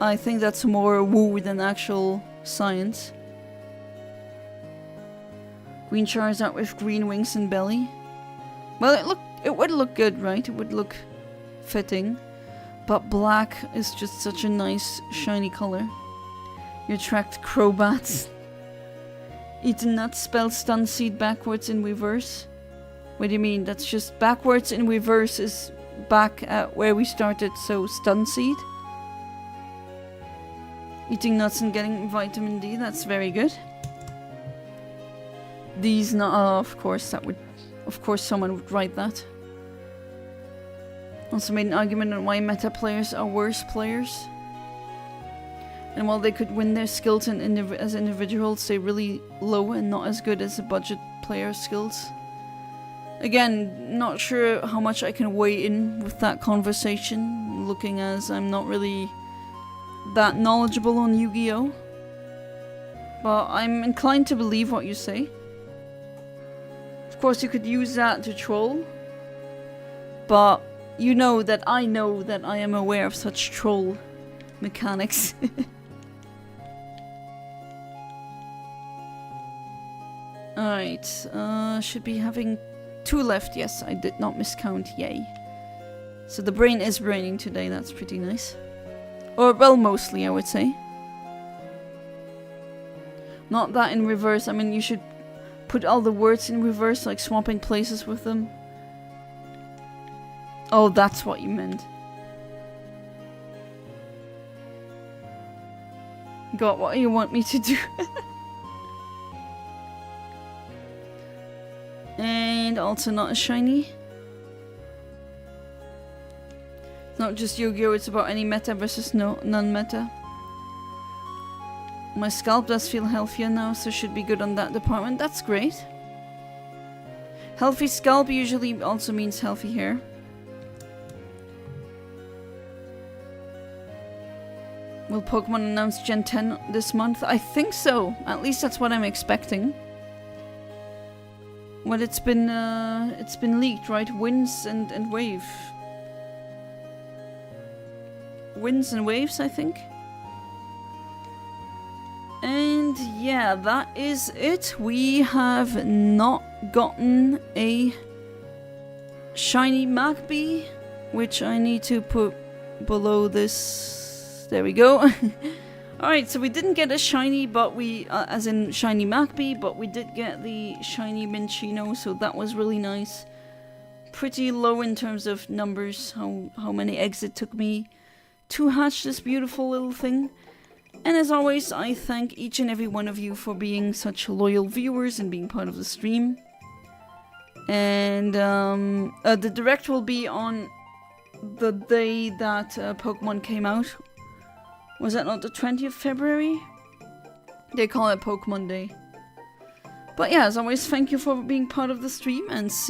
I think that's more woo than actual science. Green Charizard with green wings and belly. Well, it would look good, right? It would look fitting. But black is just such a nice shiny color. You attract crowbats. Eat a nut spells stun seed backwards in reverse. What do you mean? That's just backwards in reverse is back at where we started, so stun seed. Eating nuts and getting vitamin D, that's very good. These of course someone would write that. Also made an argument on why meta players are worse players. And while they could win their skills as individuals, they're really low and not as good as the budget player skills. Again, not sure how much I can weigh in with that conversation, looking as I'm not really that knowledgeable on Yu-Gi-Oh! But I'm inclined to believe what you say. Of course, you could use that to troll. But you know that I am aware of such troll mechanics. Alright, should be having 2 left. Yes, I did not miscount, yay. So the brain is braining today, that's pretty nice. Or, well, mostly, I would say. Not that in reverse. I mean, you should put all the words in reverse, like swapping places with them. Oh, that's what you meant. God, what do you want me to do? And also not a shiny. It's not just Yu-Gi-Oh! It's about any meta versus non-meta. My scalp does feel healthier now, so should be good on that department. That's great. Healthy scalp usually also means healthy hair. Will Pokemon announce Gen 10 this month? I think so. At least that's what I'm expecting. Well, it's been leaked, right? Winds and wave. Winds and waves, I think. And yeah, that is it. We have not gotten a shiny Magby, which I need to put below this. There we go. Alright, so we didn't get a shiny, but we, as in shiny Magby, but we did get the shiny Minccino, so that was really nice. Pretty low in terms of numbers, how many eggs it took me to hatch this beautiful little thing. And as always, I thank each and every one of you for being such loyal viewers and being part of the stream. And the direct will be on the day that Pokemon came out. Was that not the 20th of February? They call it Pokemon Day. But yeah, as always, thank you for being part of the stream and see